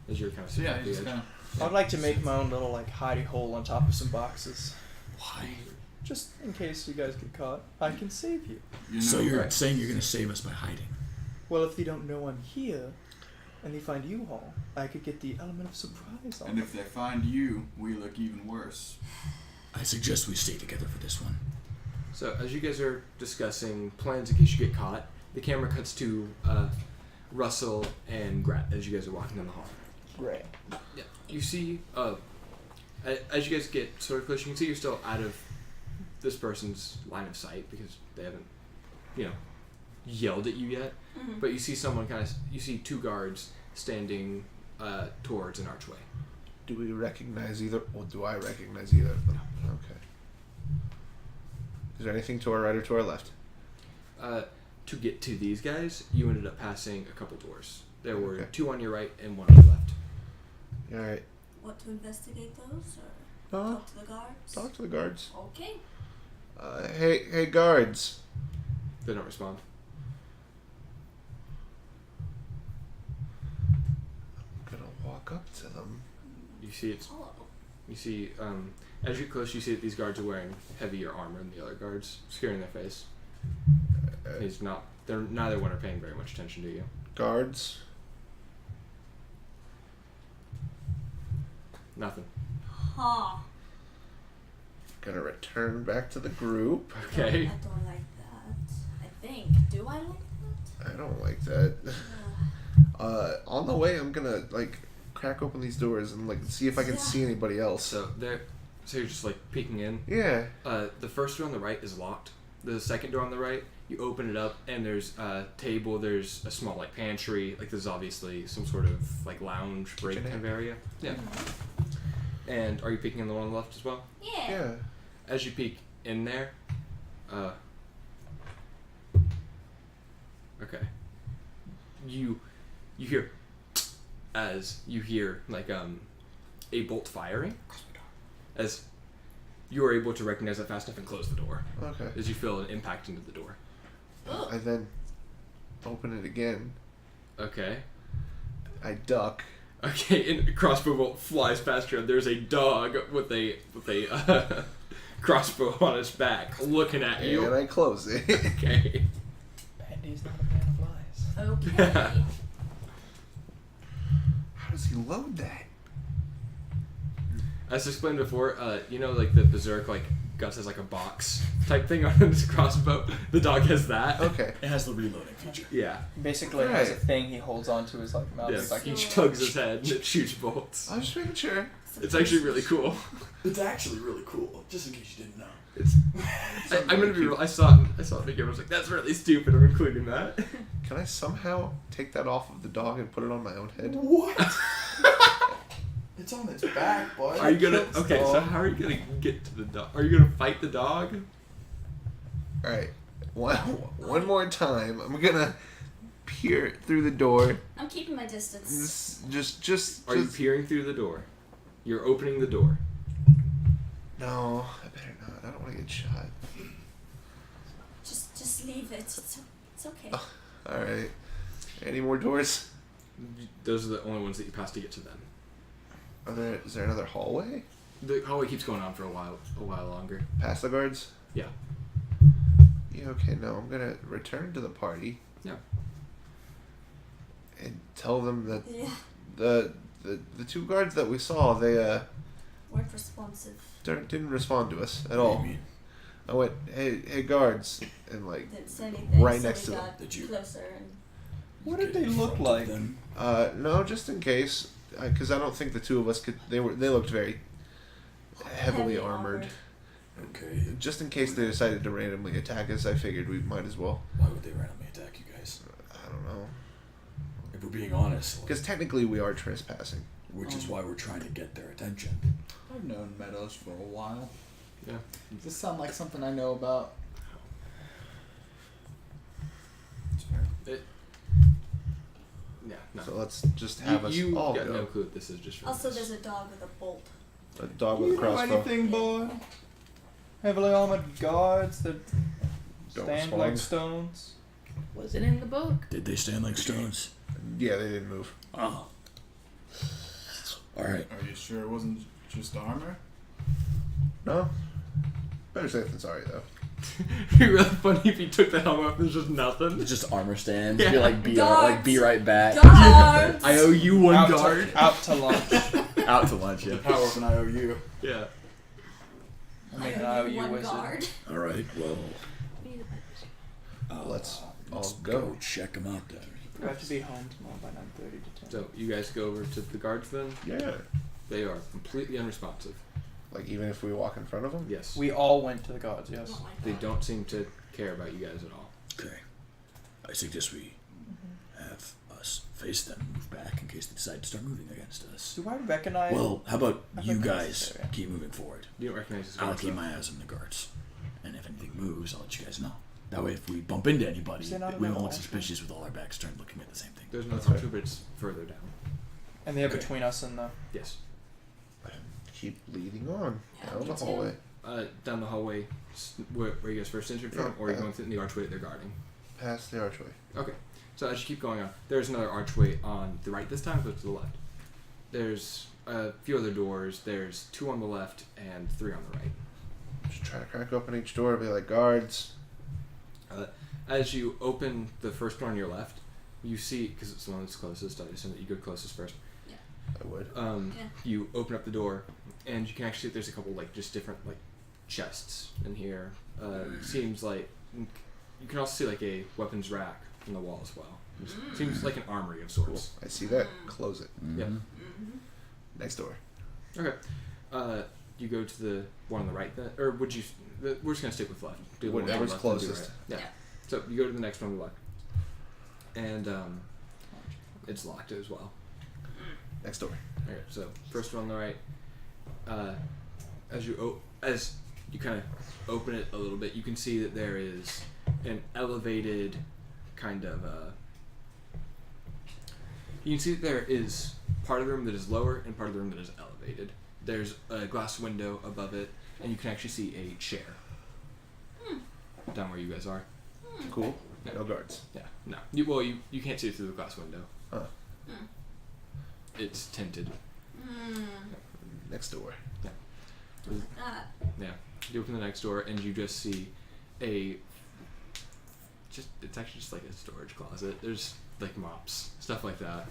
as you're kind of So sitting yeah, at you the just edge. kind of. I'd like to make my own little like hidey hole on top of some boxes. Why? Just in case you guys get caught, I can save you. You know, So you're right. saying you're going to save us by hiding? Well, if they don't know I'm here, and they find you all, I could get the element of surprise on And them. if they find you, we look even worse. I suggest we stay together for this one. So as you guys are discussing plans in case you get caught, the camera cuts to Russell and Grat as you guys are walking down the hall. Right. Yeah. You see, as you guys get sort of close, you can see you're still out of this person's line of sight because they haven't, yelled at you yet. Mhm. But you see someone you see two guards standing towards an archway. Do we recognize either? Or do I recognize either of them? Okay. Is there anything to our right or to our left? To get to these guys, you ended up passing a couple doors. There were Okay. two on your right and one on your left. All right. What, to investigate those or No. talk to the guards? Talk to the guards. Okay. Hey, guards. They don't respond. I'm gonna walk up to them. You see it's Hello. You see, as you get close, you see that these guards are wearing heavier armor than the other guards, scaring their face. Neither one are paying very much attention to you. Guards. Nothing. Huh. Gonna return back to the group. Okay. I don't like that. I think. Do I like that? I don't like that. Uh, On the way, I'm gonna crack open these doors and see if I can Yeah. see anybody else. So you're just peeking in. Yeah. The first door on the right is locked. The second door on the right, you open it up and there's a table. There's a small pantry. There's obviously some sort of lounge break kind of area. Yeah. And are you peeking in the one on the left as well? yeah. Yeah. As you peek in there, okay, you hear as you hear a bolt firing, as you are able to recognize that fast enough and close the door Okay. as you feel an impact into the door. I then open it again. Okay. I duck. Okay, and a crossbow bolt flies past you. And there's a dog with a crossbow on its back, looking at you. And I close it. Okay. Bandy's not a man of lies. Okay. How does he load that? As explained before, the berserk Gus has a box type thing on his crossbow. The dog has that. Okay. It has the reloading feature. Yeah. Basically, it has a Right. thing he holds onto his mouth. Yeah. It's He So- tugs his head and it shoots bolts. I was just making sure. It's actually really cool. It's actually really cool, just in case you didn't know. It's. I'm gonna be real. I saw it. I think I was like, "That's really stupid." I'm including that. Can I somehow take that off of the dog and put it on my own head? What? It's on its back, bud. Are you gonna? killed the Okay, so dog. how are you gonna get to the dog? Are you gonna fight the dog? Alright. One more time. I'm gonna peer through the door. I'm keeping my distance. Just Are you peering through the door? You're opening the door. No, I better not. I don't want to get shot. Just leave it. It's okay. Alright. Any more doors? Those are the only ones that you pass to get to them. Is there another hallway The hallway keeps going on for a while longer. past the guards? Yeah. Yeah. Okay. No, I'm gonna return to the party. Yeah. And tell them that Yeah. the two guards that we saw, they Weren't responsive. didn't respond to us at What all. do you mean? I went, hey guards, and like, Didn't say anything. Right so next we to them. got Did you- closer and What did Get they in look front of like? them? no, just in case, because I don't think the two of us could. They looked very heavily heavy armored. Okay. Just in case they decided to randomly attack us, I figured we might as well. Why would they randomly attack you guys? I don't know, If we're being honest, because technically we are trespassing. which is why we're trying to get their attention. I've known Meadows for a while. Yeah. Does this sound like something I know about? It's fair. Yeah. No. So let's just have us you all got go. no clue what this is just for also this. there's a dog with a bolt. A dog Do with a you know crossbow. anything, boy? Heavily armored guards that Don't stand respond. like stones. Was it in the book? Did they stand like stones? Yeah, they didn't move. Oh. Alright. Are you sure it wasn't just armor? No. Better safe than sorry, though. It'd be really funny if you took the helmet off and there's just nothing. It's just armor stands. Yeah. Be like, be Guards. right back. Guards! I owe you one out guard. To, out to lunch. Out to lunch, yeah. The power of an IOU. Yeah. I make an I owe IOU you one wizard. guard. Alright, well, Let's all let's go. check them out then. We have to be home tomorrow by 9:30 to 10. So you guys go over to the guards then. Yeah. They are completely unresponsive. Like, even if we walk in front of them? Yes. We all went to the guards, yes. Not like They that. don't seem to care about you guys at all. Okay. I suggest we have us face them, move back in case they decide to start moving against us. Do I recognize? Well, how about I you think that's guys necessary. keep moving forward? You don't recognize this I'll guards, keep though. my eyes on the guards. And if anything moves, I'll let you guys know. That way, if we bump into anybody, Is there not we another won't look option? suspicious with all our backs turned looking at the same thing. There's another That's right. option, but it's further down. and they're Okay. between us and the. Yes. Keep leading on Yeah, down me the too. hallway. Down the hallway, where you guys first entered from, Yeah, or are you going through the archway that they're guarding? Past the archway. Okay. So as you keep going on, there's another archway on the right this time, but to the left. There's a few other doors. There's 2 on the left and 3 on the right. Just try to crack open each door and be like, guards. As you open the first door on your left, you see, because it's the one that's closest, I assume that you go closest first. I would. Yeah. You open up the door, and you can actually see that there's a couple like just different like chests in here. Seems like you can also see like a weapons rack on the wall as well. Seems like an armory of Cool. sorts. I see that. Close it. Yeah. Mm-hmm. Next door. Okay. You go to the one on the right then, or would you? We're just gonna stick with left. Do the one on the Whatever's left and do closest. right. Yeah. Yeah. So you go to the next one on the left, and it's locked as well. Next door. Okay, so first one on the right. As you kind of open it a little bit, you can see that there is an elevated kind of. You can see that there is part of the room that is lower and part of the room that is elevated. There's a glass window above it, and you can actually see a chair down where you guys are. Cool. Yeah. No guards. Yeah, no. You can't see it through the glass window. Huh. It's tinted. Next door. That. Yeah. You open the next door and you just see it's actually just like a storage closet. There's like mops, stuff like that.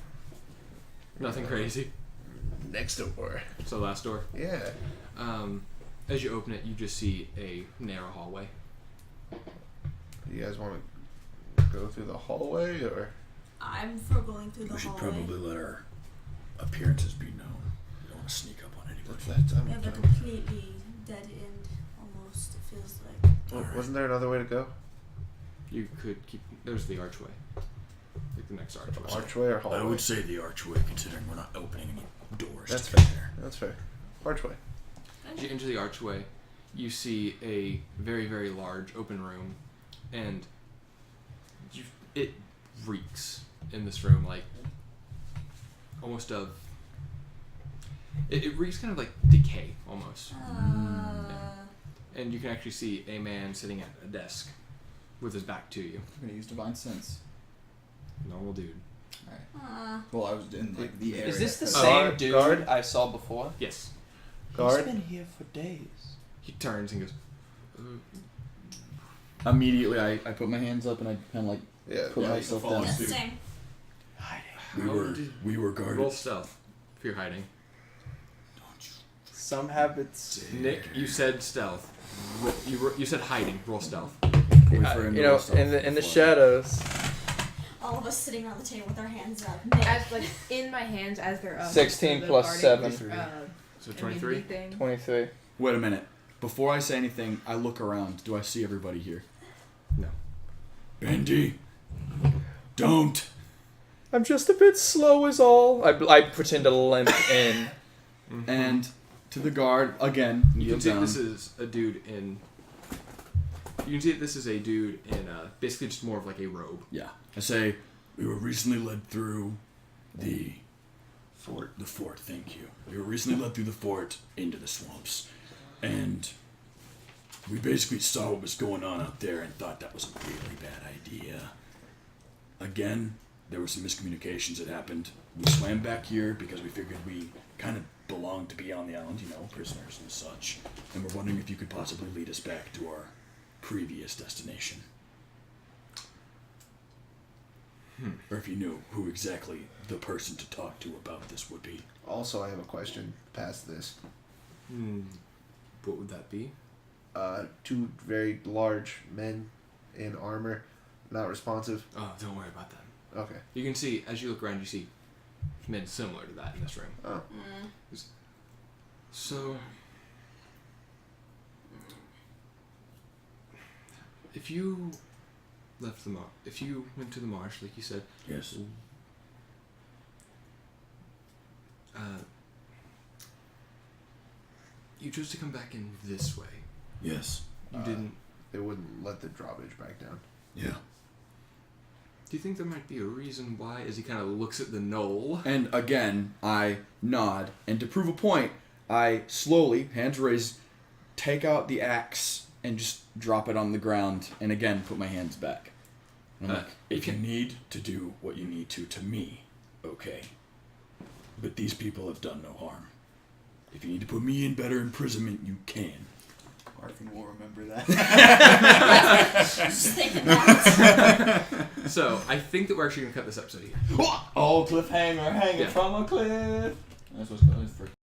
Nothing crazy. Next door. So last door. Yeah. As you open it, you just see a narrow hallway. You guys want to go through the hallway or? I'm for going through the We should hallway. probably let our appearances be known. We don't want to sneak up on anybody. What's that? We have a completely dead end, almost, it feels like. Alright. Wasn't there another way to go? You could keep. There's the archway. Like the next archway. Archway or hallway? I would say the archway, considering we're not opening any doors. That's to get fair. there. That's fair. Archway. As you enter the archway, you see a very, very large open room, and it reeks in this room, like almost of. It reeks kind of like decay, almost. And you can actually see a man sitting at a desk with his back to you. I'm gonna use divine sense. Normal dude. Well, I was in like the area. Is this the that- same dude guard? I saw before? Yes. He's been here for days. He turns and goes. Immediately, I put my hands up and I kind of like Yeah. put Yeah, myself you can down. follow suit. Same. We were guarded. Roll stealth if you're hiding. Some habits. Nick, you said stealth. You said hiding. Roll stealth. Wait for him to You know, roll stealth in the before. shadows. All of us sitting around the table with our hands up. As like in my hands as they're up. 16 the plus guarding, 7. So 23. immunity thing. 23. Wait a minute. Before I say anything, I look around. Do I see everybody here? No. Bendy, don't. I'm just a bit slow is all. I pretend to limp in. And to the guard again. You kneel can see down. this is a dude in. You can see that this is a dude in basically just more of like a robe. Yeah. I say we were recently led through the fort. The fort. Thank you. We were recently led through the fort into the swamps, and we basically saw what was going on out there and thought that was a really bad idea. Again, there were some miscommunications that happened. We swam back here because we figured we kind of belonged to be on the island, prisoners and such. And we're wondering if you could possibly lead us back to our previous destination. Or if you knew who exactly the person to talk to about this would be. Also, I have a question past this. What would that be? Two very large men in armor, not responsive. Oh, don't worry about that. Okay. You can see as you look around, you see men similar to that in this room. Oh. So, if you left the if you went to the marsh, like you said, Yes. You chose to come back in this way. Yes. You didn't. They wouldn't let the drawbridge back down. Yeah. Do you think there might be a reason why? As he kind of looks at the knoll. And again, I nod, and to prove a point, I slowly, hands raised, take out the axe and just drop it on the ground, and again put my hands back. And I'm like, If you need to do what you need to me, okay. But these people have done no harm. If you need to put me in better imprisonment, you can. Arfin will remember that. Just thinking that. So I think that we're actually gonna cut this episode here. oh, cliffhanger hanging Yeah. from a cliff. That's what's going for.